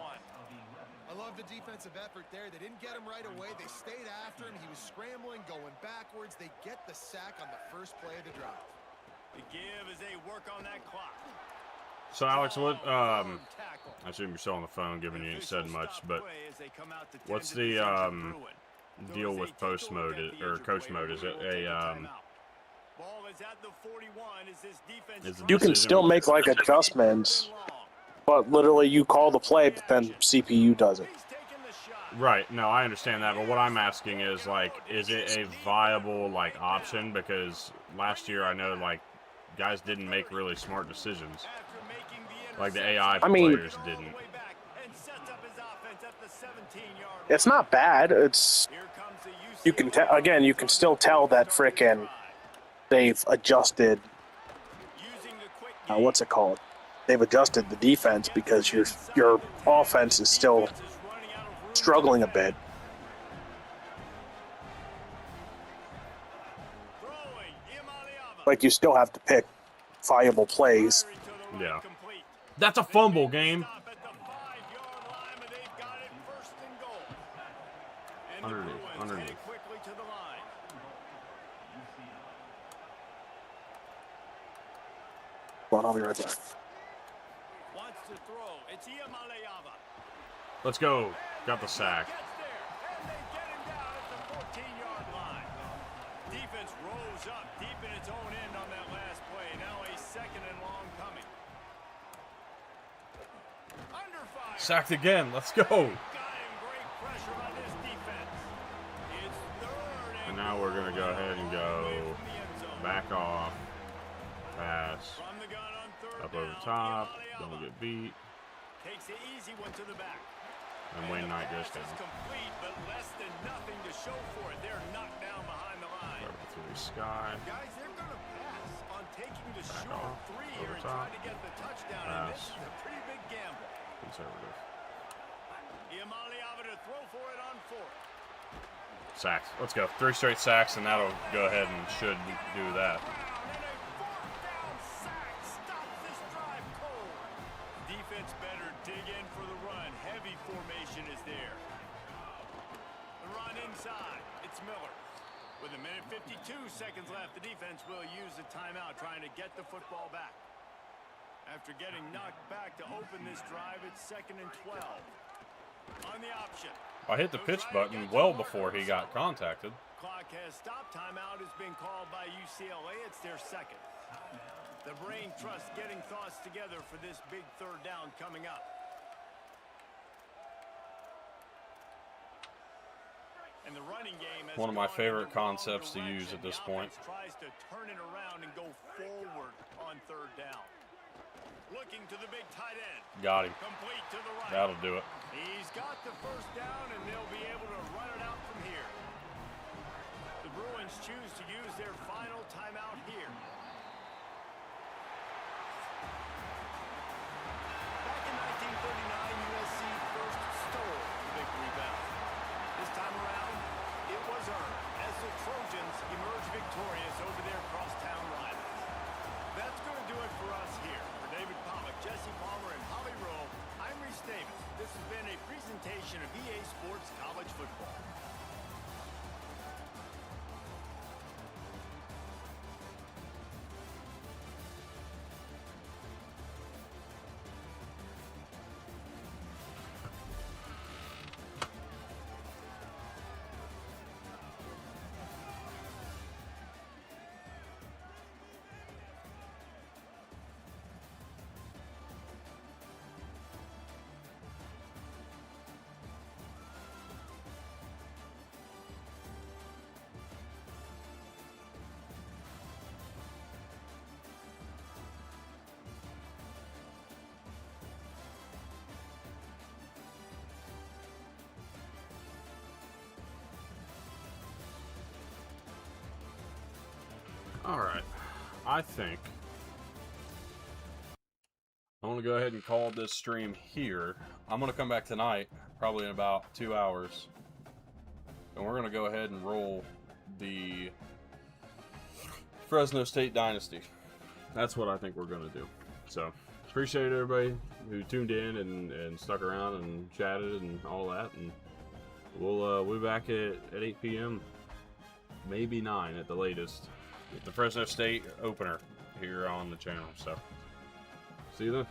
E: I love the defensive effort there. They didn't get him right away. They stayed after him. He was scrambling, going backwards. They get the sack on the first play of the drive.
C: The give as they work on that clock.
J: So, Alex, what,
C: Tackle.
J: I assume you're still on the phone, giving you ain't said
C: Officials
J: much,
C: stop
J: but
C: play as they come out to
J: what's
C: tend to
J: the,
C: Central Bruin.
J: deal
C: So as
J: with
C: they take a
J: post
C: look
J: mode,
C: at the
J: or
C: injured
J: coach
C: player,
J: mode? Is
C: we
J: it
C: will take
J: a,
C: timeout. Ball is at the 41 as this defense
J: Is it
H: You can
J: Precision.
H: still make like adjustments, but literally you call the play, but then CPU does it.
C: He's taking the shot.
J: Right, no, I understand that, but what I'm asking is, like, is it a viable, like, option? Because last year I know, like, guys didn't make really smart decisions.
C: After making the
J: Like the AI
H: I mean-
J: players didn't.
C: way back and sets up his offense at the 17-yard
H: It's not bad. It's
C: line. Here comes the
H: you can tell again. You can still tell that frickin' they've adjusted.
C: using the quick
H: What's it called? They've adjusted the defense because your offense is still
C: defense is running out of room.
H: struggling a bit.
C: Throwing, Iamaleava.
H: Like you still have to pick viable plays.
C: Firing to the right,
J: Yeah.
C: complete.
J: That's a fumble game.
C: Stop at the 5-yard line, but they've got it 1st and goal. And the
J: Underneath,
C: Bruins
J: underneath.
C: headed quickly to the line.
H: Well, I'll be right back.
C: Wants to throw. It's Iamaleava.
J: Let's go.
C: And
J: Got the sack.
C: Gets there, and they get him down at the 14-yard line. Defense rose up deep in its own end on that last play. Now a second and long coming. Under fire.
A: Sacked again. Let's go.
C: Got him. Great pressure on this defense. It's third
J: And now we're going to go ahead and go back off. Pass.
C: From the gun on third
J: Up over
C: down,
J: top.
C: Iamaleava
J: Don't get beat.
C: takes the easy one to the back.
J: And Wayne Knight goes
C: Pass
J: down.
C: is complete, but less than nothing to show for it. They're knocked down behind the line.
J: Over through Sky.
C: Guys, they're going to pass on taking the
J: Back
C: short
J: off,
C: three
J: over
C: here and
J: top.
C: try to get the touchdown. And this is a pretty big gamble.
J: Conservative.
C: Iamaleava to throw for it on fourth.
J: Sacks. Let's go. 3 straight sacks, and that'll go ahead and should do that.
C: And a fourth down sack stops this drive cold. Defense better dig in for the run. Heavy formation is there. The run inside. It's Miller. With a minute 52 seconds left, the defense will use the timeout trying to get the football back. After getting knocked back to open this drive, it's 2nd and 12. On the option.
A: I hit the pitch button well before he got contacted.
C: Clock has stopped. Timeout has been called by UCLA. It's their second. The brain trust getting thoughts together for this big third down coming up. And the running game has
A: One of my
C: gone in
A: favorite
C: the wrong
A: concepts to use
C: direction.
A: at this
C: The
A: point.
C: offense tries to turn it around and go forward on third down. Looking to the big tight end.
A: Got him.
C: Complete to the right.
A: That'll do it.
C: He's got the first down, and they'll be able to run it out from here. The Bruins choose to use their final timeout here. Back in 1939, USC first stole the victory bell. This time around, it was earned as the Trojans emerged victorious over their crosstown rivals. That's going to do it for us here. For David Pollack, Jesse Palmer, and Holly Rowe, I'm Reese Davis. This has been a presentation of EA Sports College Football.
J: Alright. I think I'm going to go ahead and call this stream here. I'm going to come back tonight, probably in about 2 hours. And we're going to go ahead and roll the Fresno State Dynasty. That's what I think we're going to do. So, appreciate everybody who tuned in and stuck around and chatted and all that. And we'll be back at 8 p.m. Maybe 9 at the latest. With the Fresno State opener here on the channel. So, see you then.